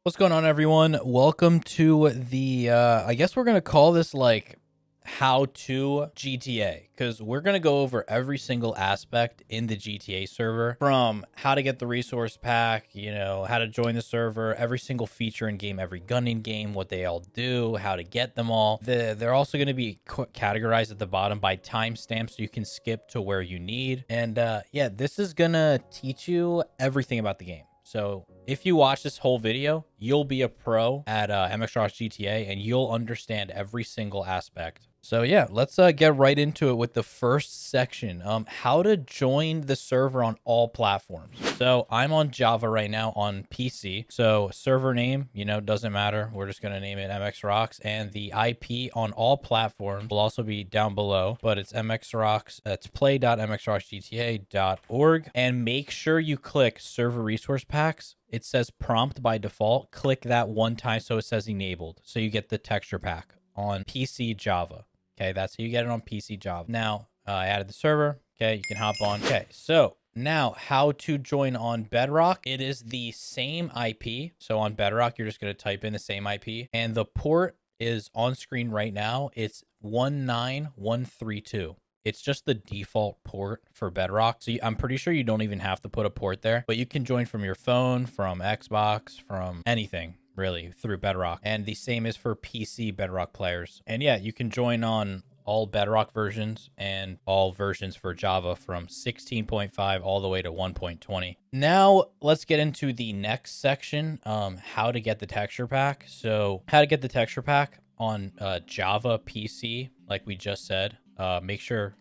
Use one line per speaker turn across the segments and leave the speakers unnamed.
What's going on, everyone? Welcome to the, I guess we're going to call this like how to GTA, because we're going to go over every single aspect in the GTA server, from how to get the resource pack, how to join the server, every single feature in game, every gun in game, what they all do, how to get them all. They're also going to be categorized at the bottom by timestamps, so you can skip to where you need. And yeah, this is going to teach you everything about the game. So if you watch this whole video, you'll be a pro at MxRox GTA, and you'll understand every single aspect. So yeah, let's get right into it with the first section. How to join the server on all platforms. So I'm on Java right now on PC. So server name, doesn't matter. We're just gonna name it MxRox, and the IP on all platforms will also be down below. But it's MxRox. That's play.mxroxgta.org, and make sure you click server resource packs. It says prompt by default. Click that one time so it says enabled, so you get the texture pack on PC Java. Okay, that's how you get it on PC Java. Now, I added the server. Okay, you can hop on. Okay, so now how to join on Bedrock. It is the same IP. So on Bedrock, you're just going to type in the same IP, and the port is on screen right now. It's 19132. It's just the default port for Bedrock. So I'm pretty sure you don't even have to put a port there, but you can join from your phone, from Xbox, from anything really through Bedrock. And the same is for PC Bedrock players. And yeah, you can join on all Bedrock versions and all versions for Java from 16.5 all the way to 1.20. Now let's get into the next section, how to get the texture pack. So how to get the texture pack on Java PC, like we just said. Make sure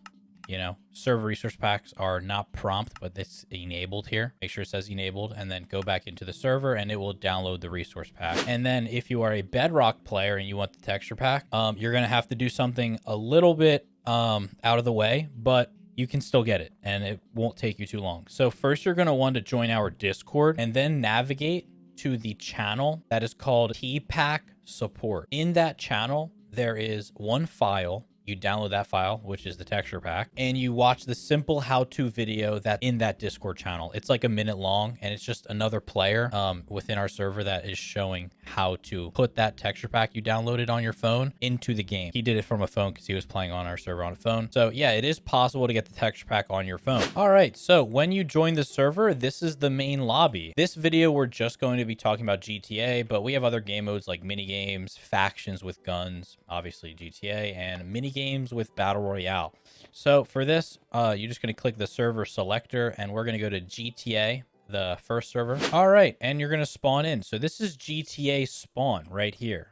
server resource packs are not prompt, but it's enabled here. Make sure it says enabled, and then go back into the server and it will download the resource pack. And then if you are a Bedrock player and you want the texture pack, you're going to have to do something a little bit out of the way, but you can still get it and it won't take you too long. So first you're going to want to join our Discord, and then navigate to the channel that is called T-Pack Support. In that channel, there is one file. You download that file, which is the texture pack, and you watch the simple how-to video that in that Discord channel. It's like a minute long, and it's just another player within our server that is showing how to put that texture pack you downloaded on your phone into the game. He did it from a phone because he was playing on our server on a phone. So yeah, it is possible to get the texture pack on your phone. All right, so when you join the server, this is the main lobby. This video, we're just going to be talking about GTA, but we have other game modes like mini games, factions with guns, obviously GTA, and mini games with battle royale. So for this, you're just going to click the server selector, and we're going to go to GTA, the first server. All right, and you're going to spawn in. So this is GTA spawn right here.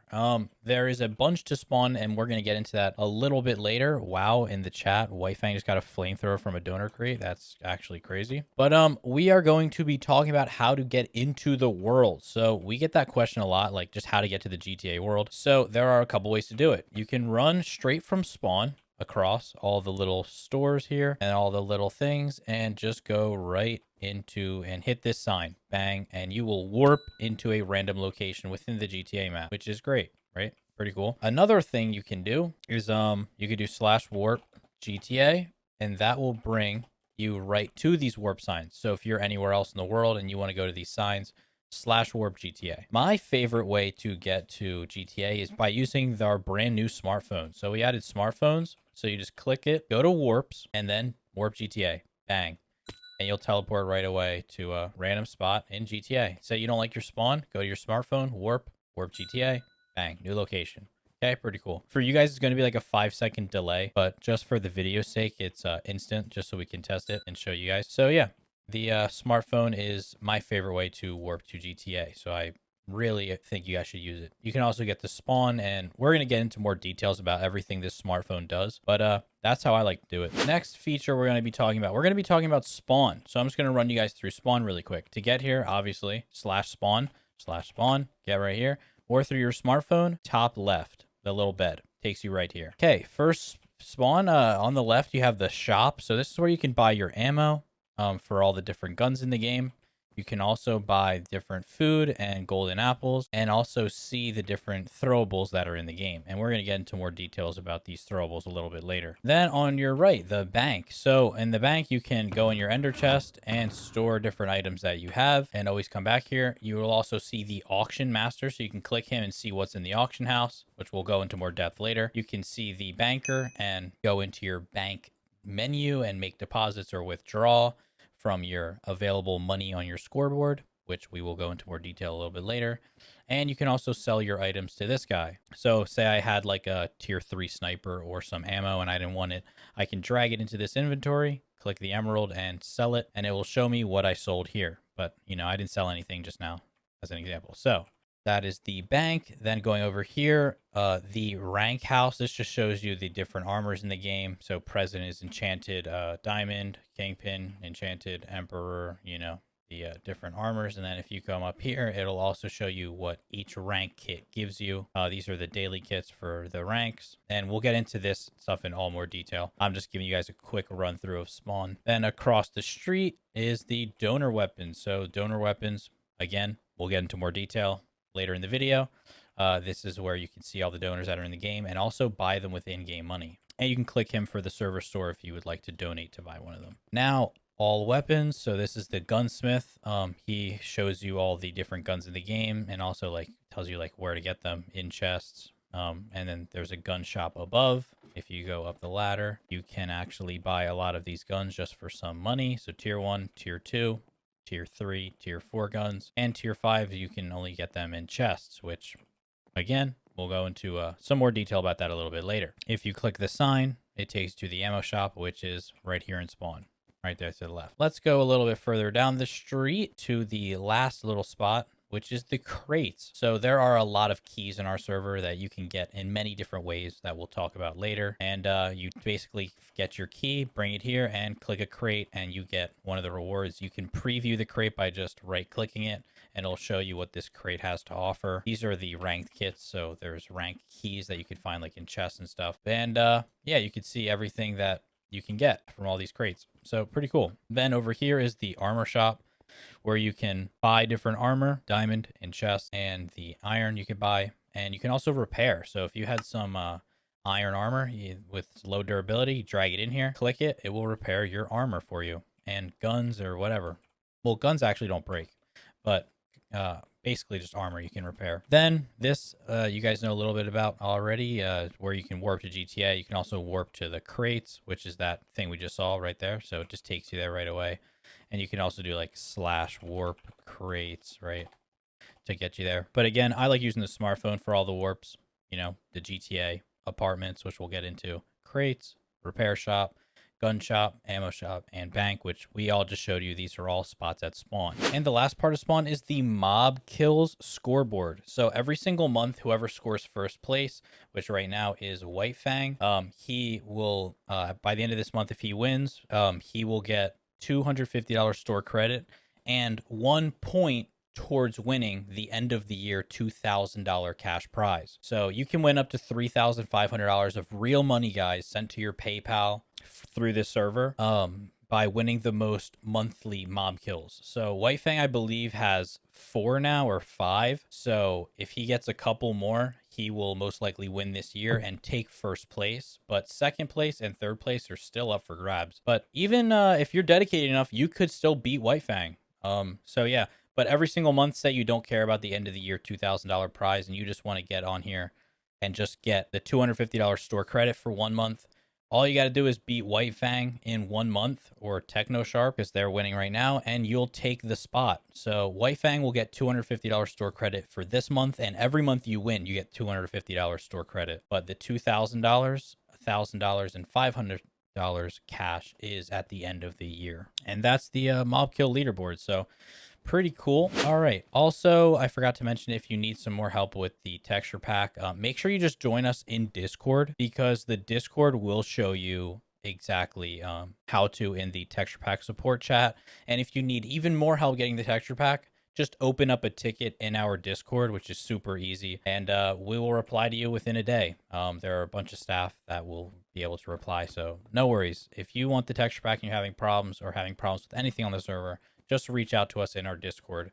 There is a bunch to spawn, and we're going to get into that a little bit later. Wow, in the chat, Whitefang just got a flamethrower from a donor crate. That's actually crazy. But we are going to be talking about how to get into the world. So we get that question a lot, like just how to get to the GTA world. So there are a couple ways to do it. You can run straight from spawn across all the little stores here and all the little things, and just go right into and hit this sign, bang, and you will warp into a random location within the GTA map, which is great, right? Pretty cool. Another thing you can do is you could do /warp GTA, and that will bring you right to these warp signs. So if you're anywhere else in the world and you want to go to these signs, /warp GTA. My favorite way to get to GTA is by using our brand new smartphone. So we added smartphones. So you just click it, go to warps, and then warp GTA, bang. And you'll teleport right away to a random spot in GTA. Say you don't like your spawn, go to your smartphone, warp GTA, bang, new location. Okay, pretty cool. For you guys, it's going to be like a 5-second delay, but just for the video's sake, it's instant, just so we can test it and show you guys. So yeah, the smartphone is my favorite way to warp to GTA. So I really think you guys should use it. You can also get the spawn, and we're going to get into more details about everything this smartphone does, but that's how I like to do it. Next feature we're going to be talking about spawn. So I'm just going to run you guys through spawn really quick. To get here, obviously, /spawn, get right here, or through your smartphone, top left, the little bed takes you right here. Okay, first spawn, on the left, you have the shop. So this is where you can buy your ammo for all the different guns in the game. You can also buy different food and golden apples and also see the different throwables that are in the game. And we're going to get into more details about these throwables a little bit later. Then on your right, the bank. So in the bank, you can go in your ender chest and store different items that you have and always come back here. You will also see the auction master. So you can click him and see what's in the auction house, which we'll go into more depth later. You can see the banker and go into your bank menu and make deposits or withdraw from your available money on your scoreboard, which we will go into more detail a little bit later. And you can also sell your items to this guy. So say I had like a tier 3 sniper or some ammo and I didn't want it, I can drag it into this inventory, click the emerald and sell it, and it will show me what I sold here. But you know, I didn't sell anything just now as an example. So that is the bank. Then going over here, the rank house. This just shows you the different armors in the game. So President is enchanted, diamond, kingpin, enchanted, emperor, you know, the different armors. And then if you come up here, it'll also show you what each rank kit gives you. These are the daily kits for the ranks. And we'll get into this stuff in all more detail. I'm just giving you guys a quick run through of spawn. Then across the street is the donor weapons. So donor weapons, again, we'll get into more detail later in the video. This is where you can see all the donors that are in the game and also buy them with in-game money. And you can click him for the server store if you would like to donate to buy one of them. Now, all weapons. So this is the gunsmith. He shows you all the different guns in the game and also like tells you like where to get them in chests. And then there's a gun shop above. If you go up the ladder, you can actually buy a lot of these guns just for some money. So tier 1, tier 2, tier 3, tier 4 guns, and tier 5 you can only get them in chests, which again we'll go into some more detail about that a little bit later. If you click the sign, it takes you to the ammo shop, which is right here in spawn, right there to the left. Let's go a little bit further down the street to the last little spot, which is the crates. So there are a lot of keys in our server that you can get in many different ways that we'll talk about later. And you basically get your key, bring it here and click a crate and you get one of the rewards. You can preview the crate by just right clicking it and it'll show you what this crate has to offer. These are the ranked kits. So there's ranked keys that you can find like in chests and stuff. And yeah, you can see everything that you can get from all these crates. So pretty cool. Then over here is the armor shop, where you can buy different armor, diamond and chest, and the iron you can buy. And you can also repair. So if you had some iron armor with low durability, you drag it in here, click it, it will repair your armor for you. And guns or whatever. Well, guns actually don't break, but basically just armor you can repair. Then this, you guys know a little bit about already, where you can warp to GTA. You can also warp to the crates, which is that thing we just saw right there. So it just takes you there right away. And you can also do like /warp crates, right, to get you there. But again, I like using the smartphone for all the warps, you know, the GTA apartments, which we'll get into, crates, repair shop, gun shop, ammo shop, and bank, which we all just showed you. These are all spots at spawn. And the last part of spawn is the mob kills scoreboard. So every single month, whoever scores first place, which right now is White Fang, he will, by the end of this month, if he wins, he will get $250 store credit and 1 point towards winning the end of the year $2,000 cash prize. So you can win up to $3,500 of real money, guys, sent to your PayPal through this server by winning the most monthly mob kills. So White Fang, I believe, has 4 now or 5. So if he gets a couple more, he will most likely win this year and take first place. But second place and third place are still up for grabs. But even if you're dedicated enough, you could still beat White Fang. So yeah, but every single month, say you don't care about the end of the year $2,000 prize and you just want to get on here and just get the $250 store credit for 1 month. All you got to do is beat White Fang in 1 month, or Techno Sharp, because they're winning right now, and you'll take the spot. So White Fang will get $250 store credit for this month, and every month you win, you get $250 store credit. But the $2,000, $1,000, and $500 cash is at the end of the year. And that's the mob kill leaderboard. So pretty cool. All right. Also, I forgot to mention, if you need some more help with the texture pack, make sure you just join us in Discord, because the Discord will show you exactly how to in the texture pack support chat. And if you need even more help getting the texture pack, just open up a ticket in our Discord, which is super easy, and we will reply to you within a day. There are a bunch of staff that will be able to reply, so no worries. If you want the texture pack and you're having problems or having problems with anything on the server, just reach out to us in our Discord.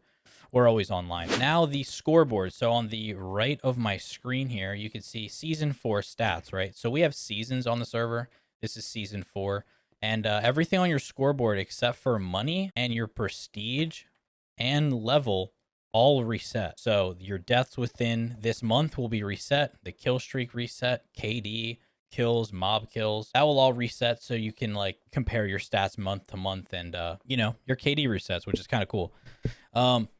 We're always online. Now the scoreboard. So on the right of my screen here, you can see season 4 stats, right? So we have seasons on the server. This is season 4. And everything on your scoreboard except for money and your prestige and level all reset. So your deaths within this month will be reset. The kill streak reset, KD, kills, mob kills, that will all reset, so you can like compare your stats month to month, and you know, your KD resets, which is kind of cool.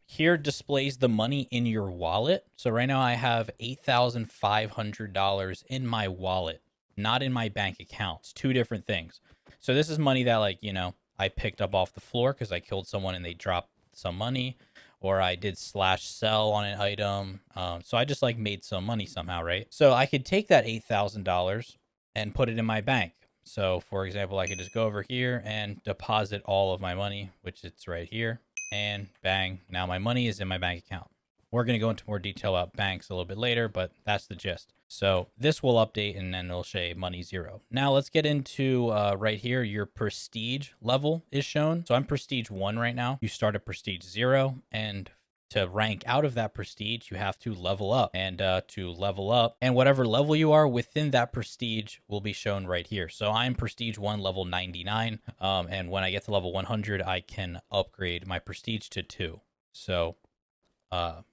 Here displays the money in your wallet. So right now I have $8,500 in my wallet, not in my bank account. It's two different things. So this is money that, like, you know, I picked up off the floor because I killed someone and they dropped some money, or I did slash sell on an item. So I just like made some money somehow, right? So I could take that $8,000 and put it in my bank. So for example, I could just go over here and deposit all of my money, which it's right here, and bang, now my money is in my bank account. We're going to go into more detail about banks a little bit later, but that's the gist. So this will update and then it'll say money 0. Now let's get into right here. Your prestige level is shown. So I'm prestige 1 right now. You start at prestige 0, and to rank out of that prestige, you have to level up, and to level up, and whatever level you are within that prestige will be shown right here. So I'm prestige 1, level 99. And when I get to level 100, I can upgrade my prestige to 2. So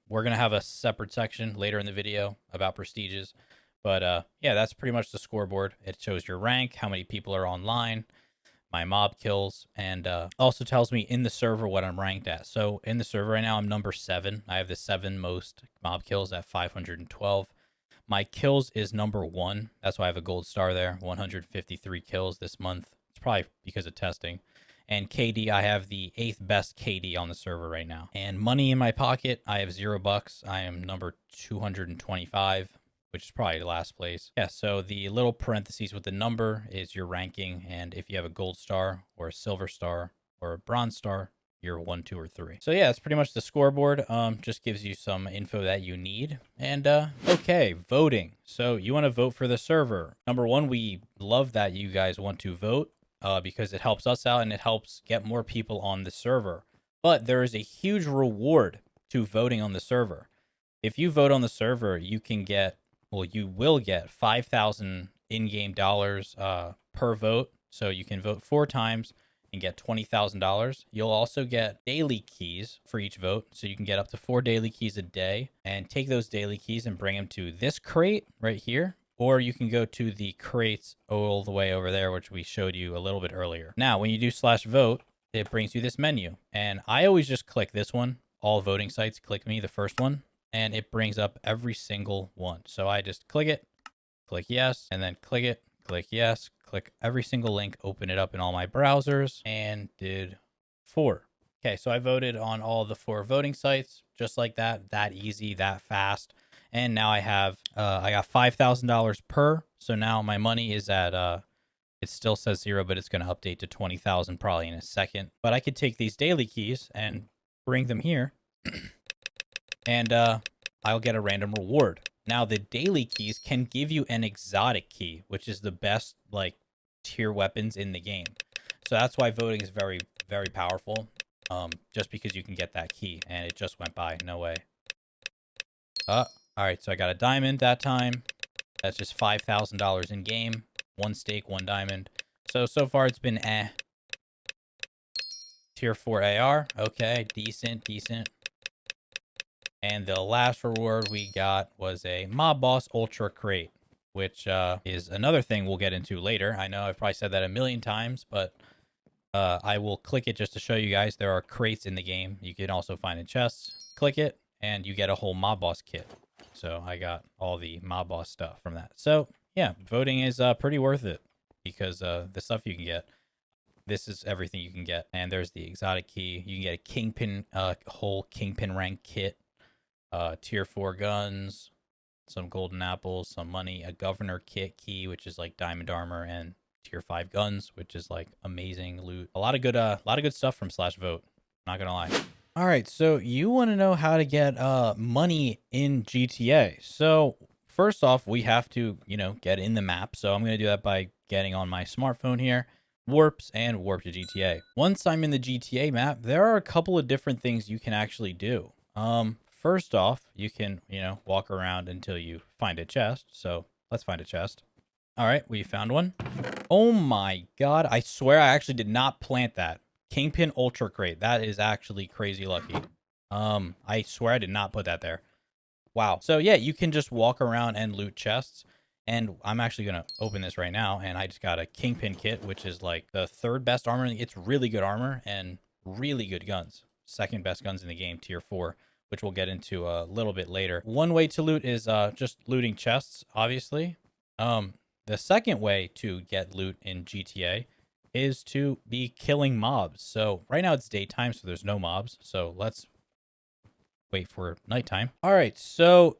we're going to have a separate section later in the video about prestiges, but yeah, that's pretty much the scoreboard. It shows your rank, how many people are online, my mob kills, and also tells me in the server what I'm ranked at. So in the server right now, I'm number 7. I have the 7 most mob kills at 512. My kills is number 1. That's why I have a gold star there. 153 kills this month. It's probably because of testing. And KD, I have the 8th best KD on the server right now. And money in my pocket, I have $0. I am number 225, which is probably last place. Yeah, so the little parentheses with the number is your ranking. And if you have a gold star or a silver star or a bronze star, you're 1, 2, or 3. So yeah, that's pretty much the scoreboard. Just gives you some info that you need. And okay, voting. So you want to vote for the server. Number 1, we love that you guys want to vote. Because it helps us out and it helps get more people on the server. But there is a huge reward to voting on the server. If you vote on the server, you can get, well, you will get 5,000 in-game dollars per vote. So you can vote 4 times and get $20,000. You'll also get daily keys for each vote. So you can get up to 4 daily keys a day, and take those daily keys and bring them to this crate right here. Or you can go to the crates all the way over there, which we showed you a little bit earlier. Now, when you do /vote, it brings you this menu. And I always just click this one. All voting sites, click me, the first one. And it brings up every single one. So I just click it, click yes, and then click it, click yes, click every single link, open it up in all my browsers, and did 4. Okay, so I voted on all the 4 voting sites, just like that easy, that fast. And now I have, I got $5,000 per. So now my money is at, it still says 0, but it's going to update to 20,000 probably in a second. But I could take these daily keys and bring them here, and I'll get a random reward. Now the daily keys can give you an exotic key, which is the best like tier weapons in the game. So that's why voting is very, very powerful. Just because you can get that key, and it just went by. No way. All right, so I got a diamond that time. That's just $5,000 in game. 1 stake, 1 diamond. So far it's been Tier 4 AR. Okay, decent. And the last reward we got was a Mob Boss Ultra Crate, which is another thing we'll get into later. I know I've probably said that a million times, but I will click it just to show you guys there are crates in the game. You can also find in chests. Click it, and you get a whole Mob Boss kit. So I got all the Mob Boss stuff from that. So yeah, voting is pretty worth it, because the stuff you can get, this is everything you can get. And there's the exotic key. You can get a Kingpin, whole Kingpin rank kit, tier 4 guns, some golden apples, some money, a governor kit key, which is like diamond armor, and tier 5 guns, which is like amazing loot. A lot of good stuff from /vote. Not gonna lie. All right, so you want to know how to get money in GTA. So first off, we have to, you know, get in the map. So I'm going to do that by getting on my smartphone here. warps and warp to GTA. Once I'm in the GTA map, there are a couple of different things you can actually do. First off, you can, walk around until you find a chest. So let's find a chest. All right, we found one. Oh my God. I swear I actually did not plant that. Kingpin Ultra Crate. That is actually crazy lucky. I swear I did not put that there. Wow. So yeah, you can just walk around and loot chests. And I'm actually going to open this right now. And I just got a Kingpin kit, which is like the third best armor. It's really good armor and really good guns. Second best guns in the game, tier 4, which we'll get into a little bit later. One way to loot is just looting chests, obviously. The second way to get loot in GTA is to be killing mobs. So right now it's daytime, so there's no mobs. So let's wait for nighttime. All right, so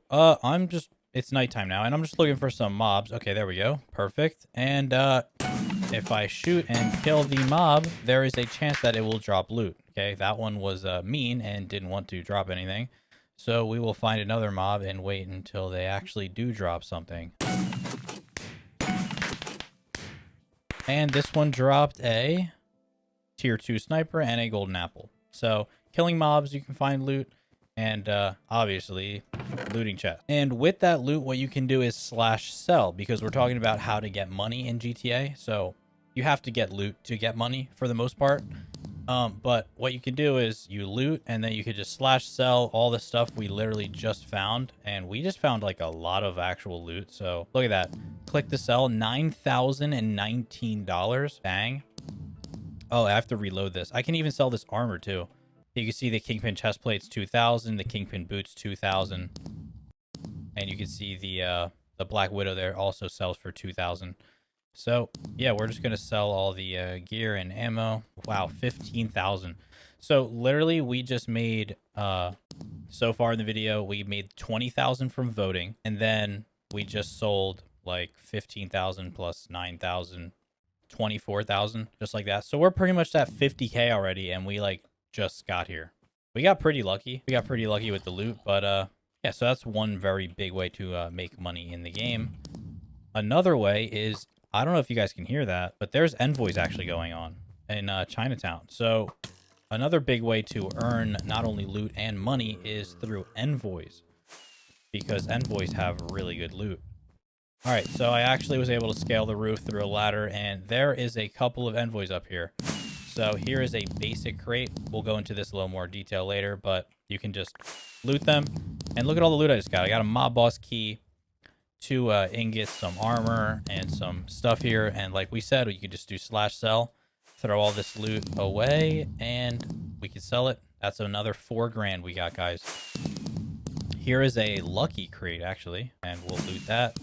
it's nighttime now, and I'm just looking for some mobs. Okay, there we go. Perfect. And if I shoot and kill the mob, there is a chance that it will drop loot. Okay, that one was mean and didn't want to drop anything. So we will find another mob and wait until they actually do drop something. And this one dropped a tier 2 sniper and a golden apple. So killing mobs, you can find loot, and obviously looting chests. And with that loot, what you can do is /sell, because we're talking about how to get money in GTA. So you have to get loot to get money for the most part. But what you can do is you loot, and then you could just /sell all the stuff we literally just found. And we just found like a lot of actual loot. So look at that. Click to sell, $9,019. Bang. Oh, I have to reload this. I can even sell this armor too. You can see the Kingpin chest plates 2,000, the Kingpin boots 2,000, and you can see the Black Widow there also sells for 2,000. So yeah, we're just gonna sell all the gear and ammo. Wow, 15,000. So literally, we just made so far in the video we made 20,000 from voting, and then we just sold like 15,000 plus 9,000, 24,000, just like that. So we're pretty much at 50K already, and we like just got here. We got pretty lucky. We got pretty lucky with the loot, but yeah, so that's one very big way to make money in the game. Another way is, I don't know if you guys can hear that, but there's envoys actually going on in Chinatown. So another big way to earn not only loot and money is through envoys, because envoys have really good loot. All right, so I actually was able to scale the roof through a ladder, and there is a couple of envoys up here. So here is a basic crate. We'll go into this a little more detail later, but you can just loot them. And look at all the loot I just got. I got a mob boss key, 2 ingots, some armor, and some stuff here. And like we said, you could just do /sell, throw all this loot away, and we could sell it. That's another 4 grand we got, guys. Here is a lucky crate, actually, and we'll loot that.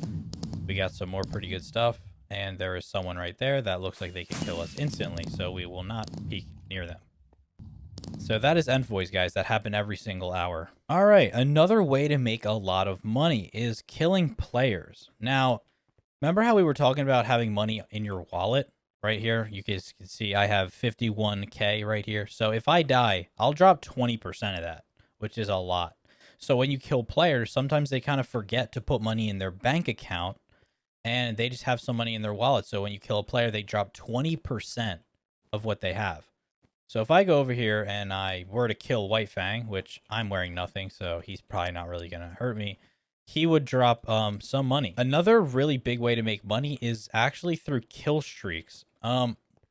We got some more pretty good stuff. And there is someone right there that looks like they can kill us instantly, so we will not peek near them. So that is envoys, guys. That happen every single hour. All right, another way to make a lot of money is killing players. Now, remember how we were talking about having money in your wallet? Right here, you guys can see I have 51K right here. So if I die, I'll drop 20% of that, which is a lot. So when you kill players, sometimes they kind of forget to put money in their bank account, and they just have some money in their wallet. So when you kill a player, they drop 20% of what they have. So if I go over here and I were to kill White Fang, which I'm wearing nothing, so he's probably not really going to hurt me, he would drop some money. Another really big way to make money is actually through kill streaks.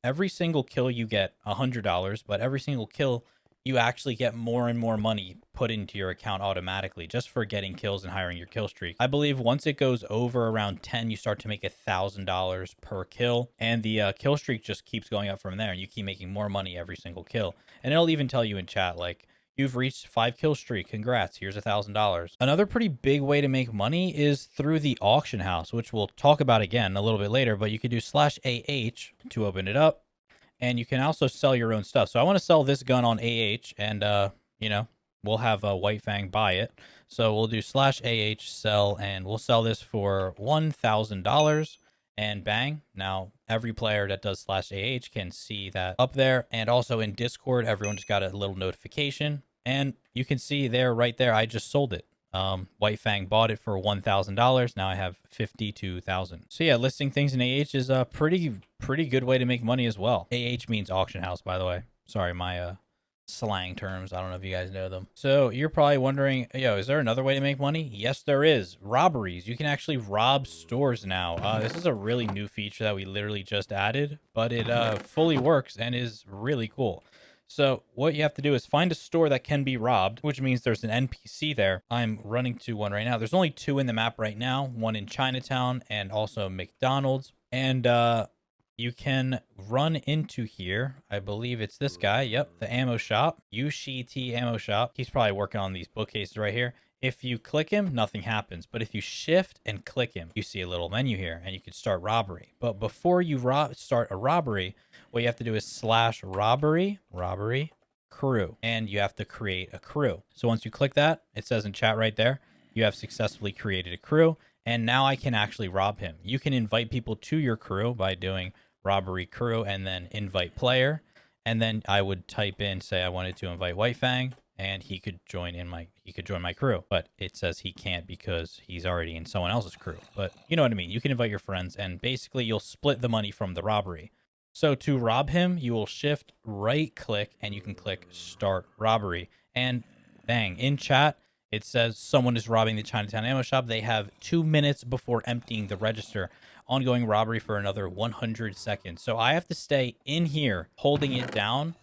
Every single kill you get $100, but every single kill you actually get more and more money put into your account automatically just for getting kills and hiring your kill streak. I believe once it goes over around 10, you start to make $1,000 per kill, and the kill streak just keeps going up from there, and you keep making more money every single kill. And it'll even tell you in chat, like, you've reached 5 kill streak. Congrats. Here's $1,000. Another pretty big way to make money is through the auction house, which we'll talk about again a little bit later, but you could do /AH to open it up. And you can also sell your own stuff. So I want to sell this gun on AH, and, you know, we'll have White Fang buy it. So we'll do /AH sell, and we'll sell this for $1,000, and bang. Now, every player that does /AH can see that up there. And also in Discord, everyone just got a little notification. And you can see there, right there, I just sold it. White Fang bought it for $1,000. Now I have 52,000. So yeah, listing things in AH is a pretty good way to make money as well. AH means auction house, by the way. Sorry, my slang terms. I don't know if you guys know them. So you're probably wondering, yo, is there another way to make money? Yes, there is. Robberies. You can actually rob stores now. This is a really new feature that we literally just added, but it fully works and is really cool. So what you have to do is find a store that can be robbed, which means there's an NPC there. I'm running to one right now. There's only 2 in the map right now, one in Chinatown and also McDonald's. And you can run into here. I believe it's this guy. Yep, the ammo shop, UCT ammo shop. He's probably working on these bookcases right here. If you click him, nothing happens. But if you shift and click him, you see a little menu here and you can start robbery. But before you start a robbery, what you have to do is /robbery crew, and you have to create a crew. So once you click that, it says in chat right there, you have successfully created a crew. And now I can actually rob him. You can invite people to your crew by doing robbery crew and then invite player. And then I would type in, say I wanted to invite White Fang, and he could join my crew. But it says he can't because he's already in someone else's crew. But you know what I mean? You can invite your friends, and basically you'll split the money from the robbery. So to rob him, you will shift right click and you can click start robbery. And bang, in chat, it says someone is robbing the Chinatown ammo shop. They have 2 minutes before emptying the register. Ongoing robbery for another 100 seconds. So I have to stay in here holding it down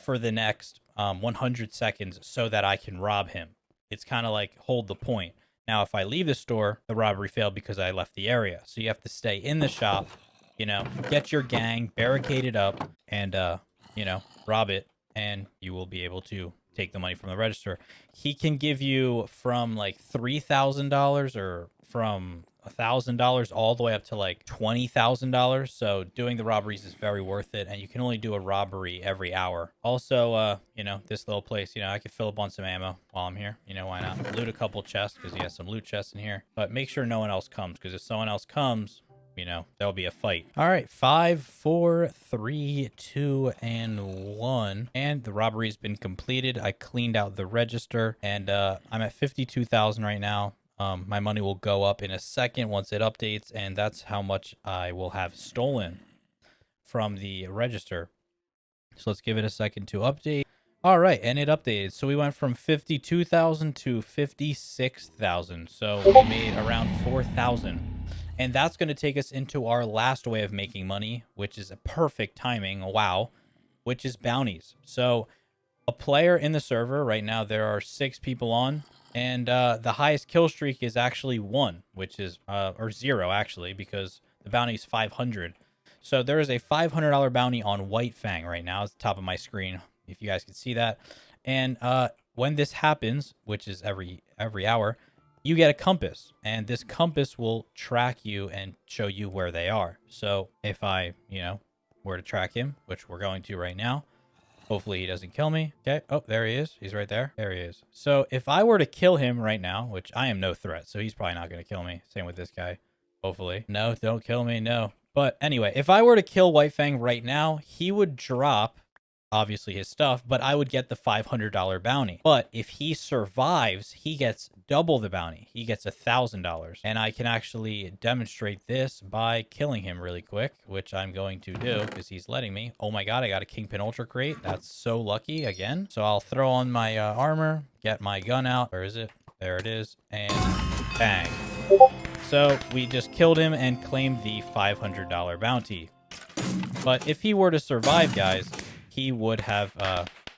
for the next 100 seconds so that I can rob him. It's kind of like hold the point. Now, if I leave the store, the robbery failed because I left the area. So you have to stay in the shop, you know, get your gang, barricade it up, and, you know, rob it, and you will be able to take the money from the register. He can give you from like $3,000 or from $1,000 all the way up to like $20,000. So doing the robberies is very worth it, and you can only do a robbery every hour. Also, you know, this little place, you know, I could fill up on some ammo while I'm here. You know, why not? Loot a couple chests because he has some loot chests in here. But make sure no one else comes, because if someone else comes, you know, there'll be a fight. All right, 5, 4, 3, 2, and 1. And the robbery has been completed. I cleaned out the register, and I'm at 52,000 right now. My money will go up in a second once it updates, and that's how much I will have stolen from the register. So let's give it a second to update. All right, and it updated. So we went from 52,000 to 56,000. So we made around 4,000. And that's going to take us into our last way of making money, which is a perfect timing. Wow. Which is bounties. So a player in the server right now, there are 6 people on, and the highest kill streak is actually 1, which is, or 0 actually, because the bounty is 500. So there is a $500 bounty on White Fang right now. It's the top of my screen, if you guys can see that. And when this happens, which is every hour, you get a compass, and this compass will track you and show you where they are. So if I, you know, were to track him, which we're going to right now, hopefully he doesn't kill me. Okay. Oh, there he is. He's right there. There he is. So if I were to kill him right now, which I am no threat, so he's probably not going to kill me. Same with this guy. Hopefully. No, don't kill me. No. But anyway, if I were to kill White Fang right now, he would drop obviously his stuff, but I would get the $500 bounty. But if he survives, he gets double the bounty. He gets $1,000. And I can actually demonstrate this by killing him really quick, which I'm going to do because he's letting me. Oh my god, I got a Kingpin Ultra crate. That's so lucky again. So I'll throw on my armor, get my gun out. Where is it? There it is. And bang. So we just killed him and claimed the $500 bounty. But if he were to survive, guys, he would have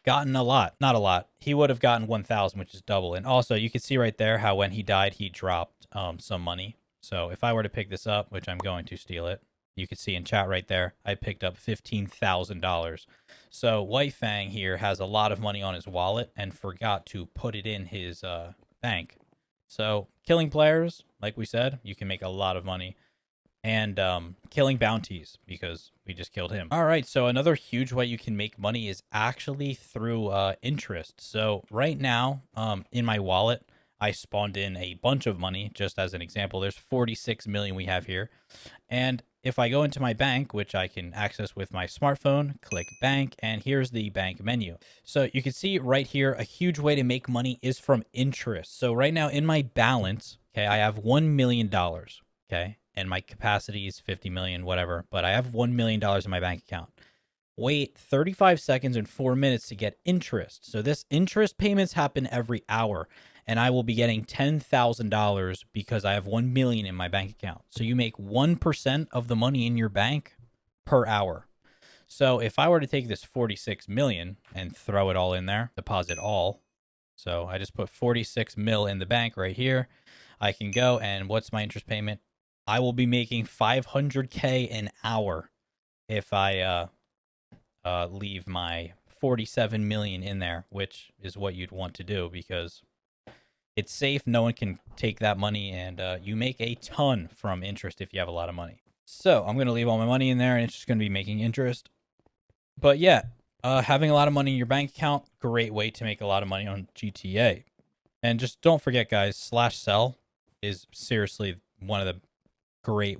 gotten a lot. Not a lot. He would have gotten 1,000, which is double. And also, you can see right there how when he died, he dropped some money. So if I were to pick this up, which I'm going to steal it, you can see in chat right there, I picked up $15,000. So White Fang here has a lot of money on his wallet and forgot to put it in his bank. So killing players, like we said, you can make a lot of money. And killing bounties, because we just killed him. All right, so another huge way you can make money is actually through interest. So right now, in my wallet, I spawned in a bunch of money. Just as an example, there's 46 million we have here. And if I go into my bank, which I can access with my smartphone, click bank, and here's the bank menu. So you can see right here, a huge way to make money is from interest. So right now in my balance, okay, I have $1 million, okay, and my capacity is 50 million, whatever, but I have $1 million in my bank account. Wait 35 seconds and 4 minutes to get interest. So this interest payments happen every hour, and I will be getting $10,000 because I have 1 million in my bank account. So you make 1% of the money in your bank per hour. So if I were to take this 46 million and throw it all in there, deposit all. So I just put 46 mil in the bank right here. I can go, and what's my interest payment? I will be making 500K an hour if I leave my 47 million in there, which is what you'd want to do because it's safe. No one can take that money, and you make a ton from interest if you have a lot of money. So I'm going to leave all my money in there, and it's just going to be making interest. But yeah, having a lot of money in your bank account, great way to make a lot of money on GTA. And just don't forget, guys, /sell is seriously one of the great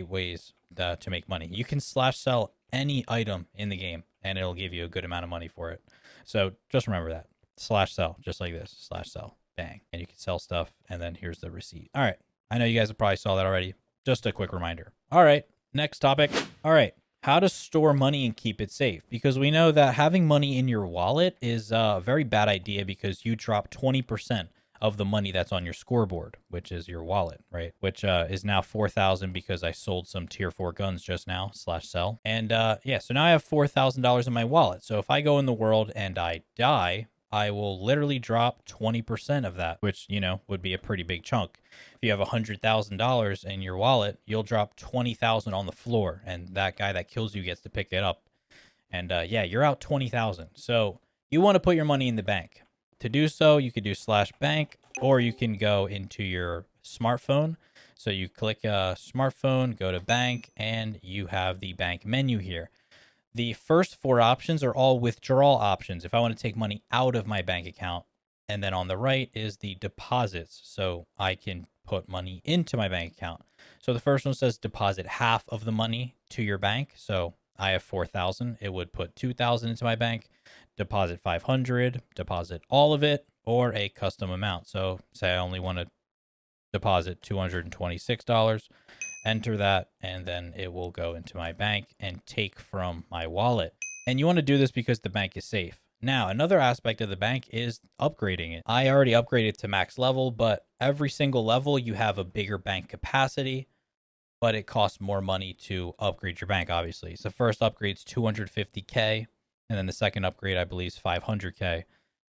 ways to make money. You can /sell any item in the game, and it'll give you a good amount of money for it. So just remember that. /sell, just like this, /sell, bang. And you can sell stuff, and then here's the receipt. All right. I know you guys have probably saw that already. Just a quick reminder. All right. Next topic. All right. How to store money and keep it safe. Because we know that having money in your wallet is a very bad idea because you drop 20% of the money that's on your scoreboard, which is your wallet, right? Which is now 4,000 because I sold some tier 4 guns just now /sell. And yeah, so now I have $4,000 in my wallet. So if I go in the world and I die, I will literally drop 20% of that, which, you know, would be a pretty big chunk. If you have $100,000 in your wallet, you'll drop 20,000 on the floor, and that guy that kills you gets to pick it up. And yeah, you're out 20,000. So you want to put your money in the bank. To do so, you could do /bank, or you can go into your smartphone. So you click smartphone, go to bank, and you have the bank menu here. The first 4 options are all withdrawal options if I want to take money out of my bank account. And then on the right is the deposits, so I can put money into my bank account. So the first one says deposit half of the money to your bank. So I have 4,000. It would put 2,000 into my bank, deposit 500, deposit all of it, or a custom amount. So say I only want to deposit $226. Enter that, and then it will go into my bank and take from my wallet. And you want to do this because the bank is safe. Now, another aspect of the bank is upgrading it. I already upgraded to max level, but every single level you have a bigger bank capacity, but it costs more money to upgrade your bank, obviously. So first upgrade's 250K, and then the second upgrade, I believe, is 500K.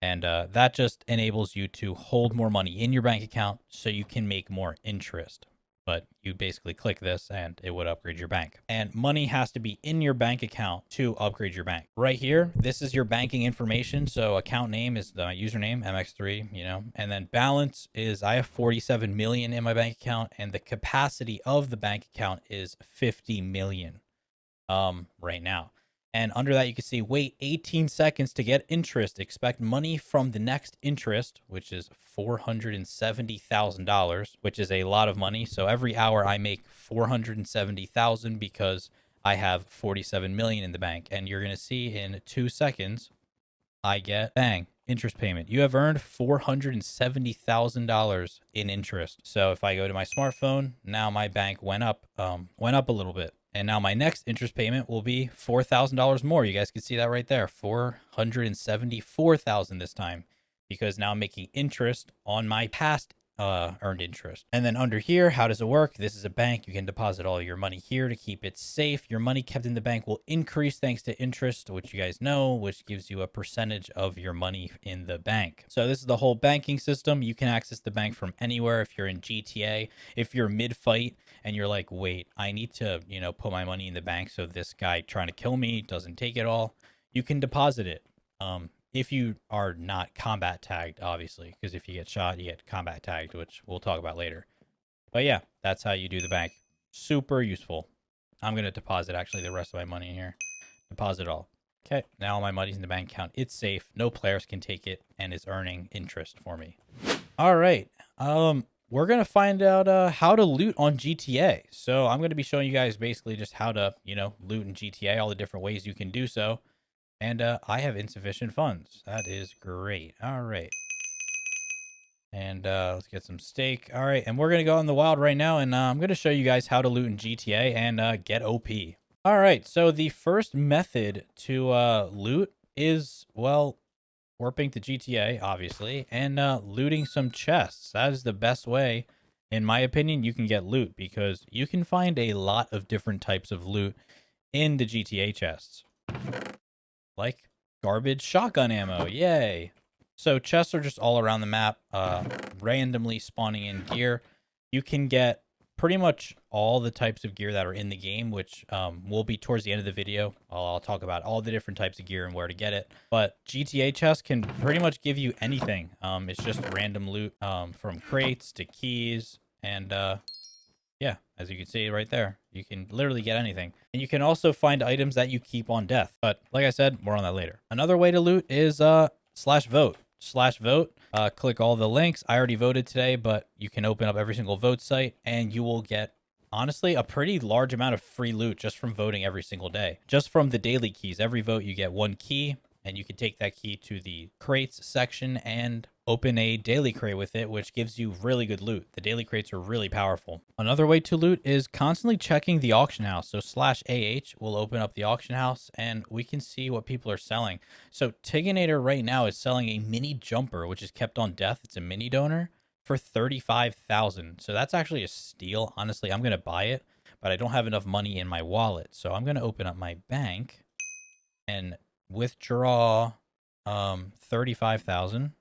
And that just enables you to hold more money in your bank account so you can make more interest. But you basically click this and it would upgrade your bank. And money has to be in your bank account to upgrade your bank. Right here, this is your banking information. So account name is the username, MX3, you know, and then balance is I have 47 million in my bank account, and the capacity of the bank account is 50 million right now. And under that, you can see, wait 18 seconds to get interest. Expect money from the next interest, which is $470,000, which is a lot of money. So every hour I make 470,000 because I have 47 million in the bank. And you're going to see in 2 seconds, I get, bang, interest payment. You have earned $470,000 in interest. So if I go to my smartphone, now my bank went up a little bit. And now my next interest payment will be $4,000 more. You guys can see that right there, 474,000 this time, because now I'm making interest on my past earned interest. And then under here, how does it work? This is a bank. You can deposit all your money here to keep it safe. Your money kept in the bank will increase thanks to interest, which you guys know, which gives you a percentage of your money in the bank. So this is the whole banking system. You can access the bank from anywhere. If you're in GTA, if you're mid-fight and you're like, wait, I need to, you know, put my money in the bank so this guy trying to kill me doesn't take it all, you can deposit it. If you are not combat tagged, obviously, because if you get shot, you get combat tagged, which we'll talk about later. But yeah, that's how you do the bank. Super useful. I'm going to deposit actually the rest of my money in here. Deposit all. Okay, now my money's in the bank account. It's safe. No players can take it, and it's earning interest for me. All right. we're going to find out how to loot on GTA. So I'm going to be showing you guys basically just how to, loot in GTA, all the different ways you can do so. And I have insufficient funds. That is great. All right. And let's get some steak. All right. And we're going to go in the wild right now. And I'm going to show you guys how to loot in GTA and get OP. All right. So the first method to loot is, well, warping to GTA, obviously, and looting some chests. That is the best way, in my opinion, you can get loot, because you can find a lot of different types of loot in the GTA chests. Like garbage shotgun ammo. Yay. So chests are just all around the map, randomly spawning in gear. You can get pretty much all the types of gear that are in the game, which will be towards the end of the video. I'll talk about all the different types of gear and where to get it. But GTA chests can pretty much give you anything. It's just random loot from crates to keys. And yeah, as you can see right there, you can literally get anything. And you can also find items that you keep on death. But like I said, more on that later. Another way to loot is /vote. /vote. Click all the links. I already voted today, but you can open up every single vote site and you will get, honestly, a pretty large amount of free loot just from voting every single day. Just from the daily keys. Every vote you get one key, and you can take that key to the crates section and open a daily crate with it, which gives you really good loot. The daily crates are really powerful. Another way to loot is constantly checking the auction house. So /AH will open up the auction house and we can see what people are selling. So Tiganator right now is selling a mini jumper, which is kept on death. It's a mini donor for 35,000. So that's actually a steal. Honestly, I'm going to buy it, but I don't have enough money in my wallet. So I'm going to open up my bank and withdraw 35,000.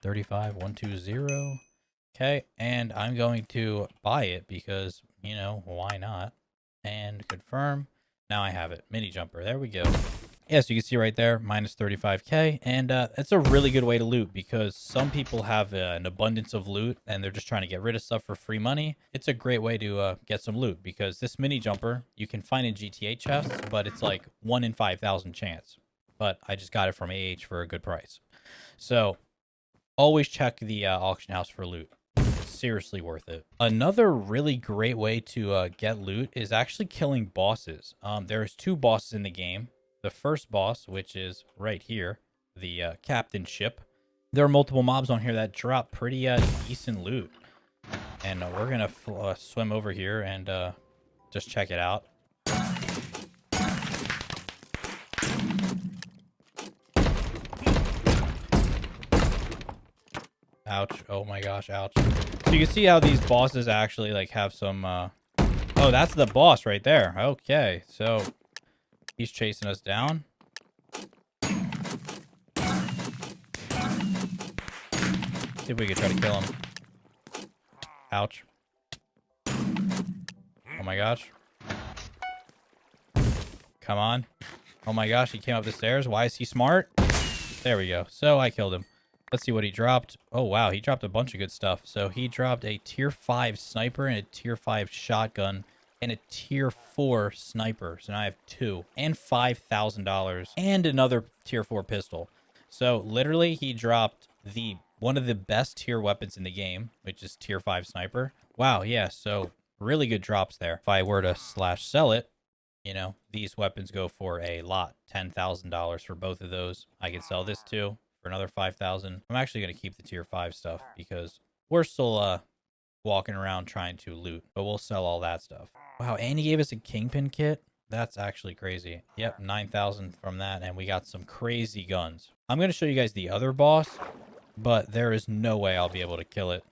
35,120. Okay, and I'm going to buy it because, why not? And confirm. Now I have it. Mini jumper. There we go. Yeah, so you can see right there, minus 35k. And it's a really good way to loot, because some people have an abundance of loot and they're just trying to get rid of stuff for free money. It's a great way to get some loot, because this mini jumper you can find in GTA chests, but it's like 1 in 5,000 chance. But I just got it from AH for a good price. So always check the auction house for loot. It's seriously worth it. Another really great way to get loot is actually killing bosses. There's 2 bosses in the game. The first boss, which is right here, the captain ship. There are multiple mobs on here that drop pretty decent loot. And we're going to swim over here and just check it out. Ouch. Oh my gosh, ouch. So you can see how these bosses actually like have some oh, that's the boss right there. Okay, so he's chasing us down. See if we could try to kill him. Ouch. Oh my gosh. Come on. Oh my gosh, he came up the stairs. Why is he smart? There we go. So I killed him. Let's see what he dropped. Oh, wow. He dropped a bunch of good stuff. So he dropped a tier 5 sniper and a tier 5 shotgun and a tier 4 sniper. So now I have 2 and $5,000 and another tier 4 pistol. So literally he dropped one of the best tier weapons in the game, which is tier 5 sniper. Wow. Yeah. So really good drops there. If I were to /sell it, these weapons go for a lot. $10,000 for both of those. I could sell this too for another 5,000. I'm actually going to keep the tier 5 stuff because we're still walking around trying to loot, but we'll sell all that stuff. Wow, and he gave us a kingpin kit. That's actually crazy. Yep, 9,000 from that, and we got some crazy guns. I'm going to show you guys the other boss, but there is no way I'll be able to kill it.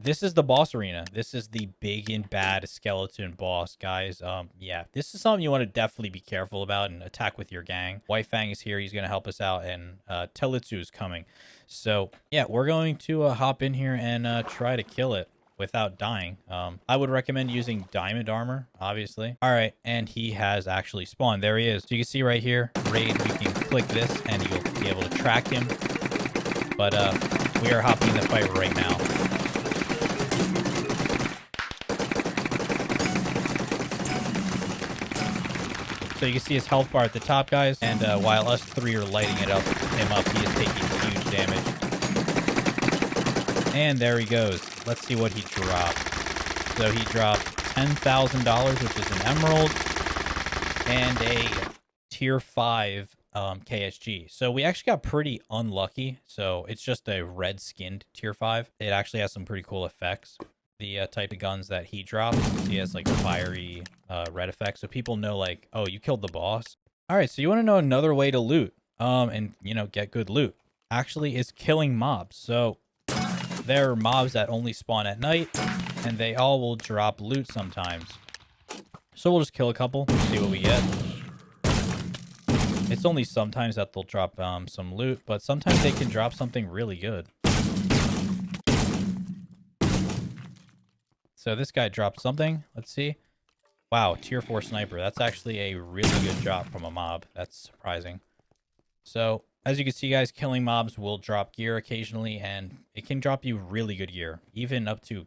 This is the boss arena. This is the big and bad skeleton boss, guys. Yeah, this is something you want to definitely be careful about and attack with your gang. White Fang is here. He's going to help us out, and Telitsu is coming. So, yeah, we're going to hop in here and try to kill it without dying. I would recommend using diamond armor, obviously. All right, and he has actually spawned. There he is. So you can see right here, raid, you can click this, and you'll be able to track him. But we are hopping in the fight right now. So you can see his health bar at the top, guys. And while us 3 are lighting him up, he is taking huge damage. And there he goes. let's see what he dropped. So he dropped $10,000, which is an emerald, and a tier 5 KSG. So we actually got pretty unlucky. So it's just a red skinned tier 5. It actually has some pretty cool effects. The type of guns that he drops, he has like fiery red effects. So people know like, oh, you killed the boss. All right, so you want to know another way to loot and, you know, get good loot. Actually, is killing mobs. So there are mobs that only spawn at night, and they all will drop loot sometimes. So we'll just kill a couple, see what we get. It's only sometimes that they'll drop some loot, but sometimes they can drop something really good. So this guy dropped something. Let's see. Wow, tier 4 sniper. That's actually a really good drop from a mob. That's surprising. So as you can see, guys, killing mobs will drop gear occasionally, and it can drop you really good gear, even up to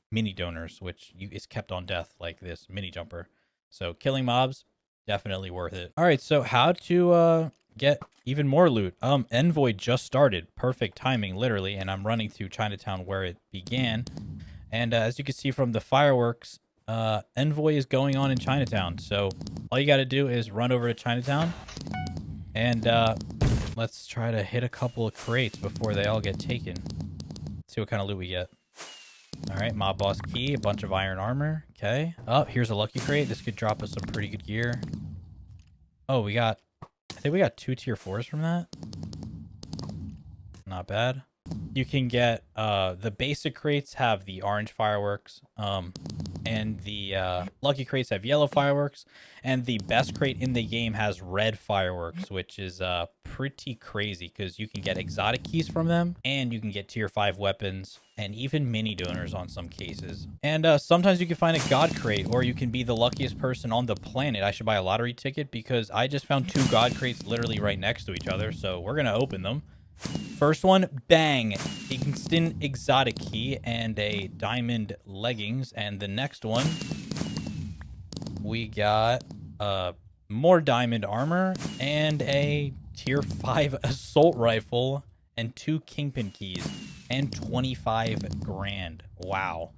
mini donors, which is kept on death, like this mini jumper. So killing mobs, definitely worth it. All right, so how to get even more loot. Envoy just started. Perfect timing, literally, and I'm running through Chinatown where it began. And as you can see from the fireworks, Envoy is going on in Chinatown. So all you got to do is run over to Chinatown, and let's try to hit a couple of crates before they all get taken. Let's see what kind of loot we get. All right, mob boss key, a bunch of iron armor. Okay. Oh, here's a lucky crate. This could drop us some pretty good gear. Oh, I think we got 2 tier 4s from that. Not bad. You can get, the basic crates have the orange fireworks, and the lucky crates have yellow fireworks, and the best crate in the game has red fireworks, which is pretty crazy because you can get exotic keys from them, and you can get tier 5 weapons, and even mini donors on some cases. And sometimes you can find a god crate, or you can be the luckiest person on the planet. I should buy a lottery ticket because I just found 2 god crates literally right next to each other, so we're gonna open them. First one, bang, instant exotic key and a diamond leggings. And the next one, we got more diamond armor and a tier 5 assault rifle and 2 kingpin keys and 25 grand. Wow.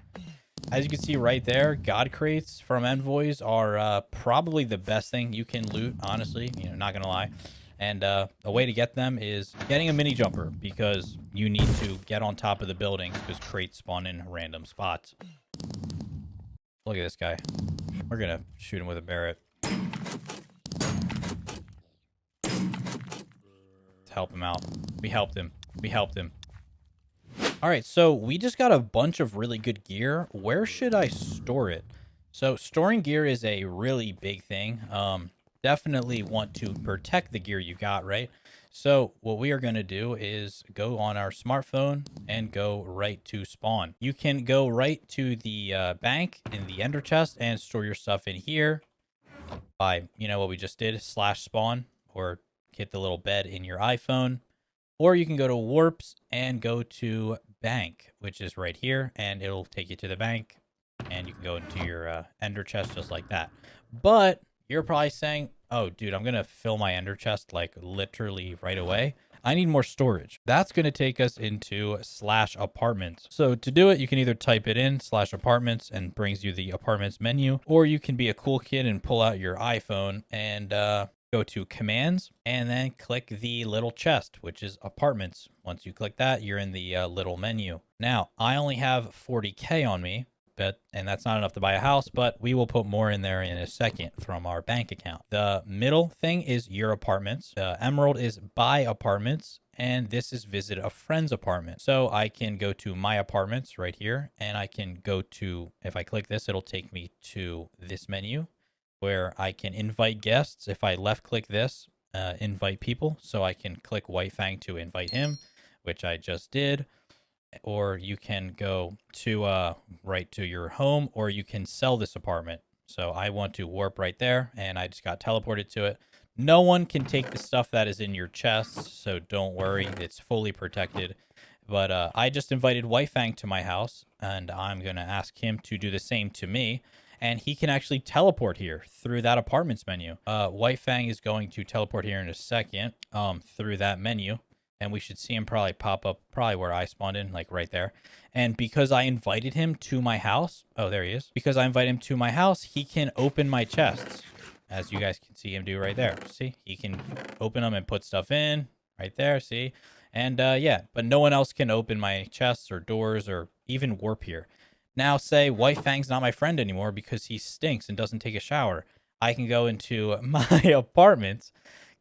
As you can see right there, god crates from envoys are probably the best thing you can loot, honestly, you know, not gonna lie. And a way to get them is getting a mini jumper, because you need to get on top of the buildings because crates spawn in random spots. Look at this guy. We're going to shoot him with a Barrett. Let's help him out. We helped him. We helped him. All right, so we just got a bunch of really good gear. Where should I store it? So storing gear is a really big thing. Definitely want to protect the gear you got, right? So what we are going to do is go on our smartphone and go right to spawn. You can go right to the bank in the ender chest and store your stuff in here by, you know, what we just did, /spawn, or hit the little bed in your iPhone. Or you can go to warps and go to bank, which is right here, and it'll take you to the bank, and you can go into your ender chest just like that. But you're probably saying, oh, dude, I'm going to fill my ender chest like literally right away. I need more storage. That's going to take us into /apartments. So to do it, you can either type it in /apartments and brings you the apartments menu, or you can be a cool kid and pull out your iPhone and go to commands and then click the little chest, which is apartments. Once you click that, you're in the little menu. Now, I only have 40K on me, and that's not enough to buy a house, but we will put more in there in a second from our bank account. The middle thing is your apartments. The emerald is buy apartments, and this is visit a friend's apartment. So I can go to my apartments right here, and I can go to, if I click this, it'll take me to this menu where I can invite guests. If I left click this, invite people, so I can click White Fang to invite him, which I just did. Or you can go to right to your home, or you can sell this apartment. So I want to warp right there, and I just got teleported to it. No one can take the stuff that is in your chests, so don't worry, it's fully protected. But I just invited White Fang to my house, and I'm gonna ask him to do the same to me, and he can actually teleport here through that apartments menu. White Fang is going to teleport here in a second through that menu. and we should see him probably pop up probably where I spawned in, like right there. And because I invited him to my house, oh, there he is. Because I invited him to my house, he can open my chests, as you guys can see him do right there. See, he can open them and put stuff in right there, see? And yeah, but no one else can open my chests or doors or even warp here. Now say White Fang's not my friend anymore because he stinks and doesn't take a shower. I can go into my apartments,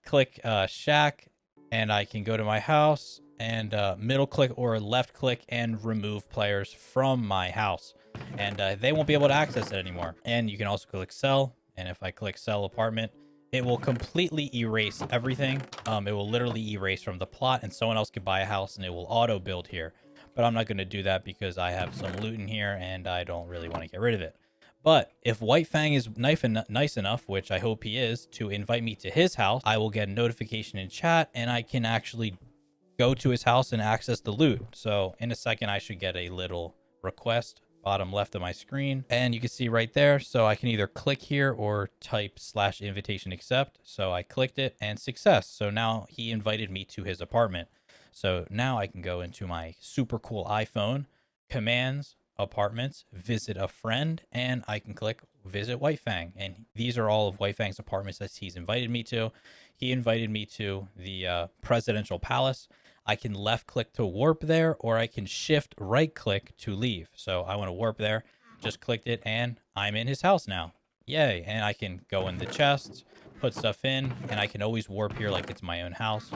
click shack, and I can go to my house and middle click or left click and remove players from my house. And they won't be able to access it anymore. And you can also click sell. And if I click sell apartment, it will completely erase everything. It will literally erase from the plot, and someone else can buy a house and it will auto build here. But I'm not going to do that because I have some loot in here and I don't really want to get rid of it. But if White Fang is nice enough, which I hope he is, to invite me to his house, I will get a notification in chat and I can actually go to his house and access the loot. So in a second, I should get a little request bottom left of my screen, and you can see right there. So I can either click here or type /invitation accept. So I clicked it and success. So now he invited me to his apartment. So now I can go into my super cool iPhone, commands, apartments, visit a friend, and I can click visit White Fang. And these are all of White Fang's apartments that he's invited me to. He invited me to the presidential palace. I can left click to warp there, or I can shift right click to leave. So I want to warp there, just clicked it, and I'm in his house now. Yay. And I can go in the chests, put stuff in, and I can always warp here like it's my own house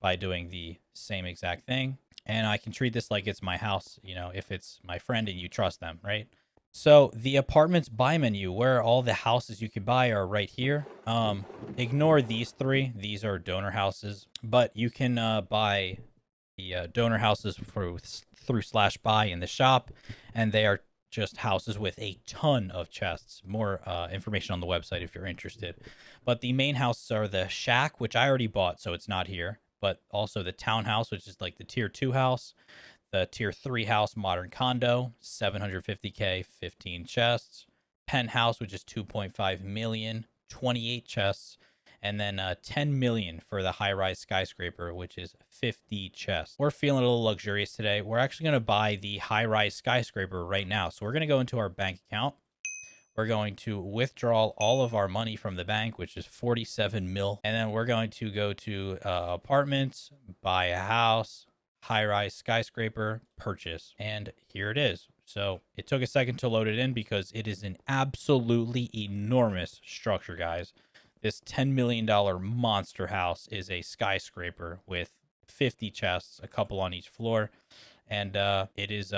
by doing the same exact thing. And I can treat this like it's my house, you know, if it's my friend and you trust them, right? So the apartments buy menu, where all the houses you can buy are right here. Ignore these three. These are donor houses, but you can buy the donor houses through /buy in the shop, and they are just houses with a ton of chests. More information on the website if you're interested. But the main houses are the shack, which I already bought, so it's not here, but also the townhouse, which is like the tier 2 house. The tier 3 house, modern condo, 750k, 15 chests. Penthouse, which is 2.5 million, 28 chests. And then 10 million for the high-rise skyscraper, which is 50 chests. We're feeling a little luxurious today. We're actually going to buy the high-rise skyscraper right now. So we're going to go into our bank account. We're going to withdraw all of our money from the bank, which is 47 mil. And then we're going to go to apartments, buy a house, high-rise skyscraper, purchase, and here it is. So it took a second to load it in because it is an absolutely enormous structure, guys. This $10 million monster house is a skyscraper with 50 chests, a couple on each floor, and it is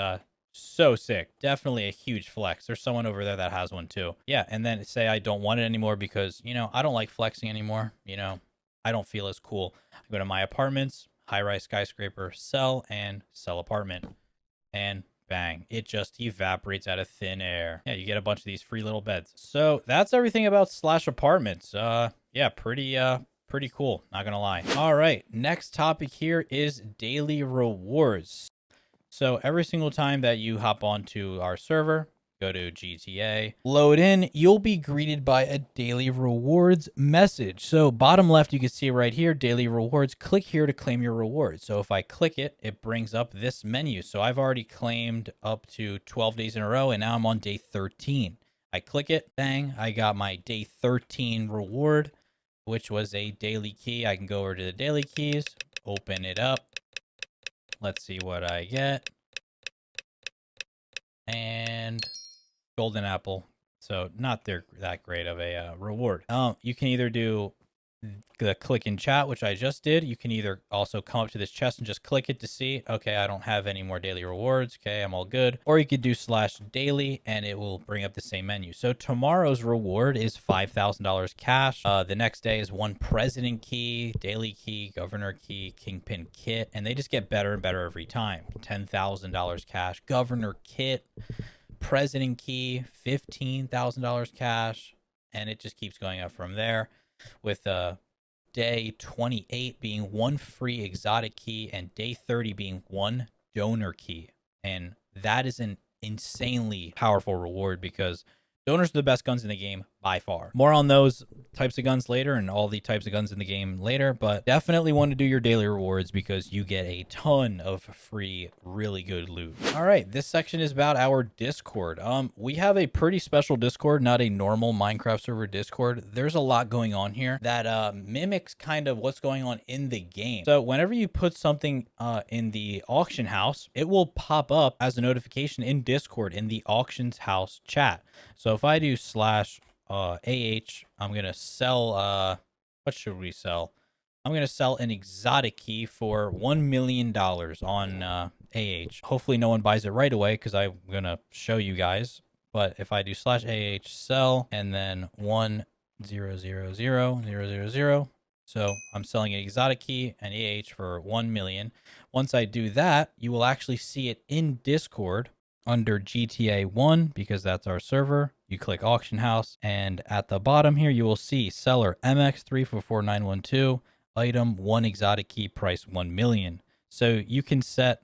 so sick. Definitely a huge flex. There's someone over there that has one too. Yeah, and then say I don't want it anymore because, you know, I don't like flexing anymore. You know, I don't feel as cool. I go to my apartments, high-rise skyscraper, sell, and sell apartment. And bang, it just evaporates out of thin air. Yeah, you get a bunch of these free little beds. So that's everything about /apartments. Yeah, pretty cool, not gonna lie. All right, next topic here is daily rewards. So every single time that you hop onto our server, go to GTA, load in, you'll be greeted by a daily rewards message. So bottom left, you can see right here, daily rewards. Click here to claim your rewards. So if I click it, it brings up this menu. So I've already claimed up to 12 days in a row, and now I'm on day 13. I click it, bang, I got my day 13 reward, which was a daily key. I can go over to the daily keys, open it up. Let's see what I get. And golden apple. So not that great of a reward. You can either do the click in chat, which I just did. You can either also come up to this chest and just click it to see, okay, I don't have any more daily rewards. Okay, I'm all good. Or you could do /daily and it will bring up the same menu. So tomorrow's reward is $5,000 cash. The next day is 1 president key, daily key, governor key, kingpin kit, and they just get better and better every time. $10,000 cash, governor kit, president key, $15,000 cash, and it just keeps going up from there, with day 28 being 1 free exotic key and day 30 being 1 donor key. And that is an insanely powerful reward because donors are the best guns in the game by far. More on those types of guns later and all the types of guns in the game later, but definitely want to do your daily rewards because you get a ton of free, really good loot. All right, this section is about our Discord. We have a pretty special Discord, not a normal Minecraft server Discord. There's a lot going on here that mimics kind of what's going on in the game. So whenever you put something in the auction house, it will pop up as a notification in Discord in the auctions house chat. So if I do slash AH, I'm gonna sell what should we sell? I'm gonna sell an exotic key for $1 million on AH. Hopefully no one buys it right away because I'm gonna show you guys. But if I do slash AH sell and then 1000000, so I'm selling an exotic key and AH for 1 million. Once I do that, you will actually see it in Discord under GTA 1 because that's our server. You click auction house and at the bottom here you will see seller MX344912 item 1 exotic key price 1 million. So you can set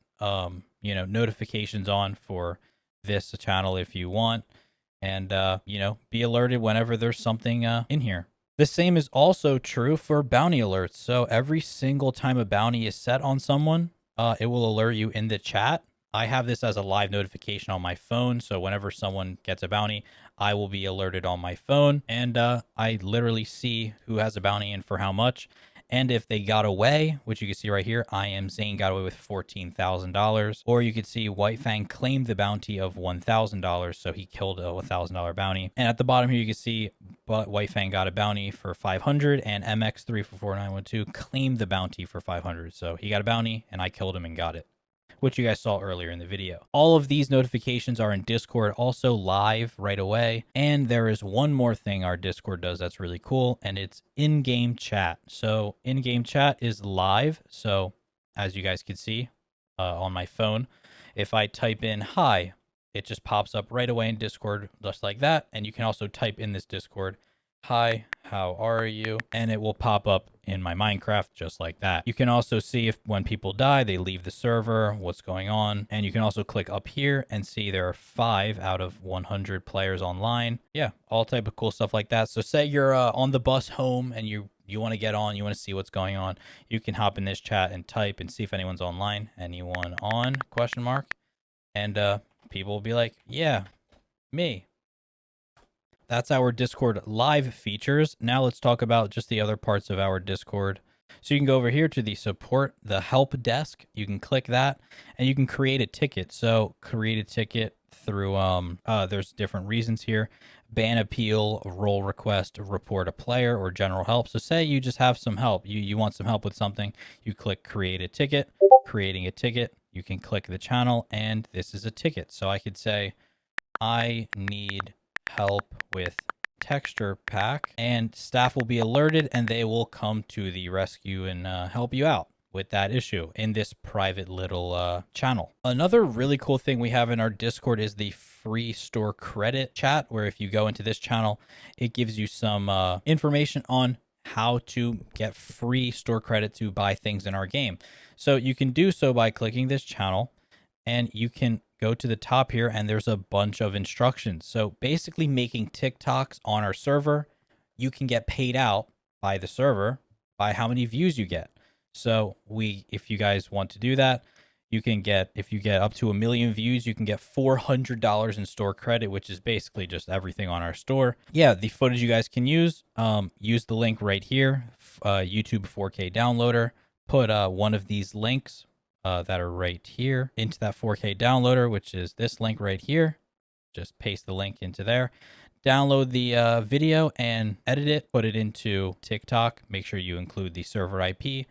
notifications on for this channel if you want, and be alerted whenever there's something in here. The same is also true for bounty alerts. So every single time a bounty is set on someone, it will alert you in the chat. I have this as a live notification on my phone, so whenever someone gets a bounty, I will be alerted on my phone, and I literally see who has a bounty and for how much. And if they got away, which you can see right here, I am Zane got away with $14,000. Or you could see White Fang claimed the bounty of $1,000, so he killed a $1,000 bounty. And at the bottom here, you can see White Fang got a bounty for 500, and MX344912 claimed the bounty for 500. So he got a bounty, and I killed him and got it, which you guys saw earlier in the video. All of these notifications are in Discord, also live right away. And there is one more thing our Discord does that's really cool, and it's in-game chat. So in-game chat is live. So as you guys can see on my phone, if I type in hi, it just pops up right away in Discord just like that. And you can also type in this Discord, hi, how are you? And it will pop up in my Minecraft just like that. You can also see if when people die, they leave the server, what's going on. And you can also click up here and see there are 5 out of 100 players online. Yeah, all type of cool stuff like that. So say you're on the bus home and you want to get on, you want to see what's going on. You can hop in this chat and type and see if anyone's online. Anyone on? ? And people will be like, yeah, me. That's our Discord live features. Now let's talk about just the other parts of our Discord. So you can go over here to the support, the help desk. You can click that and you can create a ticket. So create a ticket through, there's different reasons here. Ban appeal, role request, report a player, or general help. So say you just have some help. You want some help with something. You click create a ticket, creating a ticket. You can click the channel and this is a ticket. So I could say, I need help with texture pack, and staff will be alerted and they will come to the rescue and help you out with that issue in this private little channel. Another really cool thing we have in our Discord is the free store credit chat, where if you go into this channel, it gives you some information on how to get free store credit to buy things in our game. So you can do so by clicking this channel, and you can go to the top here and there's a bunch of instructions. So basically making TikToks on our server, you can get paid out by the server by how many views you get. So if you guys want to do that, you can get, if you get up to 1 million views, you can get $400 in store credit, which is basically just everything on our store. Yeah, the footage you guys can use the link right here, YouTube 4K downloader, put one of these links that are right here into that 4K downloader, which is this link right here. Just paste the link into there. Download the video and edit it, put it into TikTok. Make sure you include the server IP.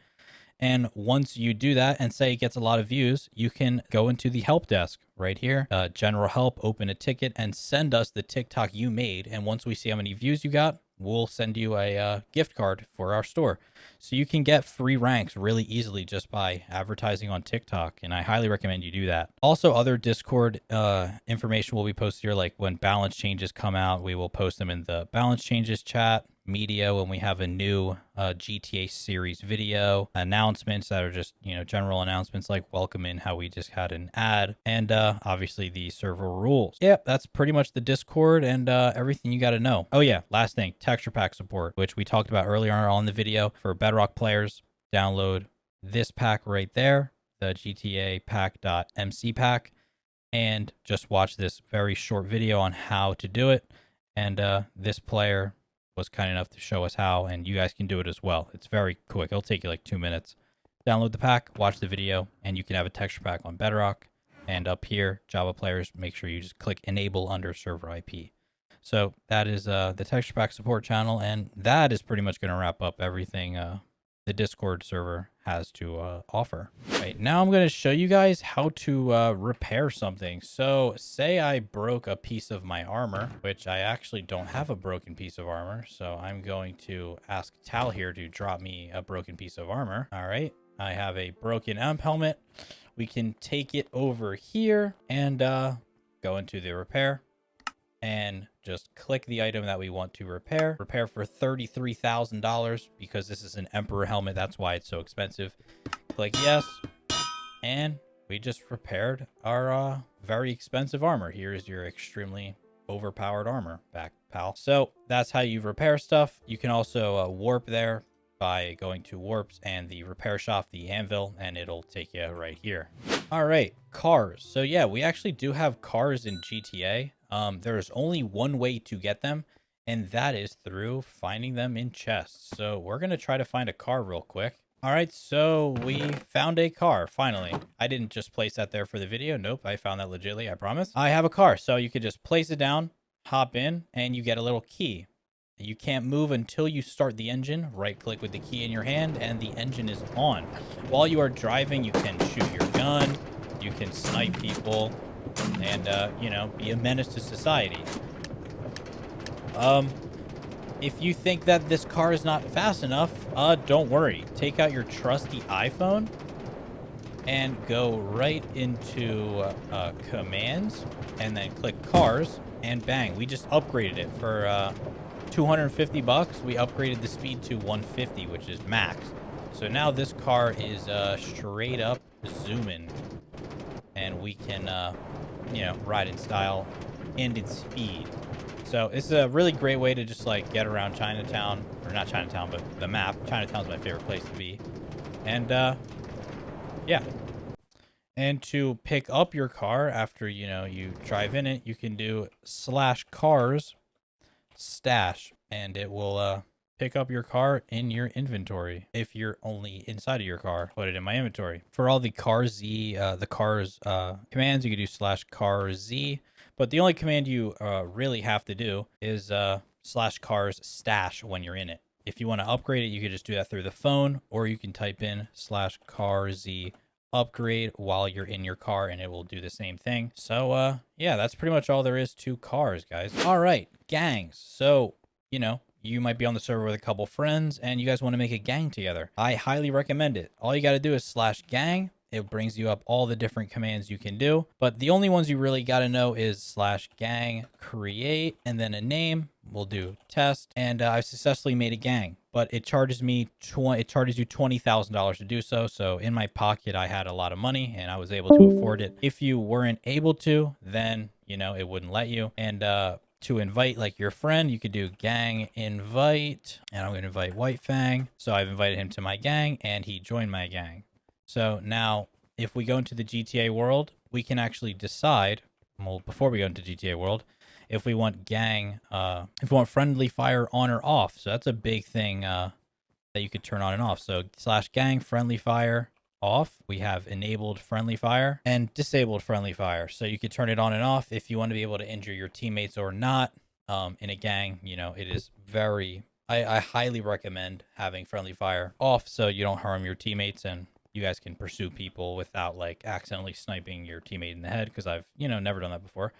And once you do that and say it gets a lot of views, you can go into the help desk right here, general help, open a ticket and send us the TikTok you made. And once we see how many views you got, we'll send you a gift card for our store. So you can get free ranks really easily just by advertising on TikTok. And I highly recommend you do that. Also, other Discord information will be posted here, like when balance changes come out, we will post them in the balance changes chat. media when we have a new GTA series video, announcements that are just, general announcements like welcome in, how we just had an ad, and obviously the server rules. Yep, that's pretty much the Discord and everything you got to know. Oh yeah, last thing, texture pack support, which we talked about earlier on the video. For Bedrock players, download this pack right there, the GTA pack.mc pack, and just watch this very short video on how to do it. And this player was kind enough to show us how, and you guys can do it as well. It's very quick. It'll take you like 2 minutes. Download the pack, watch the video, and you can have a texture pack on Bedrock. And up here, Java players, make sure you just click enable under server IP. So that is the texture pack support channel, and that is pretty much going to wrap up everything the Discord server has to offer. Right, now I'm going to show you guys how to repair something. So say I broke a piece of my armor, which I actually don't have a broken piece of armor. So I'm going to ask Tal here to drop me a broken piece of armor. All right, I have a broken amp helmet. We can take it over here and go into the repair and just click the item that we want to repair. Repair for $33,000 because this is an Emperor helmet. That's why it's so expensive. Click yes. And we just repaired our very expensive armor. Here is your extremely overpowered armor back, pal. So that's how you repair stuff. You can also warp there by going to warps and the repair shop, the anvil, and it'll take you right here. All right, cars. So yeah, we actually do have cars in GTA. There's only one way to get them, and that is through finding them in chests. So we're going to try to find a car real quick. All right, so we found a car, finally. I didn't just place that there for the video. Nope, I found that legitly, I promise. I have a car, so you could just place it down, hop in, and you get a little key. You can't move until you start the engine. Right click with the key in your hand, and the engine is on. While you are driving, you can shoot your gun, you can snipe people, and be a menace to society. If you think that this car is not fast enough, don't worry. Take out your trusty iPhone and go right into commands, and then click cars, and bang, we just upgraded it for 250 bucks. We upgraded the speed to 150, which is max. So now this car is straight up zooming, and we can ride in style and in speed. So it's a really great way to just like get around Chinatown, or not Chinatown, but the map. Chinatown's my favorite place to be. And yeah. And to pick up your car after you drive in it, you can do /cars stash, and it will pick up your car in your inventory. If you're only inside of your car, put it in my inventory. For all the cars commands, you can do /cars, but the only command you really have to do is /cars stash when you're in it. If you want to upgrade it, you could just do that through the phone, or you can type in /cars upgrade while you're in your car, and it will do the same thing. So yeah, that's pretty much all there is to cars, guys. All right, gangs. So you might be on the server with a couple friends and you guys want to make a gang together. I highly recommend it. All you got to do is /gang. It brings you up all the different commands you can do, but the only ones you really got to know is /gang create, and then a name. We'll do test, and I've successfully made a gang, but it charges you $20,000 to do so. So in my pocket, I had a lot of money and I was able to afford it. If you weren't able to, then it wouldn't let you. And to invite like your friend, you could do gang invite, and I'm going to invite White Fang. So I've invited him to my gang and he joined my gang. So now if we go into the GTA world, we can actually decide, well, before we go into GTA world, if we want if we want friendly fire on or off. So that's a big thing that you could turn on and off. So /gang friendly fire off. We have enabled friendly fire and disabled friendly fire. So you could turn it on and off if you want to be able to injure your teammates or not. In a gang, it is I highly recommend having friendly fire off so you don't harm your teammates and you guys can pursue people without like accidentally sniping your teammate in the head, because I've never done that before.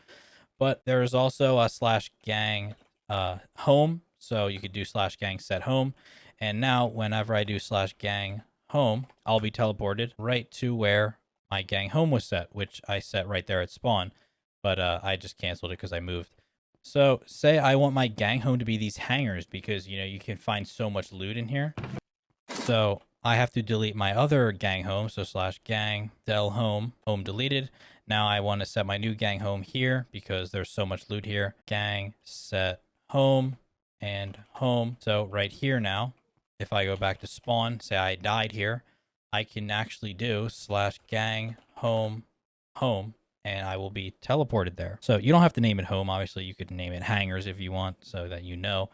But there is also a /gang home, so you could do /gang set home, and now whenever I do /gang home, I'll be teleported right to where my gang home was set, which I set right there at spawn, but I just canceled it because I moved. So say I want my gang home to be these hangers because, you know, you can find so much loot in here. So I have to delete my other gang home. So /gang del home deleted. Now I want to set my new gang home here because there's so much loot here. Gang set home and home. So right here now, if I go back to spawn, say I died here, I can actually do /gang home and I will be teleported there. So you don't have to name it home. Obviously, you could name it hangers if you want so that you know.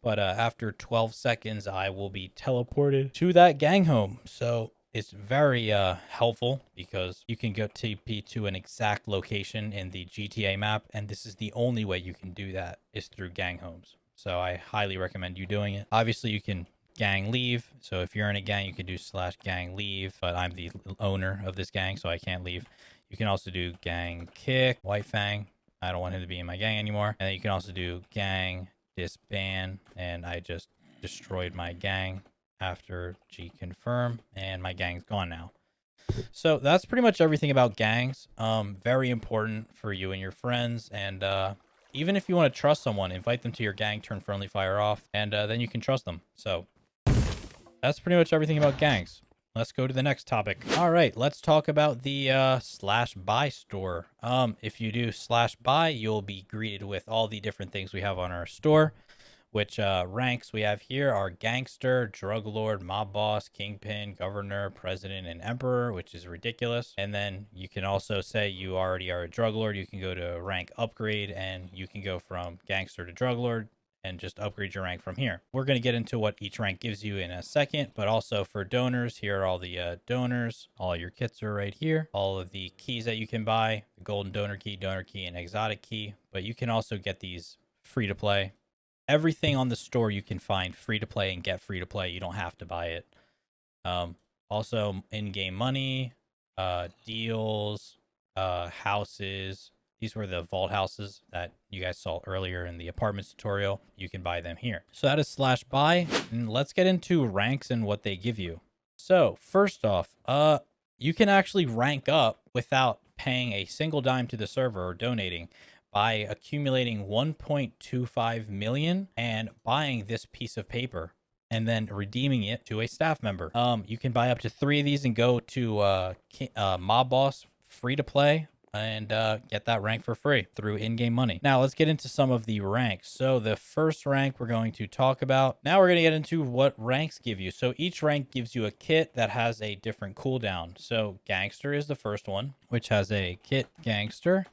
But after 12 seconds, I will be teleported to that gang home. So it's very helpful because you can go TP to an exact location in the GTA map. And this is the only way you can do that is through gang homes. So I highly recommend you doing it. Obviously, you can gang leave. So if you're in a gang, you can do /gang leave. But I'm the owner of this gang, so I can't leave. You can also do gang kick, White Fang. I don't want him to be in my gang anymore. And then you can also do gang disband, and I just destroyed my gang after G confirm, and my gang's gone now. So that's pretty much everything about gangs. Very important for you and your friends, and even if you want to trust someone, invite them to your gang, turn friendly fire off, and then you can trust them. So that's pretty much everything about gangs. Let's go to the next topic. All right, let's talk about the /buy store. If you do /buy, you'll be greeted with all the different things we have on our store, which ranks we have here are gangster, drug lord, mob boss, kingpin, governor, president, and emperor, which is ridiculous. And then you can also say you already are a drug lord. You can go to rank upgrade, and you can go from gangster to drug lord and just upgrade your rank from here. We're going to get into what each rank gives you in a second, but also for donors, here are all the donors. All your kits are right here. All of the keys that you can buy, the golden donor key, and exotic key, but you can also get these free to play. Everything on the store you can find free to play and get free to play. You don't have to buy it. Also in-game money, deals, houses. These were the vault houses that you guys saw earlier in the apartments tutorial. You can buy them here. So that is /buy. And let's get into ranks and what they give you. So first off, you can actually rank up without paying a single dime to the server or donating by accumulating 1.25 million and buying this piece of paper and then redeeming it to a staff member. You can buy up to 3 of these and go to Mob Boss free to play and get that rank for free through in-game money. Now let's get into some of the ranks. So the first rank we're going to talk about. Now we're going to get into what ranks give you. So each rank gives you a kit that has a different cooldown. So Gangster is the first one, which has a kit Gangster,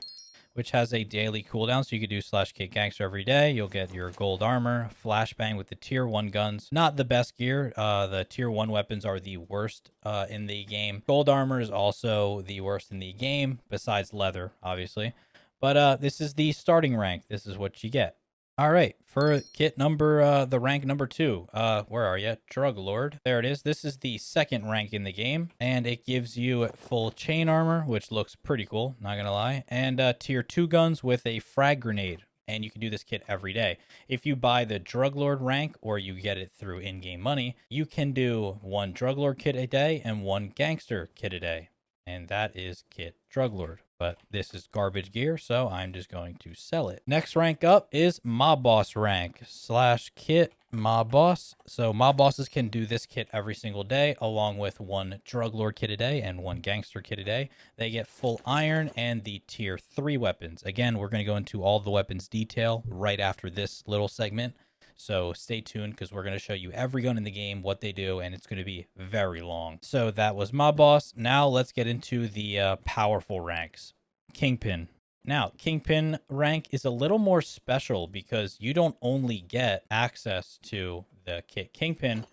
which has a daily cooldown. So you could do /kit gangster every day. You'll get your gold armor, flashbang with the tier 1 guns. Not the best gear. The tier 1 weapons are the worst in the game. Gold armor is also the worst in the game, besides leather, obviously. But this is the starting rank. This is what you get. All right, for kit number, the rank number 2, where are you? Drug Lord. There it is. This is the second rank in the game, and it gives you full chain armor, which looks pretty cool, not gonna lie, and tier 2 guns with a frag grenade, and you can do this kit every day. If you buy the Drug Lord rank, or you get it through in-game money, you can do 1 Drug Lord kit a day and 1 Gangster kit a day, and that is kit Drug Lord. But this is garbage gear, so I'm just going to sell it. Next rank up is Mob Boss rank /kit Mob Boss. So Mob Bosses can do this kit every single day, along with 1 Drug Lord kit a day and 1 Gangster kit a day. They get full iron and the tier 3 weapons. Again, we're going to go into all the weapons detail right after this little segment. So stay tuned because we're going to show you every gun in the game, what they do, and it's going to be very long. So that was Mob Boss. Now let's get into the powerful ranks. Kingpin. Now, Kingpin rank is a little more special because you don't only get access to the kit Kingpin,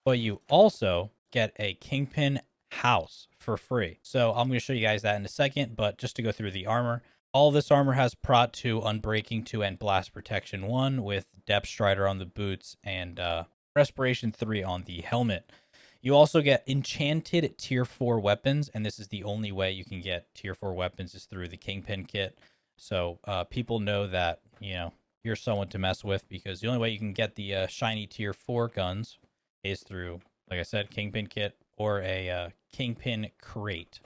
but you also get a Kingpin house for free. So I'm going to show you guys that in a second, but just to go through the armor. All this armor has Prot 2, Unbreaking 2, and Blast Protection 1 with Depth Strider on the boots and Respiration 3 on the helmet. You also get enchanted tier 4 weapons, and this is the only way you can get tier 4 weapons is through the Kingpin kit. So people know that, you know, you're someone to mess with because the only way you can get the shiny tier 4 guns is through, like I said, Kingpin kit or a Kingpin crate.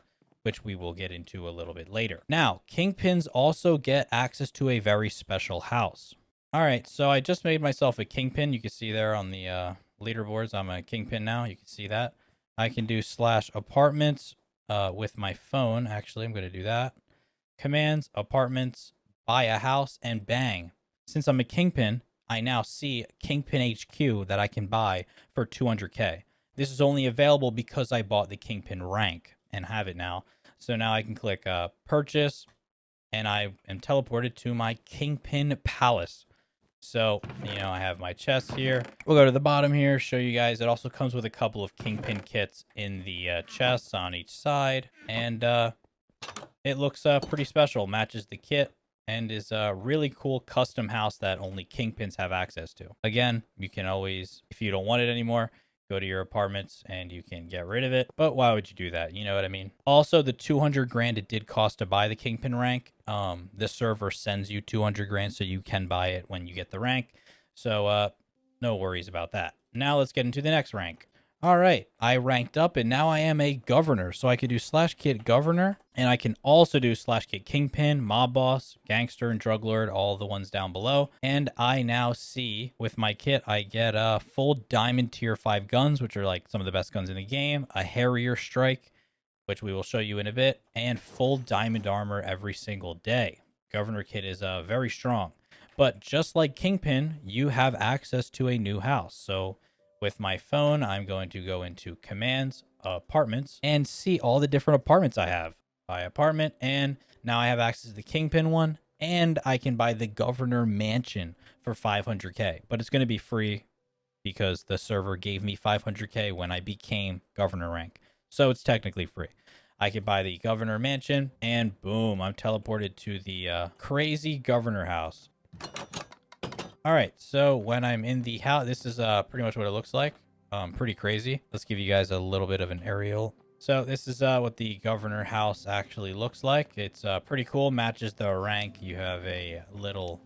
which we will get into a little bit later. Now, kingpins also get access to a very special house. All right, so I just made myself a kingpin. You can see there on the leaderboards, I'm a kingpin now. You can see that. I can do /apartments with my phone. Actually, I'm going to do that. Commands, apartments, buy a house, and bang. Since I'm a kingpin, I now see Kingpin HQ that I can buy for 200K. This is only available because I bought the Kingpin rank and have it now. So now I can click purchase, and I am teleported to my Kingpin Palace. So, you know, I have my chest here. We'll go to the bottom here, show you guys. It also comes with a couple of Kingpin kits in the chests on each side. And it looks pretty special, matches the kit, and is a really cool custom house that only kingpins have access to. Again, you can always, if you don't want it anymore, go to your apartments and you can get rid of it. But why would you do that? You know what I mean? Also, the 200 grand it did cost to buy the kingpin rank. The server sends you 200 grand so you can buy it when you get the rank. So no worries about that. Now let's get into the next rank. All right, I ranked up and now I am a governor. So I could do /kit governor, and I can also do /kit kingpin, mob boss, gangster, and drug lord, all the ones down below. And I now see with my kit, I get full diamond tier 5 guns, which are like some of the best guns in the game, a Harrier strike, which we will show you in a bit, and full diamond armor every single day. Governor kit is very strong. But just like kingpin, you have access to a new house. So with my phone, I'm going to go into commands, apartments, and see all the different apartments I have. Buy apartment, and now I have access to the kingpin one, and I can buy the governor mansion for 500K. But it's going to be free because the server gave me 500K when I became governor rank. So it's technically free. I can buy the governor mansion, and boom, I'm teleported to the crazy governor house. All right, so when I'm in the house, this is pretty much what it looks like. Pretty crazy. Let's give you guys a little bit of an aerial. So this is what the governor house actually looks like. It's pretty cool, matches the rank. You have a little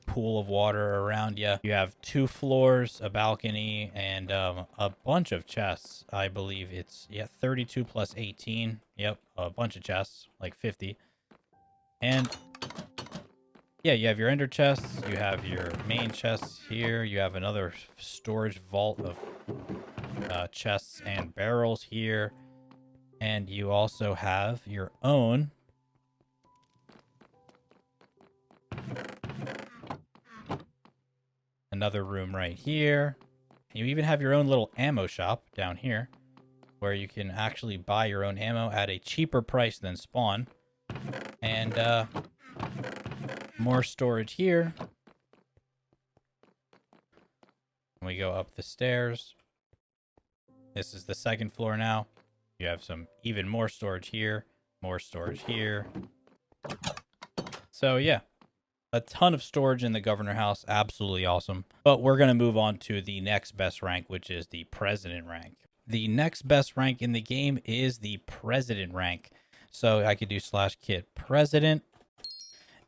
pool of water around you. You have 2 floors, a balcony, and a bunch of chests. I believe it's, 32 plus 18. Yep, a bunch of chests, like 50. And yeah, you have your ender chests, you have your main chests here, you have another storage vault of chests and barrels here, and you also have your own another room right here. You even have your own little ammo shop down here where you can actually buy your own ammo at a cheaper price than spawn. And more storage here. We go up the stairs. This is the 2nd floor now. You have some even more storage here, more storage here. So yeah, a ton of storage in the governor house. Absolutely awesome. But we're going to move on to the next best rank, which is the president rank. The next best rank in the game is the president rank. So I could do /kit president,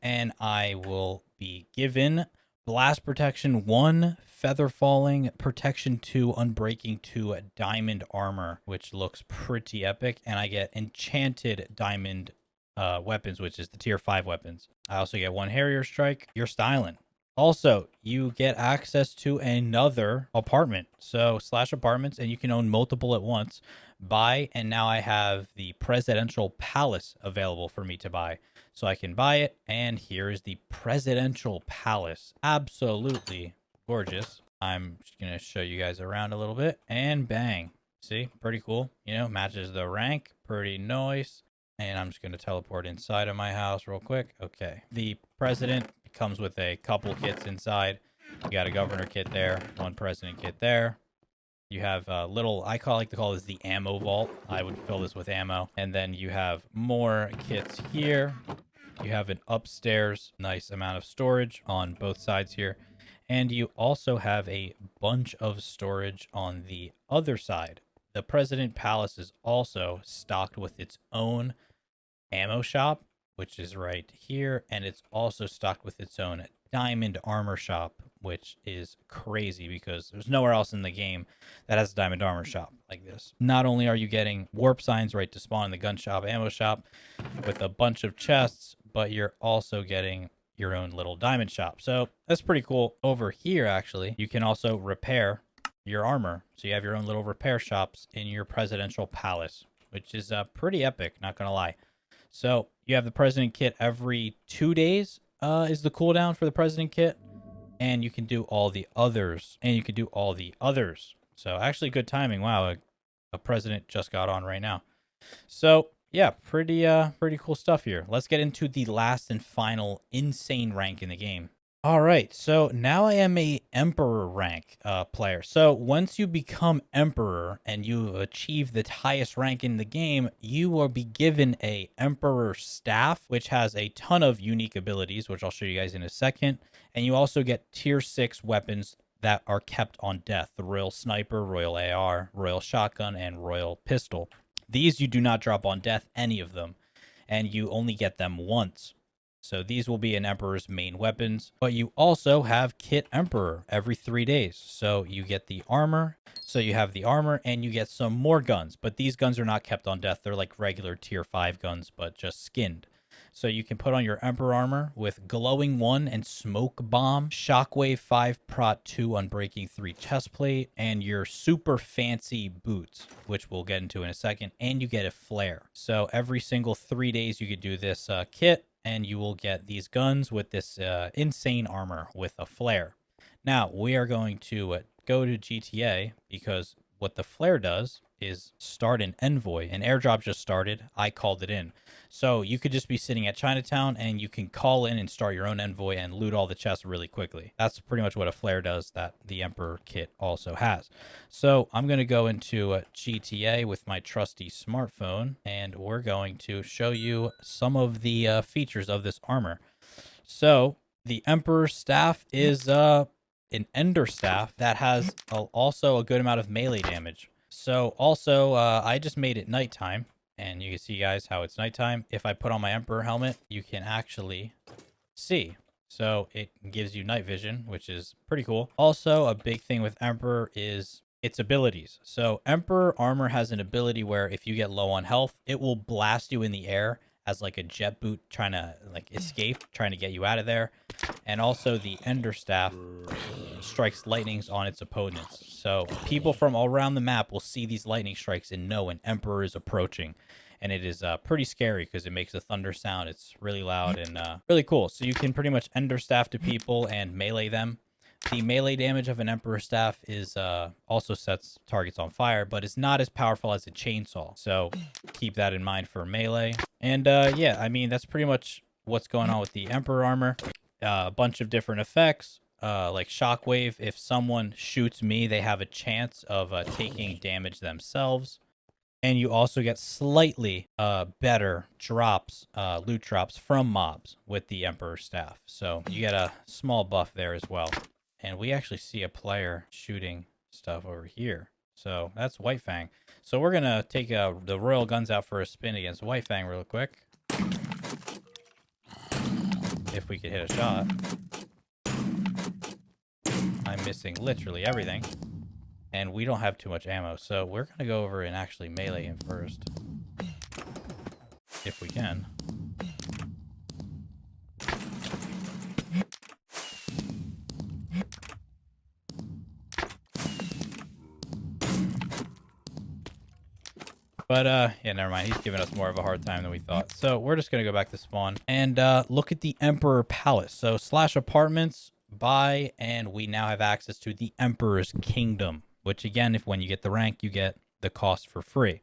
and I will be given blast protection 1, feather falling, protection 2, unbreaking 2, diamond armor, which looks pretty epic. And I get enchanted diamond weapons, which is the tier 5 weapons. I also get 1 Harrier strike. You're styling. Also, you get access to another apartment. So /apartments, and you can own multiple at once. Buy, and now I have the presidential palace available for me to buy. So I can buy it, and here's the presidential palace. Absolutely gorgeous. I'm just going to show you guys around a little bit, and bang. See, pretty cool. You know, matches the rank. Pretty nice. And I'm just going to teleport inside of my house real quick. Okay. The president comes with a couple kits inside. You got a governor kit there, 1 president kit there. You have a little, I like to call this the ammo vault. I would fill this with ammo. And then you have more kits here. You have an upstairs, nice amount of storage on both sides here. And you also have a bunch of storage on the other side. The President Palace is also stocked with its own ammo shop, which is right here. And it's also stocked with its own diamond armor shop, which is crazy because there's nowhere else in the game that has a diamond armor shop like this. Not only are you getting warp signs right to spawn in the gun shop, ammo shop with a bunch of chests, but you're also getting your own little diamond shop. So that's pretty cool. Over here, actually, you can also repair your armor. So you have your own little repair shops in your presidential palace, which is pretty epic, not gonna lie. So you have the president kit every 2 days is the cooldown for the president kit, and you can do all the others, So actually good timing. Wow, a president just got on right now. So yeah, pretty cool stuff here. Let's get into the last and final insane rank in the game. All right, so now I am a Emperor rank player. So once you become Emperor and you achieve the highest rank in the game, you will be given a Emperor staff, which has a ton of unique abilities, which I'll show you guys in a second. And you also get tier 6 weapons that are kept on death: the Royal Sniper, Royal AR, Royal Shotgun, and Royal Pistol. These you do not drop on death, any of them, and you only get them once. So these will be an Emperor's main weapons, but you also have Kit Emperor every 3 days. So you get the armor. So you have the armor and you get some more guns, but these guns are not kept on death. They're like regular tier 5 guns, but just skinned. So you can put on your Emperor armor with Glowing 1 and Smoke Bomb, Shockwave 5 Prot 2 Unbreaking 3 chestplate, and your super fancy boots, which we'll get into in a second, and you get a flare. So every single 3 days you could do this kit, and you will get these guns with this insane armor with a flare. Now, we are going to go to GTA because what the flare does is start an envoy. An airdrop just started. I called it in. So you could just be sitting at Chinatown and you can call in and start your own envoy and loot all the chests really quickly. That's pretty much what a flare does that the Emperor kit also has. So I'm going to go into GTA with my trusty smartphone, and we're going to show you some of the features of this armor. So the Emperor staff is an Ender staff that has also a good amount of melee damage. So also, I just made it nighttime, and you can see, guys, how it's nighttime. If I put on my Emperor helmet, you can actually see. So it gives you night vision, which is pretty cool. Also, a big thing with Emperor is its abilities. So Emperor armor has an ability where if you get low on health, it will blast you in the air as like a jet boot trying to like escape, trying to get you out of there. And also the Ender staff strikes lightnings on its opponents. So people from all around the map will see these lightning strikes and know an Emperor is approaching. And it is pretty scary because it makes a thunder sound. It's really loud and really cool. So you can pretty much Ender staff to people and melee them. The melee damage of an Emperor staff is also sets targets on fire, but it's not as powerful as a chainsaw. So keep that in mind for melee. And yeah, I mean, that's pretty much what's going on with the Emperor armor. A bunch of different effects, like Shockwave. If someone shoots me, they have a chance of taking damage themselves. And you also get slightly better drops, loot drops from mobs with the Emperor staff. So you get a small buff there as well. And we actually see a player shooting stuff over here. So that's White Fang. So we're going to take the Royal Guns out for a spin against White Fang real quick. If we could hit a shot. I'm missing literally everything. And we don't have too much ammo. So we're going to go over and actually melee him first. If we can. But, yeah, never mind. He's giving us more of a hard time than we thought. So we're just going to go back to spawn and look at the Emperor Palace. So slash apartments, buy, and we now have access to the Emperor's Kingdom, which, again, when you get the rank, you get the cost for free.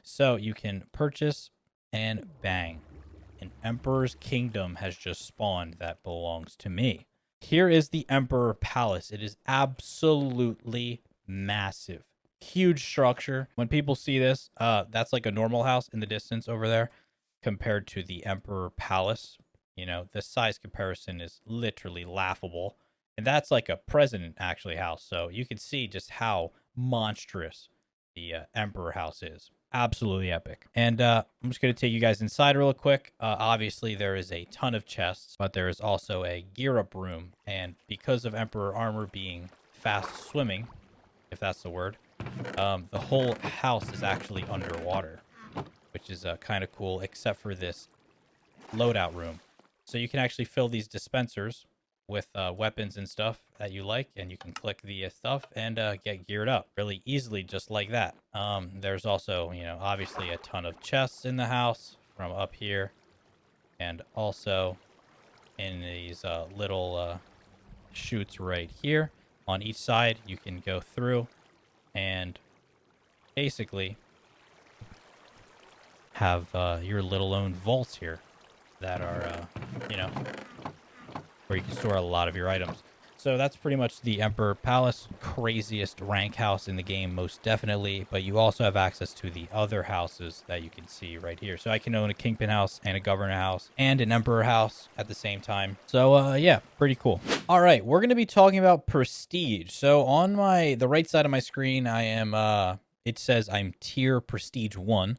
So you can purchase and bang. An Emperor's Kingdom has just spawned that belongs to me. Here is the Emperor Palace. It is absolutely massive. Huge structure. When people see this, that's like a normal house in the distance over there compared to the Emperor Palace. You know, the size comparison is literally laughable. And that's like a president actually house. So you can see just how monstrous the Emperor house is. absolutely epic. And I'm just going to take you guys inside real quick. Obviously, there is a ton of chests, but there is also a gear up room. And because of Emperor armor being fast swimming, if that's the word, the whole house is actually underwater, which is kind of cool, except for this loadout room. So you can actually fill these dispensers with weapons and stuff that you like, and you can click the stuff and get geared up really easily, just like that. There's also, you know, obviously a ton of chests in the house from up here, and also in these little chutes right here on each side. You can go through and basically have your little own vaults here that are, you know, where you can store a lot of your items. So that's pretty much the Emperor Palace, craziest rank house in the game, most definitely. But you also have access to the other houses that you can see right here. So I can own a Kingpin house and a Governor house and an Emperor house at the same time. So yeah, pretty cool. All right, we're going to be talking about prestige. So on the right side of my screen, I am, it says I'm tier prestige 1.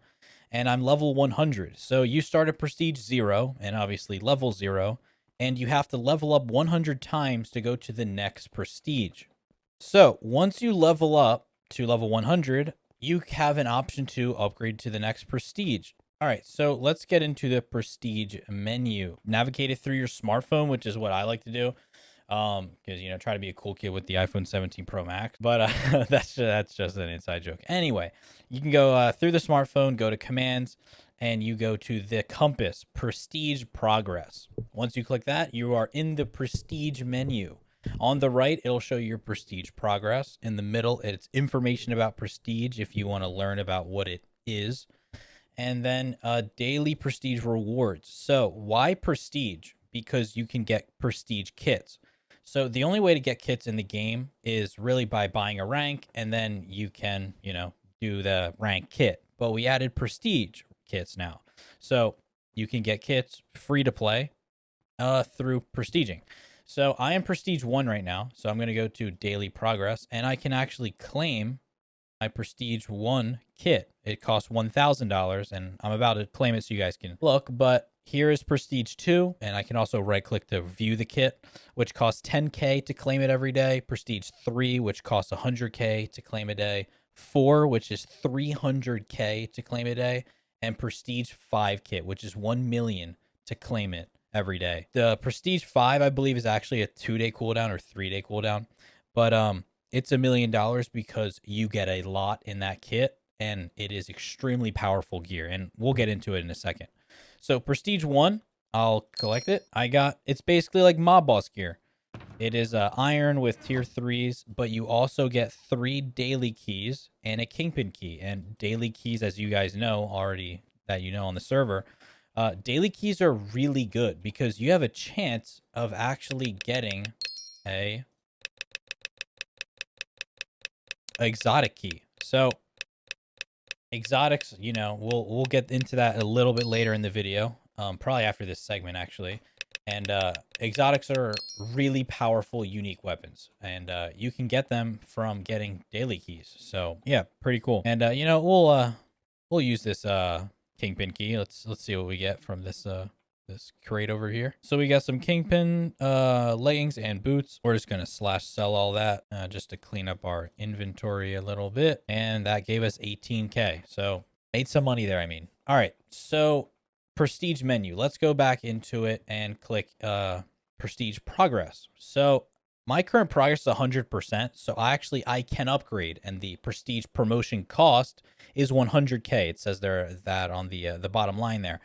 And I'm level 100. So you start at prestige 0 and obviously level 0. And you have to level up 100 times to go to the next prestige. So once you level up to level 100, you have an option to upgrade to the next prestige. All right, so let's get into the prestige menu. Navigate it through your smartphone, which is what I like to do. Because, you know, try to be a cool kid with the iPhone 17 Pro Max, but that's just an inside joke. Anyway, you can go through the smartphone, go to commands, and you go to the compass, prestige progress. Once you click that, you are in the prestige menu. On the right, it'll show your prestige progress. In the middle, it's information about prestige if you want to learn about what it is. And then daily prestige rewards. So why prestige? Because you can get prestige kits. So the only way to get kits in the game is really by buying a rank, and then you can, you know, do the rank kit. But we added prestige kits now. So you can get kits free to play through prestiging. So I am prestige 1 right now. So I'm going to go to daily progress, and I can actually claim my prestige 1 kit. It costs $1,000, and I'm about to claim it so you guys can look, but here is prestige 2, and I can also right click to view the kit, which costs 10k to claim it every day. Prestige 3, which costs 100k to claim a day. 4, which is 300k to claim a day, and prestige 5 kit, which is 1 million to claim it every day. The prestige 5, I believe, is actually a 2-day cooldown or 3-day cooldown, but it's $1 million because you get a lot in that kit, and it is extremely powerful gear, and we'll get into it in a second. So prestige 1, I'll collect it. It's basically like mob boss gear. It is iron with tier 3s, but you also get 3 daily keys and a Kingpin key. And daily keys, as you guys know already, that you know on the server, daily keys are really good because you have a chance of actually getting a exotic key. So exotics, you know, we'll get into that a little bit later in the video, probably after this segment actually. And exotics are really powerful, unique weapons, and you can get them from getting daily keys. So yeah, pretty cool. And you know, we'll use this Kingpin key. Let's see what we get from this this crate over here. So we got some Kingpin leggings and boots. We're just gonna sell all that just to clean up our inventory a little bit, and that gave us 18k. So made some money there, I mean. All right, so prestige menu, let's go back into it and click prestige progress. So my current progress is 100%, so I can upgrade, and the prestige promotion cost is 100k. It says there that on the bottom line there.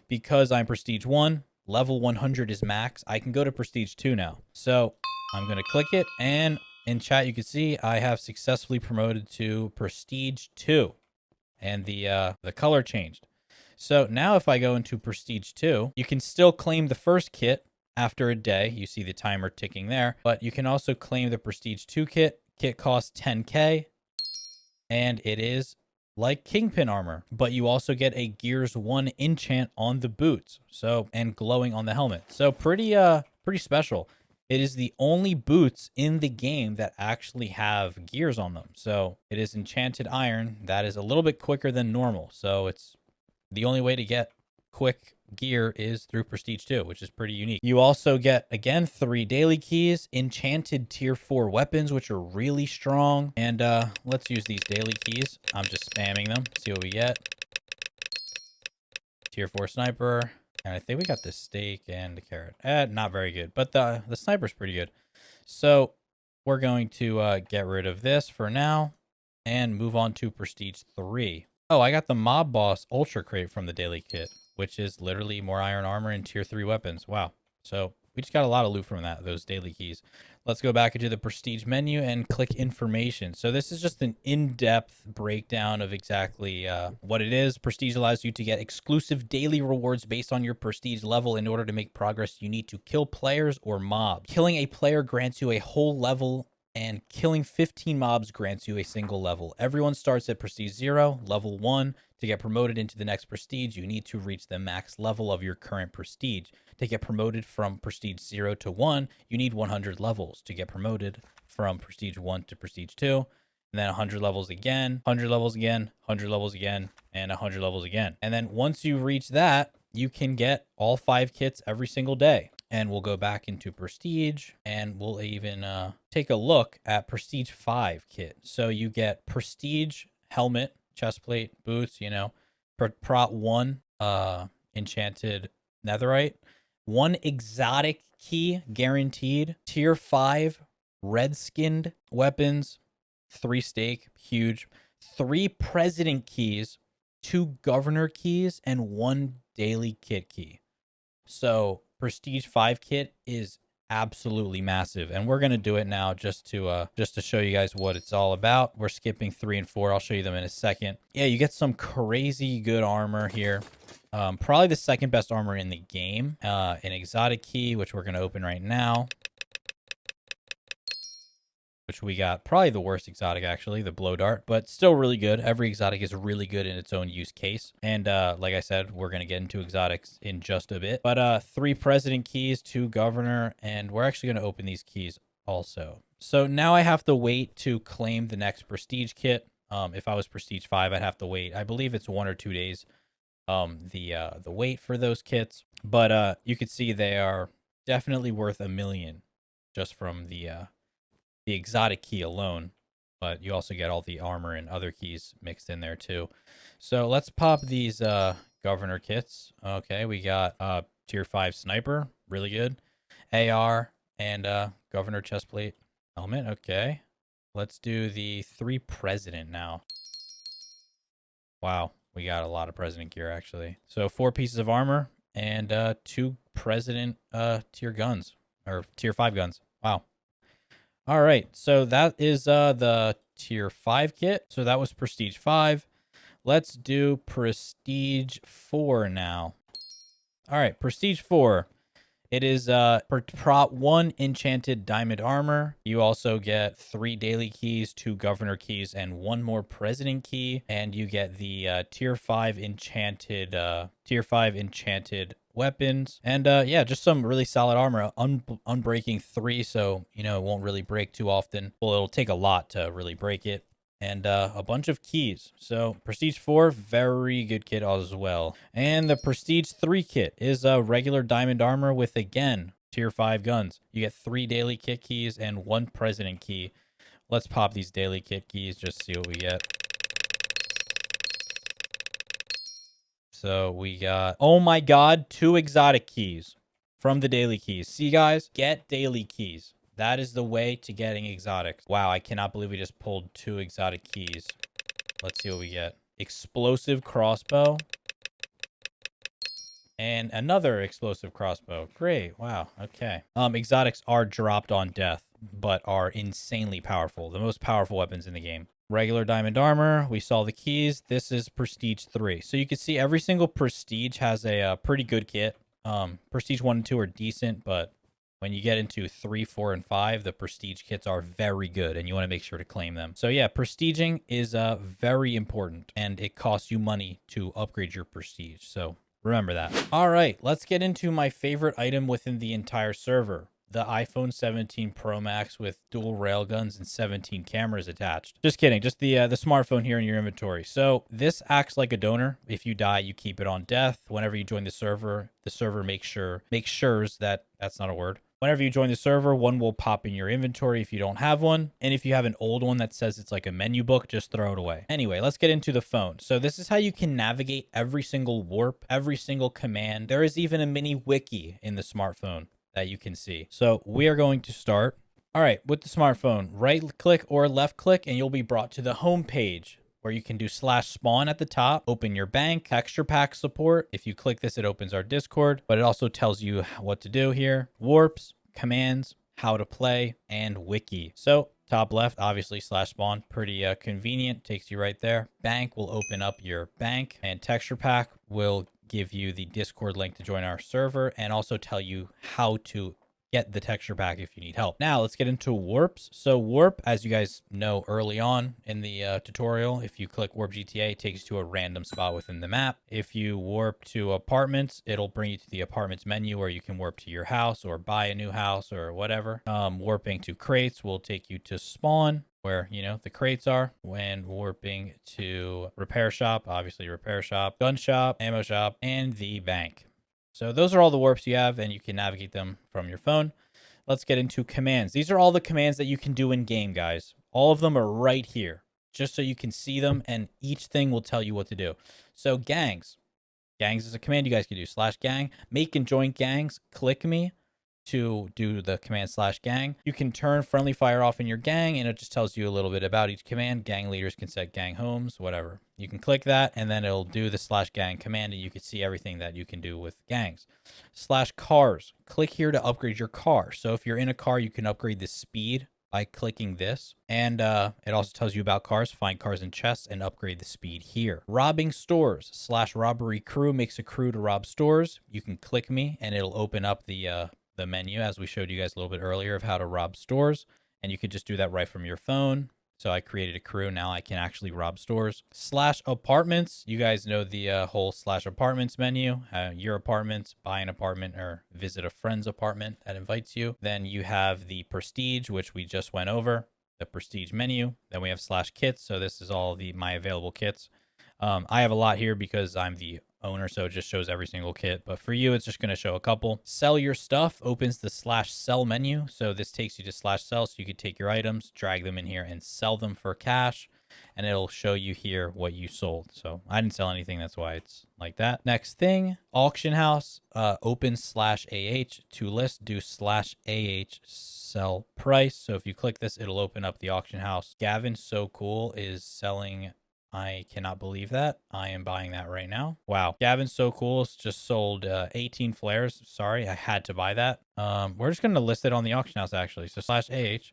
Because I'm prestige 1, level 100 is max, I can go to prestige 2 now. So I'm going to click it, and in chat you can see I have successfully promoted to prestige 2, and the color changed. So now if I go into prestige 2, you can still claim the first kit after a day. You see the timer ticking there, but you can also claim the prestige 2 kit. Kit costs 10k, and it is like Kingpin armor, but you also get a Gears 1 enchant on the boots, so, and glowing on the helmet. So pretty special. It is the only boots in the game that actually have gears on them. So it is enchanted iron. That is a little bit quicker than normal. So it's the only way to get quick gear is through Prestige 2, which is pretty unique. You also get, again, 3 daily keys, enchanted tier 4 weapons, which are really strong. And let's use these daily keys. I'm just spamming them. See what we get. Tier 4 sniper. And I think we got the steak and the carrot. Not very good, but the sniper's pretty good. So we're going to get rid of this for now and move on to Prestige 3. Oh, I got the Mob Boss Ultra Crate from the daily kit, which is literally more iron armor and tier 3 weapons. Wow. So we just got a lot of loot from those daily keys. Let's go back into the Prestige menu and click information. So this is just an in-depth breakdown of exactly what it is. Prestige allows you to get exclusive daily rewards based on your Prestige level. In order to make progress, you need to kill players or mobs. Killing a player grants you a whole level, and killing 15 mobs grants you a single level. Everyone starts at Prestige 0, level 1. To get promoted into the next Prestige, you need to reach the max level of your current Prestige. To get promoted from Prestige 0 to 1, you need 100 levels. To get promoted from Prestige 1 to Prestige 2, and then 100 levels again, 100 levels again, 100 levels again, and 100 levels again. And then once you reach that, you can get all 5 kits every single day. And we'll go back into Prestige, and we'll even take a look at Prestige 5 kit. So you get Prestige helmet, chestplate, boots, Prot 1 enchanted netherite, 1 exotic key guaranteed, tier 5 red skinned weapons, 3 steak, huge, 3 president keys, 2 governor keys, and 1 daily kit key. So Prestige 5 kit is absolutely massive, and we're gonna do it now just to show you guys what it's all about. We're skipping 3 and 4. I'll show you them in a second. Yeah, you get some crazy good armor here. Probably the second best armor in the game. An exotic key, which we're gonna open right now, which we got probably the worst exotic, actually, the blow dart, but still really good. Every exotic is really good in its own use case. And like I said, we're going to get into exotics in just a bit. But 3 president keys, 2 governor, and we're actually going to open these keys also. So now I have to wait to claim the next Prestige kit. If I was Prestige 5, I'd have to wait. I believe it's 1 or 2 days, the wait for those kits. But you can see they are definitely worth $1 million just from the exotic key alone, but you also get all the armor and other keys mixed in there too. So let's pop these governor kits. Okay, we got tier 5 sniper, really good, AR, and governor chestplate helmet. Okay, let's do the 3 president now. Wow, we got a lot of president gear actually. So 4 pieces of armor and 2 president tier guns, or tier 5 guns. Wow. All right, so that is the tier 5 kit. So that was Prestige 5. Let's do Prestige 4 now. All right, Prestige 4. It is Prot 1 enchanted diamond armor. You also get 3 daily keys, 2 governor keys, and 1 more president key. And you get the tier 5 enchanted weapons. And yeah, just some really solid armor. Unbreaking 3, so it won't really break too often. Well, it'll take a lot to really break it. And a bunch of keys. So Prestige 4, very good kit as well. And the Prestige 3 kit is a regular diamond armor with, again, tier 5 guns. You get 3 daily kit keys and 1 president key. Let's pop these daily kit keys, just see what we get. So we got, oh my god, 2 exotic keys from the daily keys. See, guys, get daily keys. That is the way to getting exotics. Wow, I cannot believe we just pulled 2 exotic keys. Let's see what we get. Explosive crossbow. And another explosive crossbow. Great. Wow. Okay. Exotics are dropped on death, but are insanely powerful. The most powerful weapons in the game. Regular diamond armor. We saw the keys. This is Prestige 3. So you can see every single Prestige has a pretty good kit. Prestige 1 and 2 are decent, but when you get into 3, 4, and 5, the Prestige kits are very good, and you want to make sure to claim them. So yeah, Prestiging is very important, and it costs you money to upgrade your Prestige. So remember that. All right, let's get into my favorite item within the entire server, the iPhone 17 Pro Max with dual railguns and 17 cameras attached. Just kidding, just the smartphone here in your inventory. So this acts like a donor. If you die, you keep it on death. Whenever you join the server makes sure that that's not a word. Whenever you join the server, one will pop in your inventory if you don't have one. And if you have an old one that says it's like a menu book, just throw it away. Anyway, let's get into the phone. So this is how you can navigate every single warp, every single command. There is even a mini wiki in the smartphone that you can see. So we are going to start. All right, with the smartphone, right click or left click, and you'll be brought to the home page, where you can do /spawn at the top, open your bank, texture pack support. If you click this, it opens our Discord, but it also tells you what to do here. Warps, commands, how to play, and wiki. So top left, obviously /spawn, pretty convenient, takes you right there. Bank will open up your bank, and texture pack will give you the Discord link to join our server and also tell you how to get the texture pack if you need help. Now let's get into warps. So warp, as you guys know early on in the tutorial, if you click warp GTA, it takes you to a random spot within the map. If you warp to apartments, it'll bring you to the apartments menu where you can warp to your house or buy a new house or whatever. Warping to crates will take you to spawn, where, you know, the crates are. When warping to repair shop, obviously repair shop, gun shop, ammo shop, and the bank. So those are all the warps you have, and you can navigate them from your phone. Let's get into commands. These are all the commands that you can do in game, guys. All of them are right here, just so you can see them, and each thing will tell you what to do. So gangs. Gangs is a command you guys can do. /gang. Make and join gangs. Click me to do the command /gang. You can turn friendly fire off in your gang, and it just tells you a little bit about each command. Gang leaders can set gang homes, whatever. You can click that, and then it'll do the /gang command, and you can see everything that you can do with gangs. /cars. Click here to upgrade your car. So if you're in a car, you can upgrade the speed by clicking this, and it also tells you about cars. Find cars in chests and upgrade the speed here. Robbing stores. /robbery crew makes a crew to rob stores. You can click me, and it'll open up the menu, as we showed you guys a little bit earlier, of how to rob stores, and you could just do that right from your phone. So I created a crew. Now I can actually rob stores. /apartments. You guys know the whole /apartments menu. Your apartments, buy an apartment, or visit a friend's apartment that invites you. Then you have the prestige, which we just went over, the prestige menu. Then we have /kits. So this is all my available kits. I have a lot here because I'm the owner, so it just shows every single kit, but for you it's just going to show a couple. Sell your stuff opens the /sell menu, so this takes you to /sell, so you could take your items, drag them in here, and sell them for cash, and it'll show you here what you sold. So I didn't sell anything, that's why it's like that. Next thing, auction house, open /ah to list, do /ah sell price. So if you click this, it'll open up the auction house. Gavin So Cool is selling, I cannot believe that. I am buying that right now. Wow. Gavin's So Cool just sold 18 flares. Sorry, I had to buy that. We're just going to list it on the auction house, actually. So /ah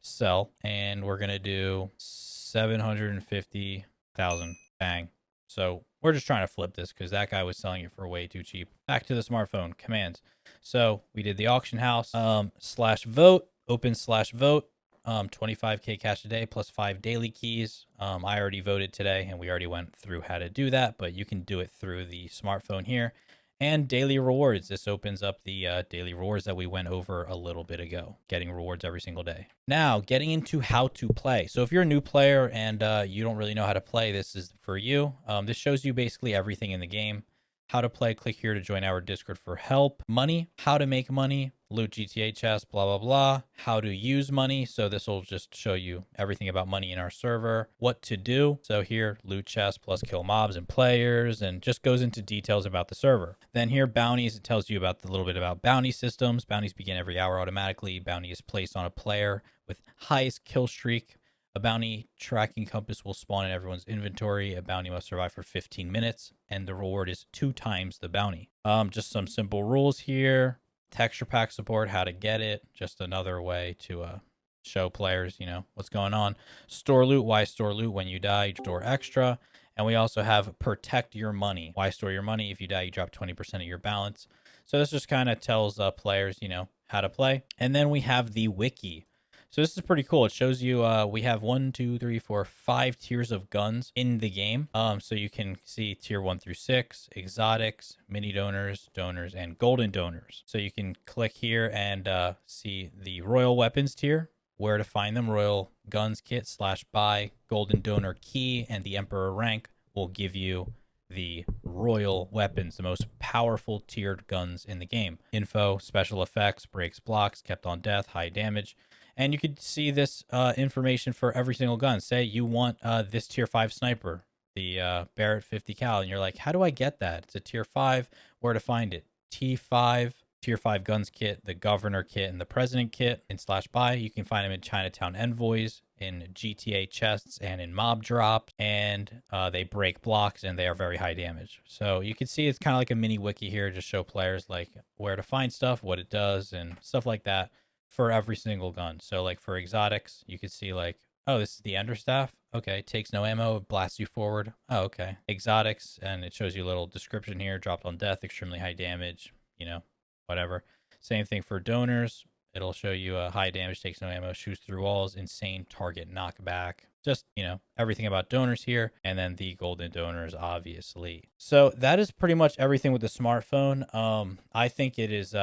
sell, and we're going to do 750,000. Bang. So we're just trying to flip this because that guy was selling it for way too cheap. Back to the smartphone commands. So we did the auction house, /vote, open /vote. 25k cash a day plus 5 daily keys. I already voted today, and we already went through how to do that, but you can do it through the smartphone here. And daily rewards. This opens up the daily rewards that we went over a little bit ago, getting rewards every single day. Now, getting into how to play. So if you're a new player and you don't really know how to play, this is for you. This shows you basically everything in the game. How to play, click here to join our Discord for help. Money, how to make money, loot GTA chest, blah, blah, blah. How to use money. So this will just show you everything about money in our server. What to do. So here, loot chest plus kill mobs and players, and just goes into details about the server. Then here, bounties, it tells you about a little bit about bounty systems. Bounties begin every hour automatically. Bounty is placed on a player with highest kill streak. A bounty tracking compass will spawn in everyone's inventory. A bounty must survive for 15 minutes, and the reward is 2 times the bounty. Just some simple rules here. Texture pack support, how to get it. Just another way to show players, you know, what's going on. Store loot, why store loot? When you die, you store extra. And we also have protect your money. Why store your money? If you die, you drop 20% of your balance. So this just kind of tells players, you know, how to play. And then we have the wiki. So this is pretty cool. It shows you we have 1, 2, 3, 4, 5 tiers of guns in the game. So you can see tier 1 through 6, exotics, mini donors, donors, and golden donors. So you can click here and see the royal weapons tier, where to find them, royal guns kit / buy, golden donor key, and the emperor rank will give you the royal weapons, the most powerful tiered guns in the game. Info, special effects, breaks blocks, kept on death, high damage. And you could see this information for every single gun. Say you want this tier 5 sniper, the Barrett 50 cal, and you're like, how do I get that? It's a tier 5. Where to find it? T5, tier 5 guns kit, the governor kit, and the president kit in /buy. You can find them in Chinatown envoys, in GTA chests, and in mob drops. And they break blocks, and they are very high damage. So you can see it's kind of like a mini wiki here, just show players like where to find stuff, what it does, and stuff like that for every single gun. So like for exotics, you could see like, oh, this is the Enderstaff. Okay, takes no ammo, blasts you forward. Oh, okay. Exotics, and it shows you a little description here. Dropped on death, extremely high damage, you know, whatever. Same thing for donors. It'll show you high damage, takes no ammo, shoots through walls, insane target knockback. Just, you know, everything about donors here. And then the golden donors, obviously. So that is pretty much everything with the smartphone. I think it is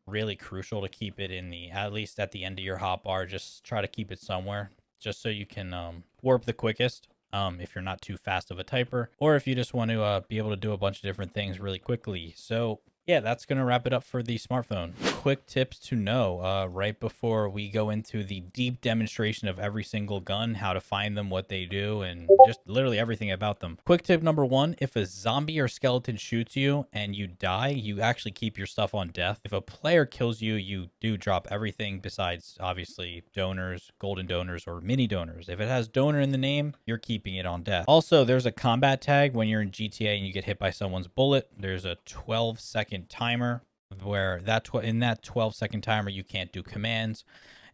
really crucial to keep it in the, at least at the end of your hotbar. Just try to keep it somewhere, just so you can warp the quickest. If you're not too fast of a typer, or if you just want to be able to do a bunch of different things really quickly. So yeah, that's going to wrap it up for the smartphone. Quick tips to know right before we go into the deep demonstration of every single gun, how to find them, what they do, and just literally everything about them. Quick tip number 1, if a zombie or skeleton shoots you and you die, you actually keep your stuff on death. If a player kills you, you do drop everything besides obviously donors, golden donors, or mini donors. If it has donor in the name, you're keeping it on death. Also, there's a combat tag when you're in GTA and you get hit by someone's bullet. There's a 12-second timer where in that 12-second timer you can't do commands,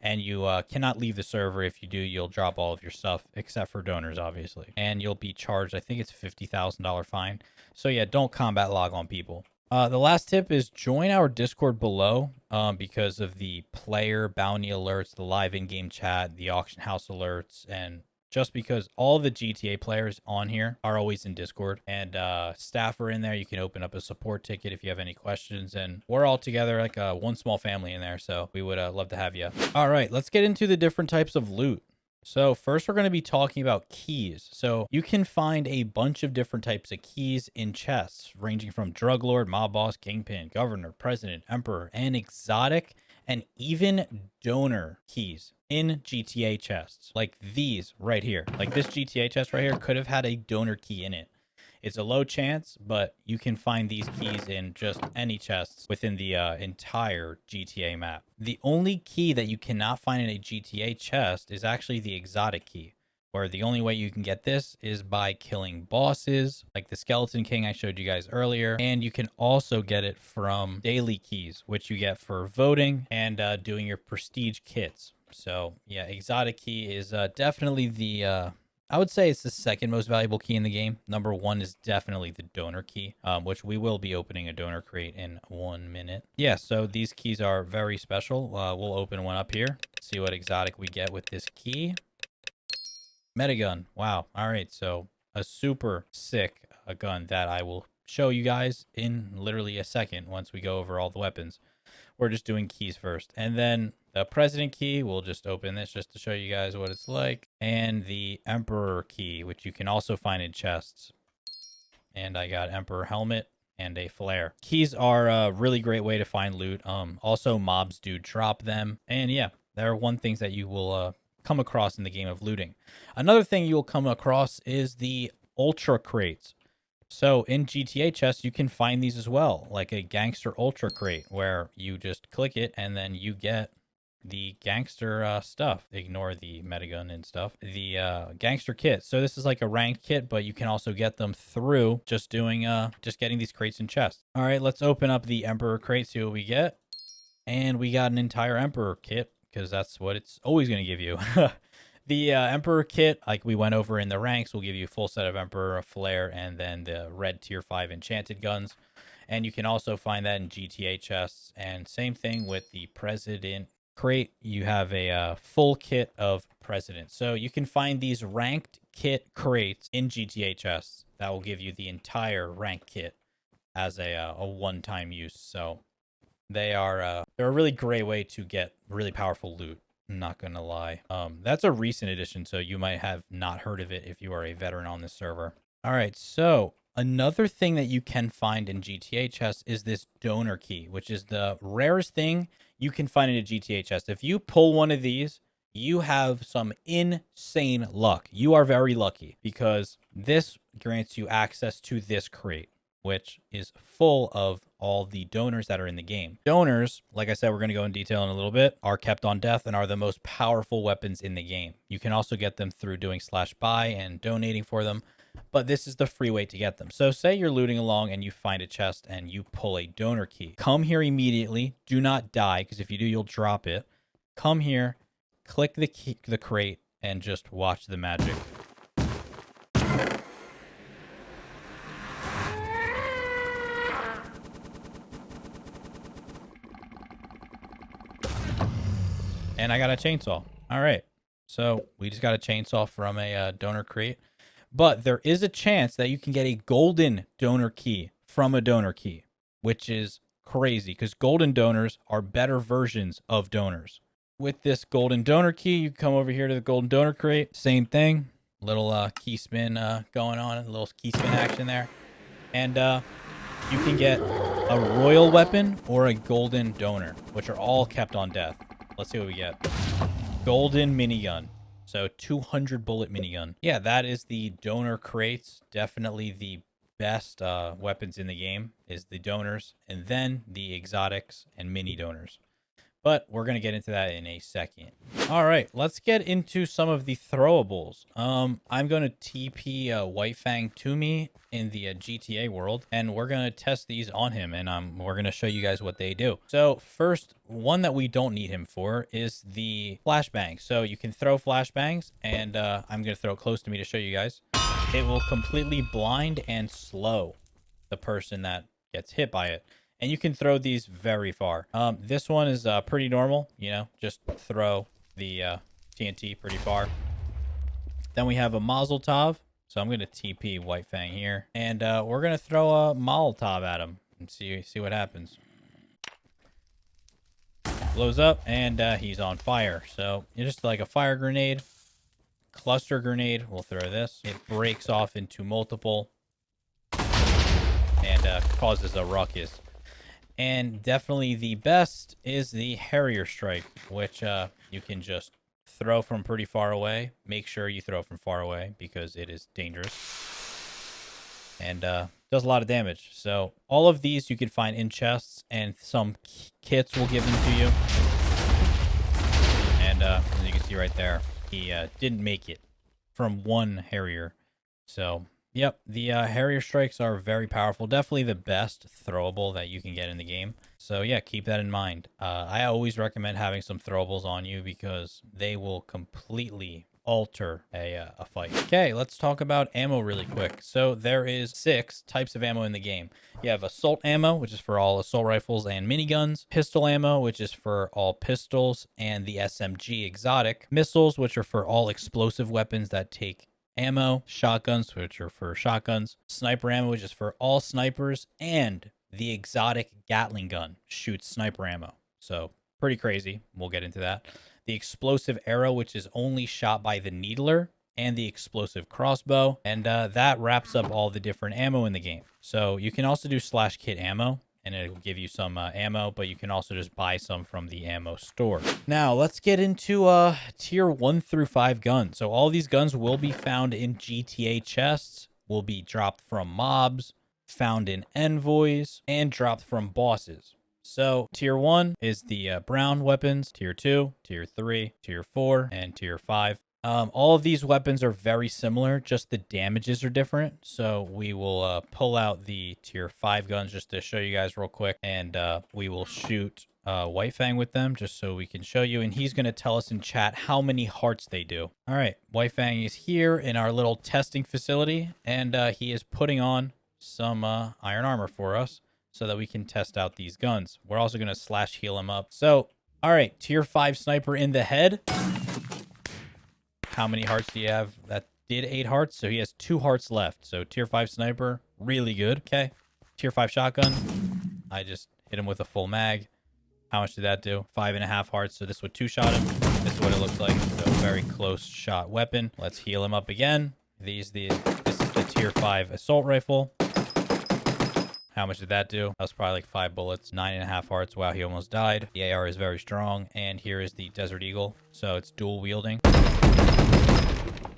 and you cannot leave the server. If you do, you'll drop all of your stuff except for donors, obviously, and you'll be charged, I think it's $50,000 fine. So yeah, don't combat log on people. The last tip is join our Discord below because of the player bounty alerts, the live in-game chat, the auction house alerts, and just because all the GTA players on here are always in Discord, and staff are in there. You can open up a support ticket if you have any questions, and we're all together like one small family in there, so we would love to have you. All right, let's get into the different types of loot. So first we're going to be talking about keys. So you can find a bunch of different types of keys in chests, ranging from drug lord, mob boss, kingpin, governor, president, emperor, and exotic, and even donor keys in GTA chests, like these right here. Like this GTA chest right here could have had a donor key in it. It's a low chance, but you can find these keys in just any chests within the entire GTA map. The only key that you cannot find in a GTA chest is actually the exotic key, where the only way you can get this is by killing bosses, like the Skeleton King I showed you guys earlier. And you can also get it from daily keys, which you get for voting and doing your prestige kits. So yeah, exotic key is definitely the... I would say it's the second most valuable key in the game. Number 1 is definitely the donor key, which we will be opening a donor crate in 1 minute. Yeah, so these keys are very special. We'll open one up here, see what exotic we get with this key. Metagun. Wow. All right, so a super sick gun that I will show you guys in literally a second once we go over all the weapons. We're just doing keys first. And then the president key, we'll just open this just to show you guys what it's like. And the emperor key, which you can also find in chests. And I got emperor helmet and a flare. Keys are a really great way to find loot. Also, mobs do drop them. And yeah, they're one things that you will come across in the game of looting. Another thing you will come across is the ultra crates. So in GTA chests, you can find these as well, like a gangster ultra crate, where you just click it and then you get the gangster stuff. Ignore the metagun and stuff. The gangster kit. So this is like a ranked kit, but you can also get them through just doing just getting these crates and chests. All right, let's open up the emperor crate, see what we get. And we got an entire emperor kit, because that's what it's always going to give you. The Emperor kit, like we went over in the ranks, will give you a full set of Emperor, a flare, and then the red tier 5 enchanted guns. And you can also find that in GTA chests. And same thing with the President crate, you have a full kit of President. So you can find these ranked kit crates in GTA chests that will give you the entire ranked kit as a one-time use. So they're a really great way to get really powerful loot. I'm not gonna lie. That's a recent addition, so you might have not heard of it if you are a veteran on this server. All right, so another thing that you can find in GTA chests is this donor key, which is the rarest thing you can find in a GTA chest. If you pull one of these, you have some insane luck. You are very lucky because this grants you access to this crate, which is full of all the donors that are in the game. Donors, like I said, we're going to go in detail in a little bit, are kept on death and are the most powerful weapons in the game. You can also get them through doing /buy and donating for them, but this is the free way to get them. So say you're looting along and you find a chest and you pull a donor key. Come here immediately. Do not die, because if you do, you'll drop it. Come here, click the crate, and just watch the magic. And I got a chainsaw. All right. So we just got a chainsaw from a donor crate. But there is a chance that you can get a golden donor key from a donor key, which is crazy because golden donors are better versions of donors. With this golden donor key, you come over here to the golden donor crate. Same thing. Little key spin going on. A little key spin action there. And you can get a royal weapon or a golden donor, which are all kept on death. Let's see what we get. Golden minigun. So 200 bullet minigun. Yeah, that is the donor crates. Definitely the best weapons in the game is the donors, and then the exotics and mini donors. But we're going to get into that in a second. All right, let's get into some of the throwables. I'm going to TP White Fang to me in the GTA world, and we're going to test these on him, and we're going to show you guys what they do. So first, one that we don't need him for is the flashbang. So you can throw flashbangs, and I'm going to throw it close to me to show you guys. It will completely blind and slow the person that gets hit by it. And you can throw these very far. This one is pretty normal, you know, just throw the TNT pretty far. Then we have a Mazel Tov. So I'm going to TP White Fang here. And we're going to throw a Molotov at him and see what happens. Blows up and he's on fire. So it's just like a fire grenade, cluster grenade. We'll throw this. It breaks off into multiple and causes a ruckus. And definitely the best is the Harrier Strike, which you can just throw from pretty far away. Make sure you throw from far away because it is dangerous. And does a lot of damage. So all of these you can find in chests, and some kits will give them to you. And as you can see right there, he didn't make it from one Harrier. So yep, the Harrier Strikes are very powerful. Definitely the best throwable that you can get in the game. So yeah, keep that in mind. I always recommend having some throwables on you because they will completely alter a fight. Okay, let's talk about ammo really quick. So there is 6 types of ammo in the game. You have assault ammo, which is for all assault rifles and miniguns. Pistol ammo, which is for all pistols and the SMG exotic. Missiles, which are for all explosive weapons that take ammo. Shotguns, which are for shotguns. Sniper ammo, which is for all snipers, and the exotic Gatling gun shoots sniper ammo. So pretty crazy. We'll get into that. The explosive arrow, which is only shot by the needler, and the explosive crossbow. And that wraps up all the different ammo in the game. So you can also do /kit ammo, and it'll give you some ammo, but you can also just buy some from the ammo store. Now, let's get into tier 1 through 5 guns. So all these guns will be found in GTA chests, will be dropped from mobs, found in envoys, and dropped from bosses. So tier 1 is the brown weapons, tier 2, tier 3, tier 4, and tier 5. All of these weapons are very similar, just the damages are different. So we will pull out the tier 5 guns just to show you guys real quick, and we will shoot White Fang with them just so we can show you, and he's going to tell us in chat how many hearts they do. All right, White Fang is here in our little testing facility, and he is putting on some iron armor for us so that we can test out these guns. We're also going to /heal him up. So All right, tier 5 sniper in the head. How many hearts do you have? That did 8 hearts, so he has 2 hearts left. So tier 5 sniper, really good. Okay. Tier 5 shotgun. I just hit him with a full mag. How much did that do? 5.5 hearts. So this would 2-shot him. This is what it looks like. So very close shot weapon. Let's heal him up again. This is the tier 5 assault rifle. How much did that do? That was probably like 5 bullets, 9.5 hearts. Wow, he almost died. The AR is very strong. And here is the Desert Eagle. So it's dual wielding.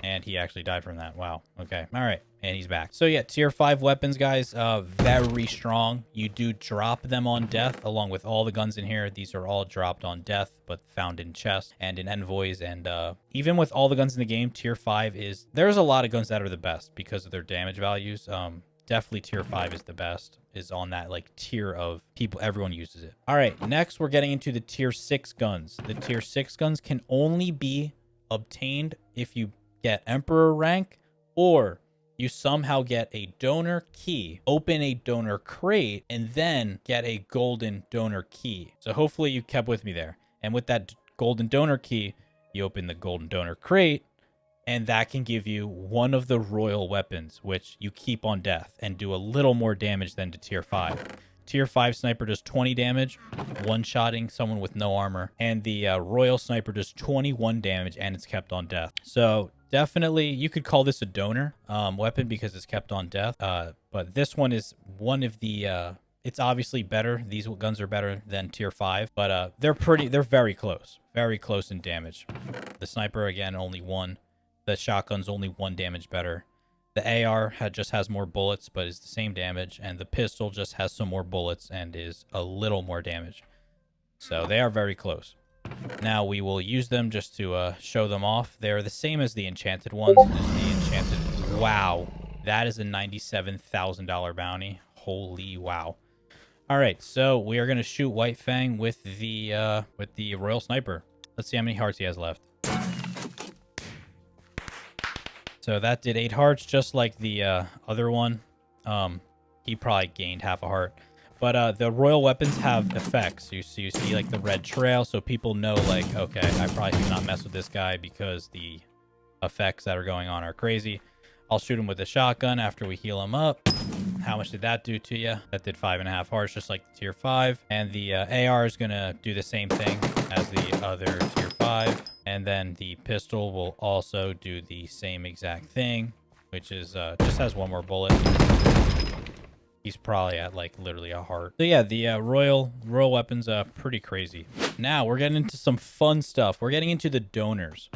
And he actually died from that. Wow. Okay. All right. And he's back. So yeah, tier 5 weapons, guys, very strong. You do drop them on death along with all the guns in here. These are all dropped on death, but found in chests and in envoys. And even with all the guns in the game, tier 5 is... There's a lot of guns that are the best because of their damage values. Definitely tier 5 is the best, is on that like tier of people. Everyone uses it. All right. Next, we're getting into the tier 6 guns. The tier 6 guns can only be obtained if you get Emperor rank, or you somehow get a donor key, open a donor crate, and then get a golden donor key. So hopefully you kept with me there. And with that golden donor key, you open the golden donor crate, and that can give you one of the royal weapons, which you keep on death and do a little more damage than to tier 5. Tier 5 sniper does 20 damage, one-shotting someone with no armor. And the royal sniper does 21 damage, and it's kept on death. So definitely, you could call this a donor weapon because it's kept on death. But this one is one of the... it's obviously better. These guns are better than tier 5, but they're very close. Very close in damage. The sniper, again, only 1. The shotgun's only 1 damage better. The AR just has more bullets, but is the same damage. And the pistol just has some more bullets and is a little more damage. So they are very close. Now we will use them just to show them off. They're the same as the enchanted ones. The enchanted... Wow. That is a $97,000 bounty. Holy wow. All right, so we are going to shoot White Fang with the Royal Sniper. Let's see how many hearts he has left. So that did 8 hearts, just like the other one. He probably gained half a heart. But the royal weapons have effects. You see like the red trail, so people know like, okay, I probably should not mess with this guy because the effects that are going on are crazy. I'll shoot him with a shotgun after we heal him up. How much did that do to you? That did 5.5 hearts, just like the tier 5. And the AR is going to do the same thing as the other tier 5. And then the pistol will also do the same exact thing, which is just has 1 more bullet. He's probably at like literally a heart. So yeah, the royal weapons are pretty crazy. Now we're getting into some fun stuff. We're getting into the donors.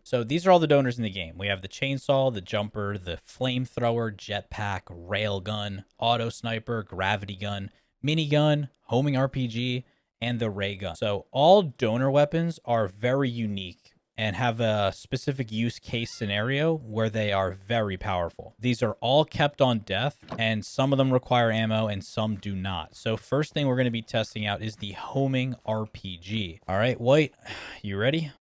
So these are all the donors in the game. We have the chainsaw, the jumper, the flamethrower, jetpack, railgun, auto sniper, gravity gun, minigun, homing RPG, and the ray gun. So all donor weapons are very unique and have a specific use case scenario where they are very powerful. These are all kept on death, and some of them require ammo and some do not. So first thing we're going to be testing out is the homing RPG. All right, White, you ready?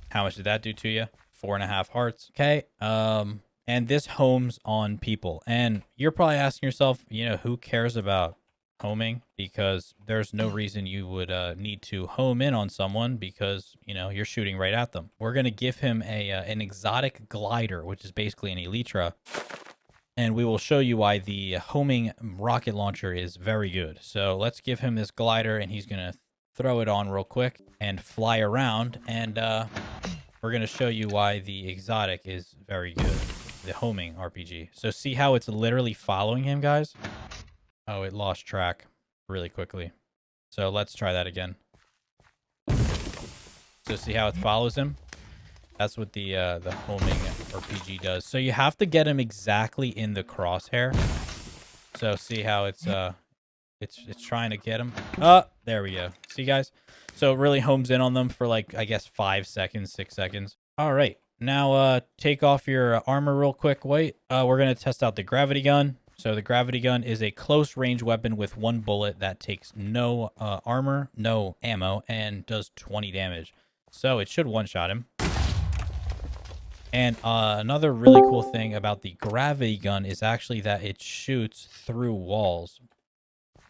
How much did that do to you? 4.5 hearts. Okay. And this homes on people. And you're probably asking yourself, you know, who cares about homing? Because there's no reason you would need to home in on someone because, you know, you're shooting right at them. We're going to give him an exotic glider, which is basically an elytra. And we will show you why the homing rocket launcher is very good. So let's give him this glider, and he's going to throw it on real quick and fly around. And we're going to show you why the exotic is very good, the homing RPG. So see how it's literally following him, guys? Oh, it lost track really quickly. So let's try that again. So see how it follows him? That's what the homing RPG does. So you have to get him exactly in the crosshair. So see how it's trying to get him. There we go. See, guys? So it really homes in on them for like, I guess, 5 seconds, 6 seconds. All right. Now take off your armor real quick, White. We're going to test out the gravity gun. So the gravity gun is a close range weapon with 1 bullet that takes no armor, no ammo, and does 20 damage. So it should one-shot him. And another really cool thing about the gravity gun is actually that it shoots through walls.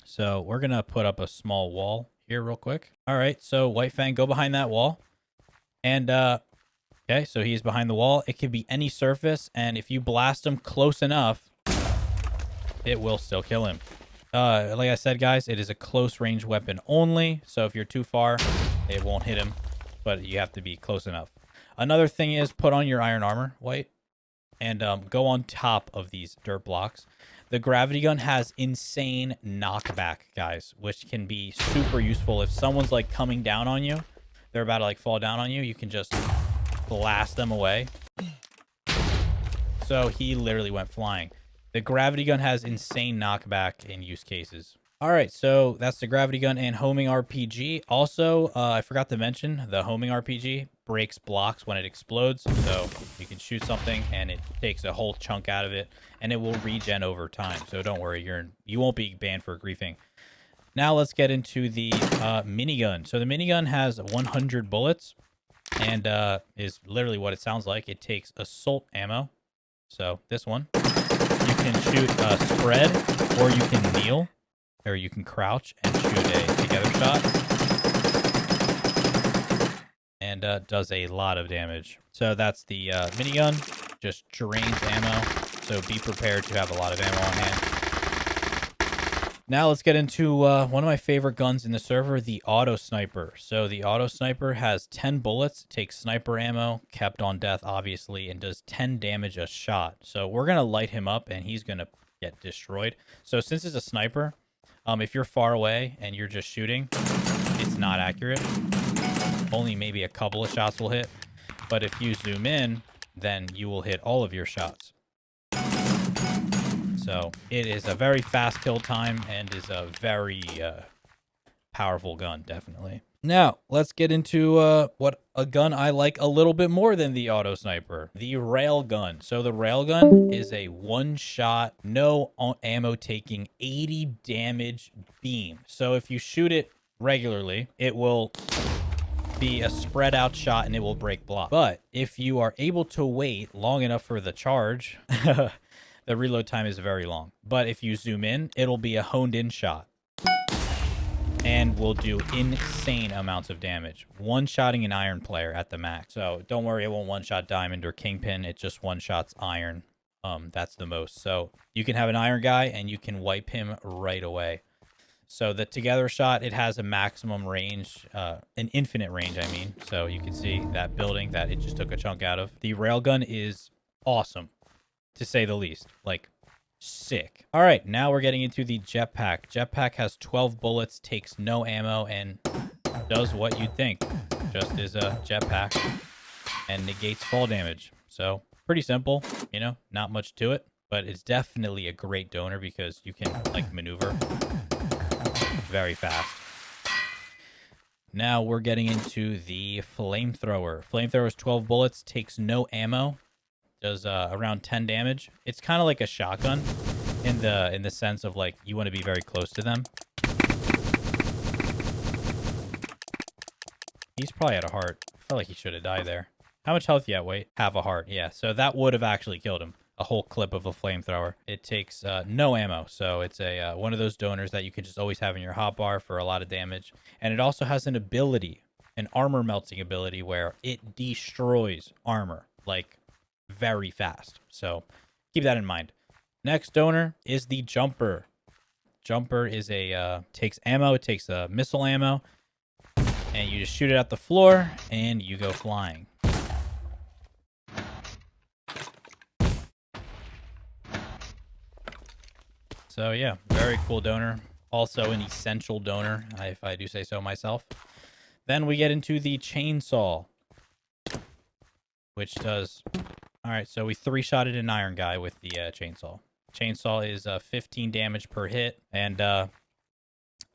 So we're going to put up a small wall here real quick. All right, so White Fang, go behind that wall. And, okay, so he's behind the wall. It could be any surface, and if you blast him close enough, it will still kill him. Like I said, guys, it is a close range weapon only, so if you're too far, it won't hit him, but you have to be close enough. Another thing is put on your iron armor, White, and go on top of these dirt blocks. The gravity gun has insane knockback, guys, which can be super useful. If someone's like coming down on you, they're about to like fall down on you, you can just blast them away. So he literally went flying. The gravity gun has insane knockback in use cases. All right, so that's the gravity gun and homing RPG. Also, I forgot to mention the homing RPG breaks blocks when it explodes. So you can shoot something and it takes a whole chunk out of it, and it will regen over time. So don't worry, you won't be banned for griefing. Now let's get into the minigun. So the minigun has 100 bullets and is literally what it sounds like. It takes assault ammo. So this one, you can shoot spread, or you can kneel, or you can crouch and shoot a together shot. And does a lot of damage. So that's the minigun, just drains ammo. So be prepared to have a lot of ammo on hand. Now let's get into one of my favorite guns in the server, the auto sniper. So the auto sniper has 10 bullets, takes sniper ammo, kept on death obviously, and does 10 damage a shot. So we're going to light him up and he's going to get destroyed. So since it's a sniper, if you're far away and you're just shooting, it's not accurate. Only maybe a couple of shots will hit. But if you zoom in, then you will hit all of your shots. So it is a very fast kill time and is a very powerful gun, definitely. Now, let's get into what a gun I like a little bit more than the auto sniper, the rail gun. So the rail gun is a one-shot, no ammo taking 80 damage beam. So if you shoot it regularly, it will be a spread out shot and it will break block. But if you are able to wait long enough for the charge, the reload time is very long. But if you zoom in, it'll be a honed in shot and will do insane amounts of damage. One-shotting an iron player at the max. So don't worry, it won't one-shot diamond or kingpin. It just one-shots iron. That's the most. So you can have an iron guy and you can wipe him right away. So the together shot, it has a maximum range, an infinite range, I mean. So you can see that building that it just took a chunk out of. The railgun is awesome, to say the least. Like, sick. All right, now we're getting into the jetpack. Jetpack has 12 bullets, takes no ammo, and does what you'd think. Just is a jetpack and negates fall damage. So pretty simple, you know, not much to it. But it's definitely a great donor because you can, like, maneuver very fast. Now we're getting into the flamethrower. Flamethrower is 12 bullets, takes no ammo, does around 10 damage. It's kind of like a shotgun in the sense of like you want to be very close to them. He's probably out of heart. I felt like he should have died there. How much health you at? Wait, half a heart. Yeah, so that would have actually killed him. A whole clip of a flamethrower. It takes no ammo, so it's a one of those donors that you can just always have in your hotbar for a lot of damage. And it also has an ability, an armor melting ability, where it destroys armor like very fast. So keep that in mind. Next donor is the jumper. Jumper is a takes ammo. It takes missile ammo, and you just shoot it at the floor, and you go flying. So yeah, very cool donor. Also an essential donor, if I do say so myself. Then we get into the chainsaw, which does... All right, so we three-shotted an iron guy with the chainsaw. Chainsaw is 15 damage per hit, and yeah,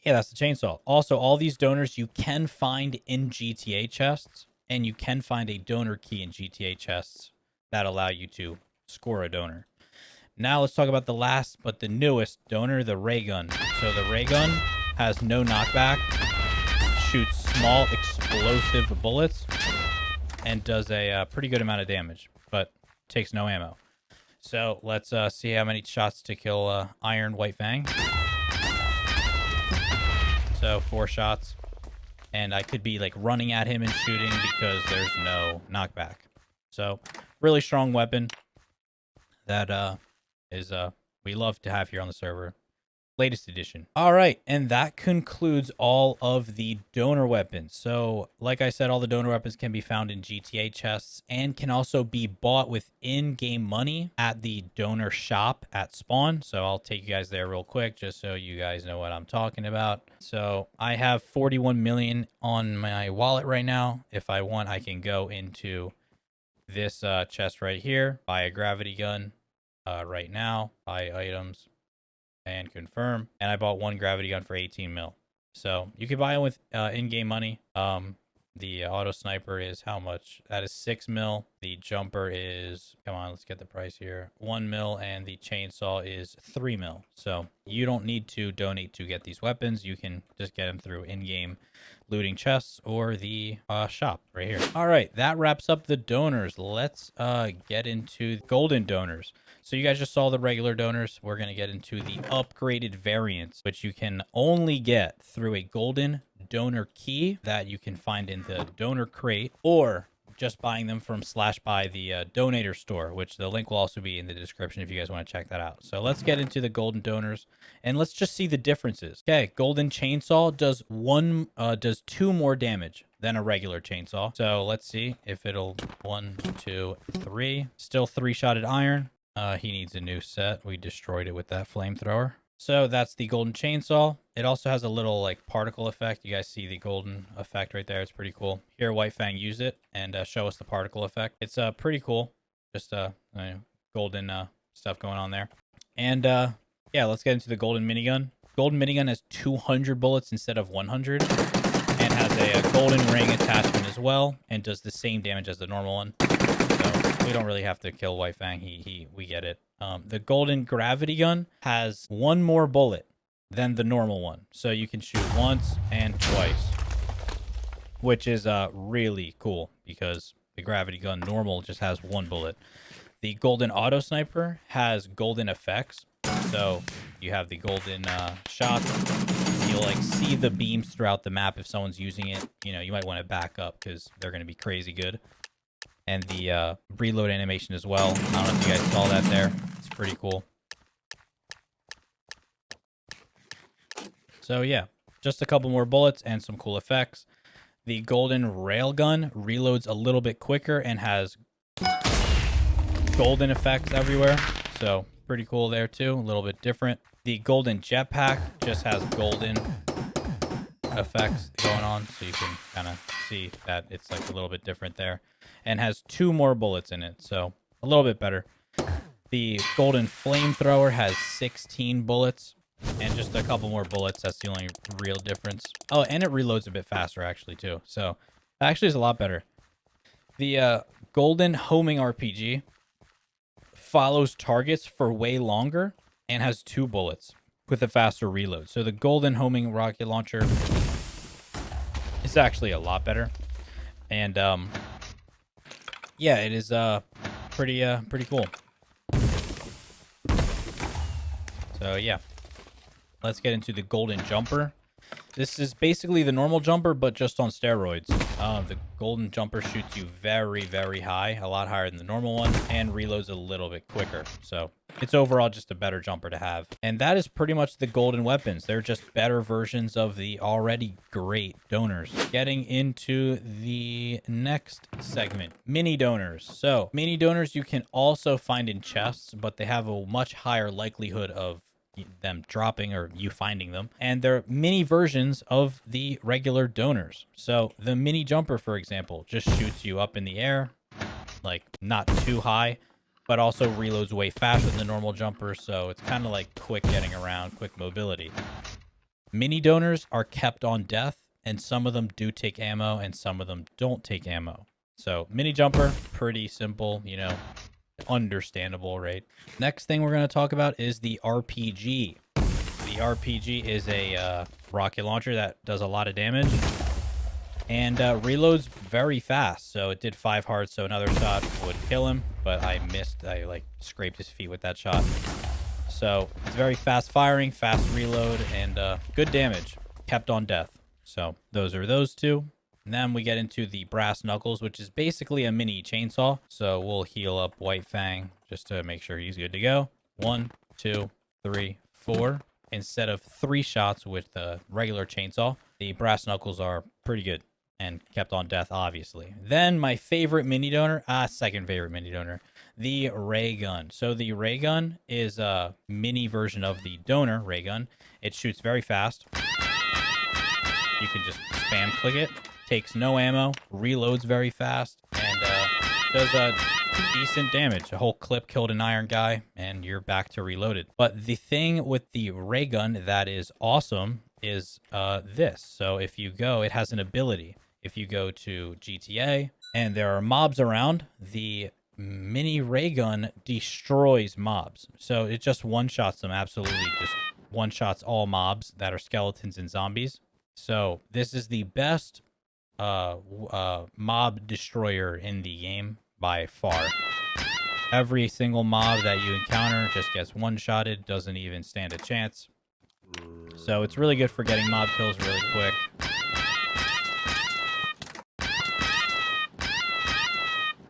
that's the chainsaw. Also, all these donors you can find in GTA chests, and you can find a donor key in GTA chests that allow you to score a donor. Now let's talk about the last, but the newest donor, the ray gun. So the ray gun has no knockback, shoots small explosive bullets, and does a pretty good amount of damage, but takes no ammo. So let's see how many shots to kill Iron White Fang. So 4 shots. and I could be like running at him and shooting because there's no knockback. So really strong weapon that is we love to have here on the server. Latest edition. All right, and that concludes all of the donor weapons. So like I said, all the donor weapons can be found in GTA chests and can also be bought with in-game money at the donor shop at spawn. So I'll take you guys there real quick just so you guys know what I'm talking about. So I have 41 million on my wallet right now. If I want, I can go into this chest right here, buy a gravity gun right now, buy items, and confirm. And I bought one gravity gun for 18 mil. So you can buy it with in-game money. The auto sniper is how much? That is 6 mil. The jumper is, come on, let's get the price here, 1 mil, and the chainsaw is 3 mil. So you don't need to donate to get these weapons. You can just get them through in-game looting chests or the shop right here. All right, that wraps up the donors. Let's get into golden donors. So you guys just saw the regular donors. We're going to get into the upgraded variants, which you can only get through a golden donor key that you can find in the donor crate, or just buying them from /buy the donator store, which the link will also be in the description if you guys want to check that out. So let's get into the golden donors and let's just see the differences. Okay, golden chainsaw does 2 more damage than a regular chainsaw. So let's see if it'll 1, 2, 3. Still 3-shotted iron. He needs a new set. We destroyed it with that flamethrower. So that's the golden chainsaw. It also has a little like particle effect. You guys see the golden effect right there. It's pretty cool. Here, White Fang used it and show us the particle effect. It's pretty cool. Just golden stuff going on there. And yeah, let's get into the golden minigun. Golden minigun has 200 bullets instead of 100, and has a golden ring attachment as well, and does the same damage as the normal one. So we don't really have to kill White Fang. We get it. The golden gravity gun has 1 more bullet than the normal one, so you can shoot once and twice, which is really cool because the gravity gun normal just has 1 bullet. The golden auto sniper has golden effects, so you have the golden shots. You'll like see the beams throughout the map if someone's using it. You know, you might want to back up because they're going to be crazy good. And the reload animation as well. I don't know if you guys saw that there. It's pretty cool. So yeah, just a couple more bullets and some cool effects. The golden railgun reloads a little bit quicker and has golden effects everywhere. So pretty cool there too, a little bit different. The golden jetpack just has golden effects going on, so you can kind of see that it's like a little bit different there, and has 2 more bullets in it, so a little bit better. The golden flamethrower has 16 bullets and just a couple more bullets. That's the only real difference. Oh, and it reloads a bit faster actually too, so actually is a lot better. The golden homing RPG follows targets for way longer and has 2 bullets with a faster reload. So the golden homing rocket launcher is actually a lot better. And yeah, it is pretty cool. So yeah, let's get into the golden jumper. This is basically the normal jumper, but just on steroids. The golden jumper shoots you very, very high, a lot higher than the normal one, and reloads a little bit quicker. So it's overall just a better jumper to have. And that is pretty much the golden weapons. They're just better versions of the already great donors. Getting into the next segment, mini donors. So mini donors you can also find in chests, but they have a much higher likelihood of them dropping or you finding them, and they're mini versions of the regular donors. So the mini jumper, for example, just shoots you up in the air, like not too high, but also reloads way faster than the normal jumper, so it's kind of like quick getting around, quick mobility. Mini donors are kept on death, and some of them do take ammo and some of them don't take ammo. So mini jumper, pretty simple, you know, understandable, right? Next thing we're going to talk about is the RPG. The RPG is a rocket launcher that does a lot of damage and reloads very fast. So it did 5 hearts, so another shot would kill him, but I missed. I like scraped his feet with that shot. So it's very fast firing, fast reload, and good damage, kept on death. So those are those two. And then we get into the brass knuckles, which is basically a mini chainsaw. So we'll heal up White Fang just to make sure he's good to go. 1, 2, 3, 4. Instead of 3 shots with the regular chainsaw, the brass knuckles are pretty good and kept on death, obviously. Then my favorite mini donor, second favorite mini donor, the ray gun. So the ray gun is a mini version of the donor ray gun. It shoots very fast. You can just spam click it. Takes no ammo, reloads very fast, and does decent damage. A whole clip killed an iron guy, and you're back to reloaded. But the thing with the ray gun that is awesome is this. So if you go, it has an ability. If you go to GTA and there are mobs around, the mini ray gun destroys mobs. So it just one-shots them, absolutely just one-shots all mobs that are skeletons and zombies. So this is the best mob destroyer in the game by far. Every single mob that you encounter just gets one-shotted, doesn't even stand a chance. So it's really good for getting mob kills really quick.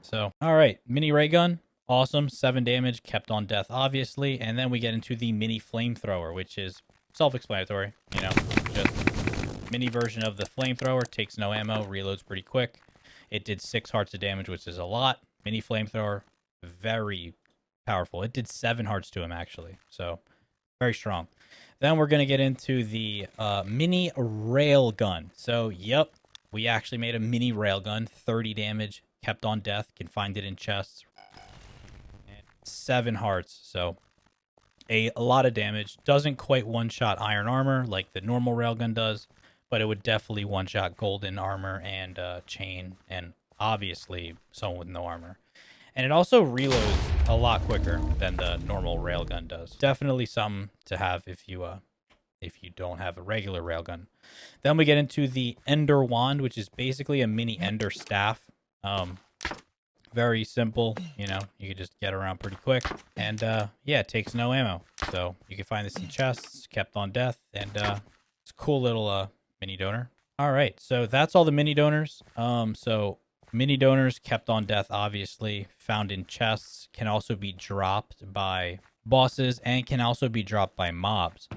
So, all right, mini ray gun, awesome, 7 damage, kept on death, obviously. And then we get into the mini flamethrower, which is self-explanatory, you know, just mini version of the flamethrower, takes no ammo, reloads pretty quick. It did 6 hearts of damage, which is a lot. Mini flamethrower, very powerful. It did 7 hearts to him, actually, so very strong. Then we're going to get into the mini rail gun. So, yep, we actually made a mini rail gun, 30 damage, kept on death, can find it in chests. And 7 hearts, so a lot of damage. Doesn't quite one-shot iron armor like the normal railgun does, but it would definitely one-shot golden armor and chain, and obviously someone with no armor. And it also reloads a lot quicker than the normal railgun does. Definitely something to have if you don't have a regular railgun. Then we get into the Ender Wand, which is basically a mini Ender staff. Very simple, you know, you can just get around pretty quick, and yeah, it takes no ammo, so you can find this in chests, kept on death, and it's a cool little mini donor. All right, so that's all the mini donors. So mini donors kept on death, obviously, found in chests, can also be dropped by bosses, and can also be dropped by mobs.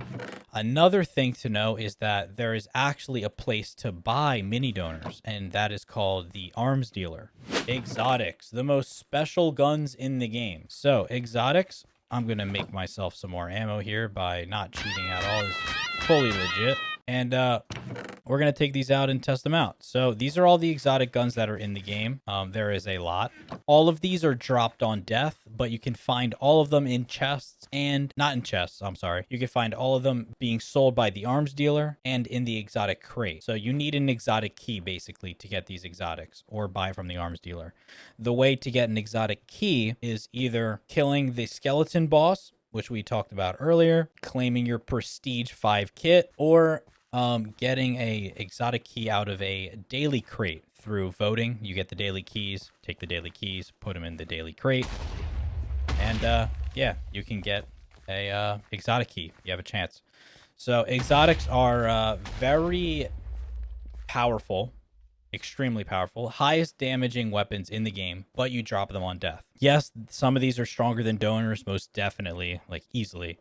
Another thing to know is that there is actually a place to buy mini donors, and that is called the arms dealer. Exotics, the most special guns in the game. So exotics, I'm gonna make myself some more ammo here by not cheating at all. This is fully legit. And we're going to take these out and test them out. So these are all the exotic guns that are in the game. There is a lot. All of these are dropped on death, but you can find all of them in chests and not in chests. I'm sorry. You can find all of them being sold by the arms dealer and in the exotic crate. So you need an exotic key basically to get these exotics or buy from the arms dealer. The way to get an exotic key is either killing the skeleton boss, which we talked about earlier, claiming your prestige 5 kit, or getting a exotic key out of a daily crate through voting. You get the daily keys, take the daily keys, put them in the daily crate, and yeah, you can get a exotic key. You have a chance. So exotics are very powerful, extremely powerful, highest damaging weapons in the game, but you drop them on death. Yes, some of these are stronger than donors, most definitely, like easily,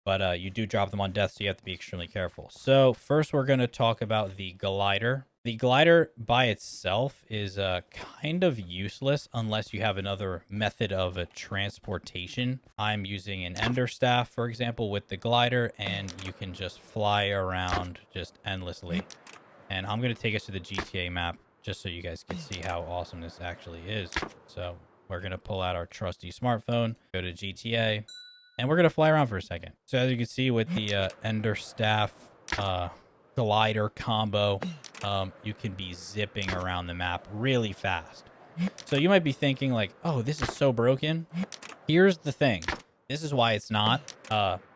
but you do drop them on death, so you have to be extremely careful. So first we're going to talk about the glider. The glider by itself is kind of useless unless you have another method of transportation. I'm using an ender staff, for example, with the glider, and you can just fly around just endlessly. And I'm going to take us to the GTA map just so you guys can see how awesome this actually is. So we're going to pull out our trusty smartphone, go to GTA, and we're going to fly around for a second. So as you can see with the Ender Staff glider combo, you can be zipping around the map really fast. So you might be thinking like, oh, this is so broken. Here's the thing. This is why it's not.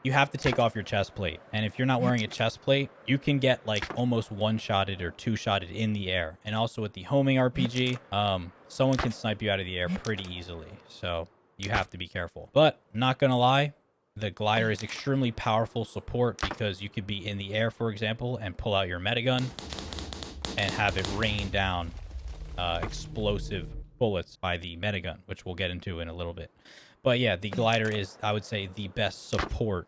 You have to take off your chest plate. And if you're not wearing a chest plate, you can get like almost one-shotted or two-shotted in the air. And also with the homing RPG, someone can snipe you out of the air pretty easily. So you have to be careful. But not gonna lie, the glider is extremely powerful support because you could be in the air, for example, and pull out your metagun and have it rain down explosive bullets by the metagun, which we'll get into in a little bit. But yeah, the glider is, I would say, the best support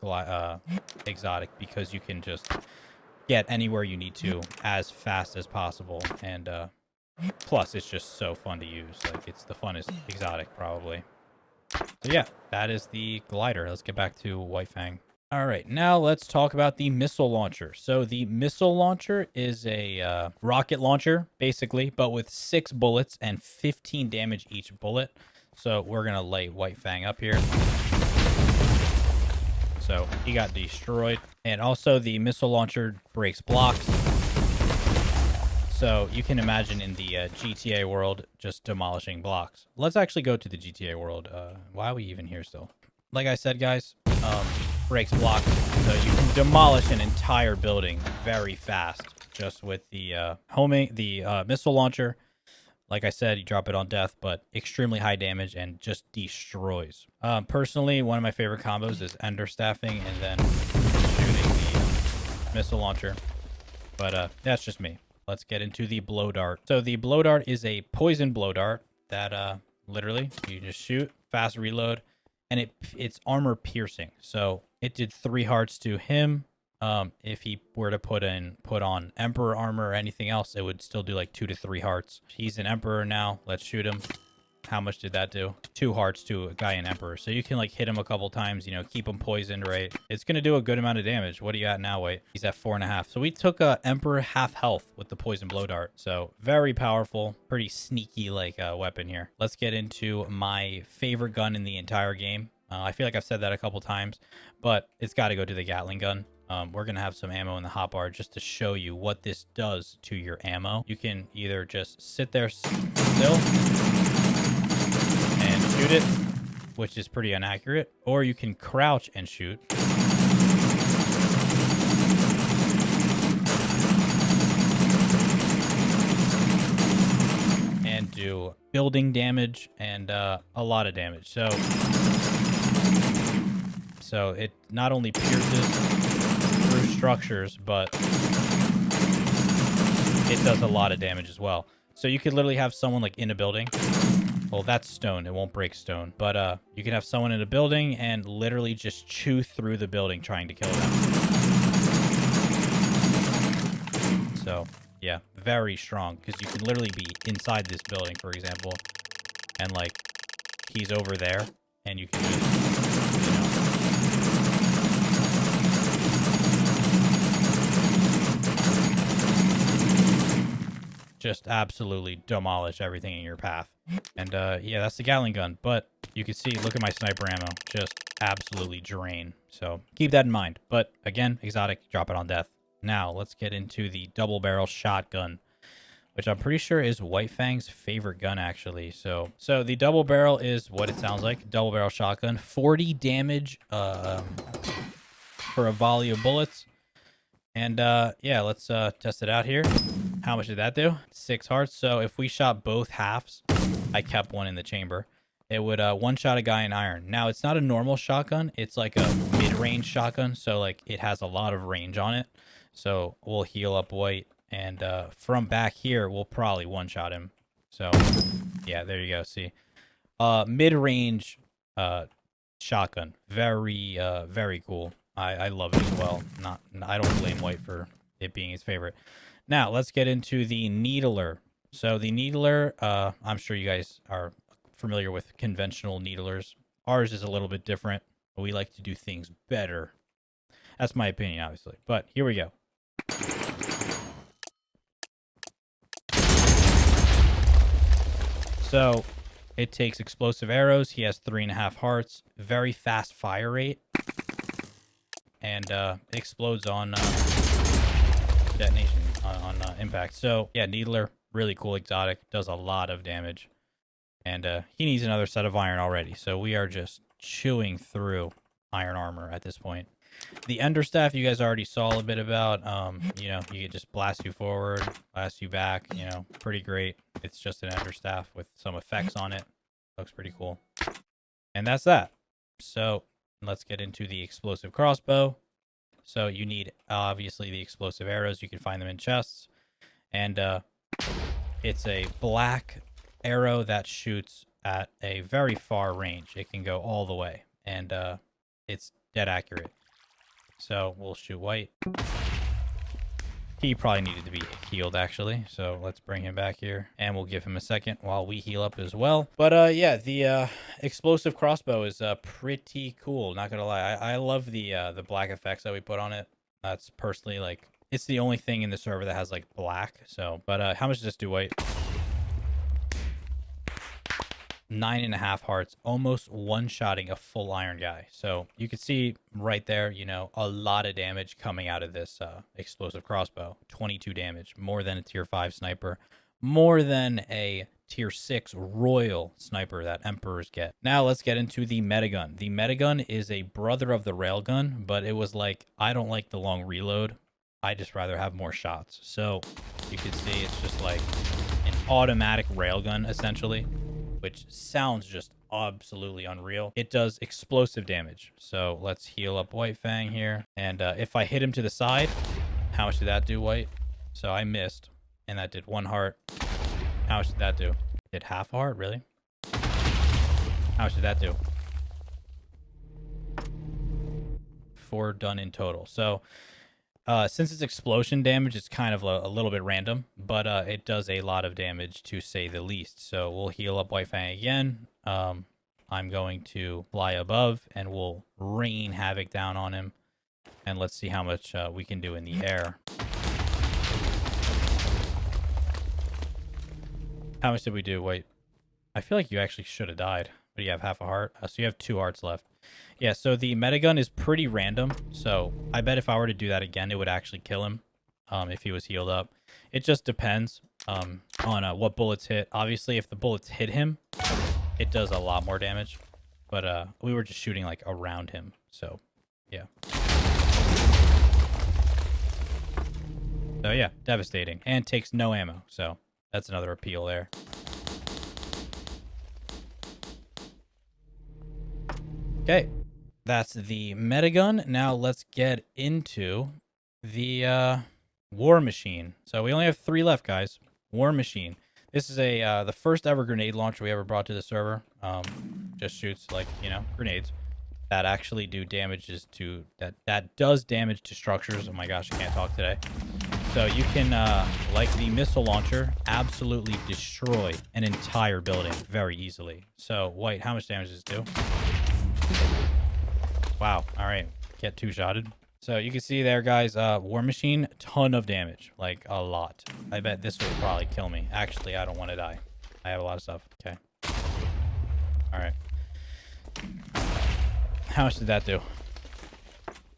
exotic, because you can just get anywhere you need to as fast as possible, and plus it's just so fun to use. Like, it's the funnest exotic probably. So yeah, that is the glider. Let's get back to White Fang. All right, now let's talk about the missile launcher. So the missile launcher is a rocket launcher, basically, but with 6 bullets and 15 damage each bullet. So we're going to light White Fang up here. So he got destroyed. And also the missile launcher breaks blocks. So you can imagine in the GTA world just demolishing blocks. Let's actually go to the GTA world. Why are we even here still? Like I said, guys, breaks blocks, so you can demolish an entire building very fast just with the missile launcher. Like I said, you drop it on death, but extremely high damage and just destroys. Personally, one of my favorite combos is ender staffing and then shooting the missile launcher. But that's just me. Let's get into the blow dart. So the blow dart is a poison blow dart that literally you just shoot, fast reload, and it's armor piercing. So it did 3 hearts to him. If he were to put on Emperor armor or anything else, it would still do like 2 to 3 hearts. He's an Emperor now. Let's shoot him. How much did that do? 2 hearts to a guy in Emperor. So you can like hit him a couple times, you know, keep him poisoned, right? It's going to do a good amount of damage. What are you at now, Wait? He's at 4.5. So we took Emperor half health with the poison blow dart. So very powerful, pretty sneaky like weapon here. Let's get into my favorite gun in the entire game. I feel like I've said that a couple times, but it's got to go to the Gatling gun. We're going to have some ammo in the hotbar just to show you what this does to your ammo. You can either just sit there still and shoot it, which is pretty inaccurate, or you can crouch and shoot. And do building damage and a lot of damage. So it not only pierces through structures, but it does a lot of damage as well. So you could literally have someone like in a building. Well, that's stone. It won't break stone. But you can have someone in a building and literally just chew through the building trying to kill them. So, yeah, very strong. Because you can literally be inside this building, for example. And, like, he's over there. And you can just, you know... just absolutely demolish everything in your path. And yeah, that's the Gatling gun. But you can see, look at my sniper ammo, just absolutely drain. So keep that in mind. But again, exotic, drop it on death. Now let's get into the double barrel shotgun, which I'm pretty sure is White Fang's favorite gun, actually. So the double barrel is what it sounds like, double barrel shotgun, 40 damage for a volley of bullets. And yeah, let's test it out here. How much did that do? 6 hearts. So if we shot both halves, I kept one in the chamber, it would one-shot a guy in iron. Now, it's not a normal shotgun. It's like a mid-range shotgun. So, like, it has a lot of range on it. So we'll heal up White. And from back here, we'll probably one-shot him. So, yeah, there you go. See? Mid-range shotgun. Very, very cool. I love it as well. I don't blame White for it being his favorite. Now, let's get into the needler. So the needler, I'm sure you guys are familiar with conventional needlers. Ours is a little bit different. We like to do things better. That's my opinion, obviously. But here we go. So it takes explosive arrows. He has 3.5 hearts. Very fast fire rate. And explodes on detonation, on impact. So yeah, needler, really cool exotic, does a lot of damage. And he needs another set of iron already. So we are just chewing through iron armor at this point. The understaff you guys already saw a bit about. You know, you can just blast you forward, blast you back, you know, pretty great. It's just an understaff with some effects on it. Looks pretty cool. And that's that. So let's get into the explosive crossbow. So you need, obviously, the explosive arrows. You can find them in chests. And it's a black arrow that shoots at a very far range. It can go all the way, and it's dead accurate. So we'll shoot white. He probably needed to be healed, actually. So let's bring him back here, and we'll give him a second while we heal up as well. But yeah, the explosive crossbow is pretty cool. Not gonna lie, I love the black effects that we put on it. That's personally like, it's the only thing in the server that has like black. So, but how much does this do, white? 9.5 hearts, almost one-shotting a full iron guy. So you can see right there, you know, a lot of damage coming out of this explosive crossbow. 22 damage, more than a tier 5 sniper, more than a tier 6 royal sniper that emperors get. Now let's get into the metagun. The metagun is a brother of the railgun, but it was like, I don't like the long reload. I just rather have more shots. So you can see it's just like an automatic railgun essentially, which sounds just absolutely unreal. It does explosive damage. So let's heal up White Fang here. And if I hit him to the side, how much did that do, White? So I missed, and that did 1 heart. How much did that do? Did half a heart, really? How much did that do? 4 done in total. So since it's explosion damage, it's kind of a little bit random, but it does a lot of damage to say the least. So we'll heal up White Fang again. I'm going to fly above and we'll rain havoc down on him. And let's see how much we can do in the air. How much did we do? Wait, I feel like you actually should have died, but you have half a heart. So you have 2 hearts left. Yeah, so the metagun is pretty random. So I bet if I were to do that again, it would actually kill him if he was healed up. It just depends on what bullets hit. Obviously, if the bullets hit him, it does a lot more damage. But we were just shooting like around him. So, yeah. So, yeah, devastating. And takes no ammo. So that's another appeal there. Okay. That's the metagun. Now let's get into the War Machine. So we only have 3 left, guys. War Machine. This is a the first ever grenade launcher we ever brought to the server. Just shoots like, you know, grenades that actually do damages to that does damage to structures. Oh my gosh, I can't talk today. So you can like the missile launcher, absolutely destroy an entire building very easily. So White, how much damage does this do? Wow. All right. Get 2-shotted. So you can see there, guys, War Machine, ton of damage. Like, a lot. I bet this will probably kill me. Actually, I don't want to die. I have a lot of stuff. Okay. All right. How much did that do?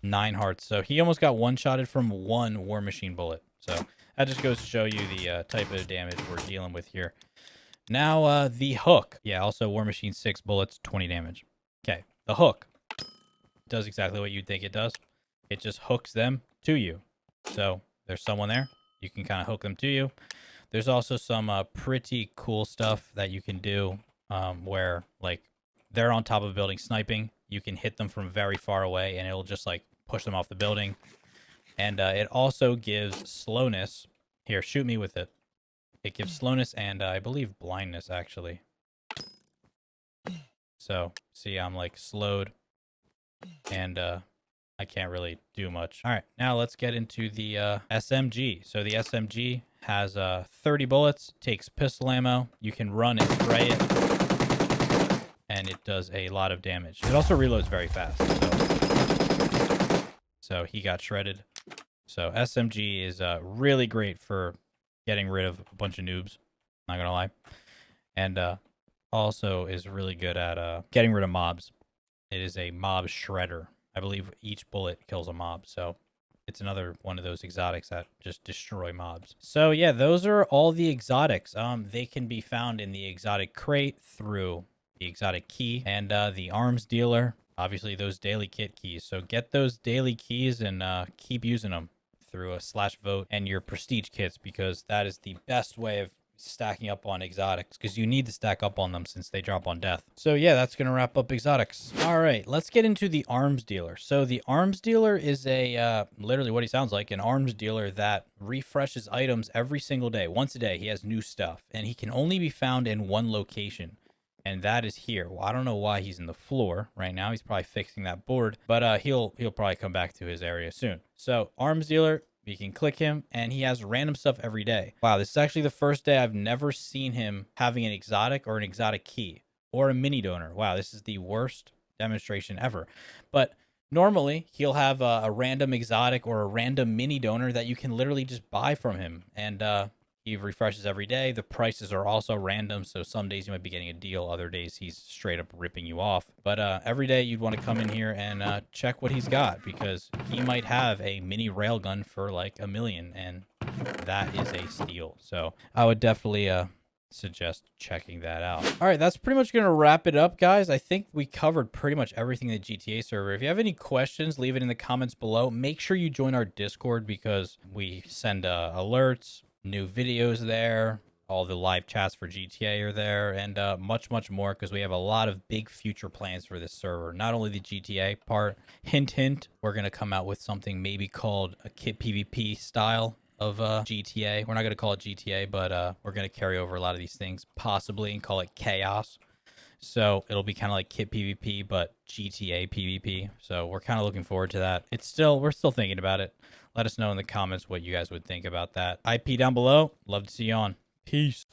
9 hearts. So he almost got 1-shotted from 1 War Machine bullet. So that just goes to show you the type of damage we're dealing with here. Now, the hook. Yeah, also War Machine 6 bullets, 20 damage. Okay. The hook does exactly what you'd think it does. It just hooks them to you. So there's someone there. You can kind of hook them to you. There's also some pretty cool stuff that you can do where like they're on top of a building sniping. You can hit them from very far away and it'll just like push them off the building. And it also gives slowness. Here, shoot me with it. It gives slowness and I believe blindness actually. So see, I'm like slowed. And I can't really do much. All right, now let's get into the SMG. So the SMG has 30 bullets, takes pistol ammo. You can run and spray it, and it does a lot of damage. It also reloads very fast. So he got shredded. So SMG is really great for getting rid of a bunch of noobs. Not gonna lie, and also is really good at getting rid of mobs. It is a mob shredder. I believe each bullet kills a mob, so it's another one of those exotics that just destroy mobs. So yeah, those are all the exotics. They can be found in the exotic crate through the exotic key and the arms dealer. Obviously, those daily kit keys. So get those daily keys and keep using them through a /vote and your prestige kits, because that is the best way of stacking up on exotics, because you need to stack up on them since they drop on death. So yeah, that's going to wrap up exotics. All right, let's get into the arms dealer. So the arms dealer is a literally what he sounds like, an arms dealer that refreshes items every single day. Once a day, he has new stuff, and he can only be found in one location. And that is here. Well, I don't know why he's in the floor right now. He's probably fixing that board, but he'll probably come back to his area soon. So arms dealer, you can click him, and he has random stuff every day. Wow, this is actually the first day I've never seen him having an exotic or an exotic key or a mini donor. Wow, this is the worst demonstration ever. But normally he'll have a random exotic or a random mini donor that you can literally just buy from him, and he refreshes every day. The prices are also random, so some days you might be getting a deal, other days he's straight up ripping you off. But every day you'd want to come in here and check what he's got, because he might have a mini railgun for like $1 million, and that is a steal. So I would definitely suggest checking that out. All right, that's pretty much going to wrap it up, guys. I think we covered pretty much everything in the GTA server. If you have any questions, leave it in the comments below. Make sure you join our Discord, because we send alerts, new videos there, all the live chats for GTA are there, and much more, because we have a lot of big future plans for this server. Not only the GTA part, hint hint, we're going to come out with something maybe called a kit PvP style of GTA. We're not going to call it GTA, but we're going to carry over a lot of these things possibly and call it Chaos. So it'll be kind of like kit PvP, but GTA PvP. So we're kind of looking forward to that. We're still thinking about it. Let us know in the comments what you guys would think about that. IP down below. Love to see you on. Peace.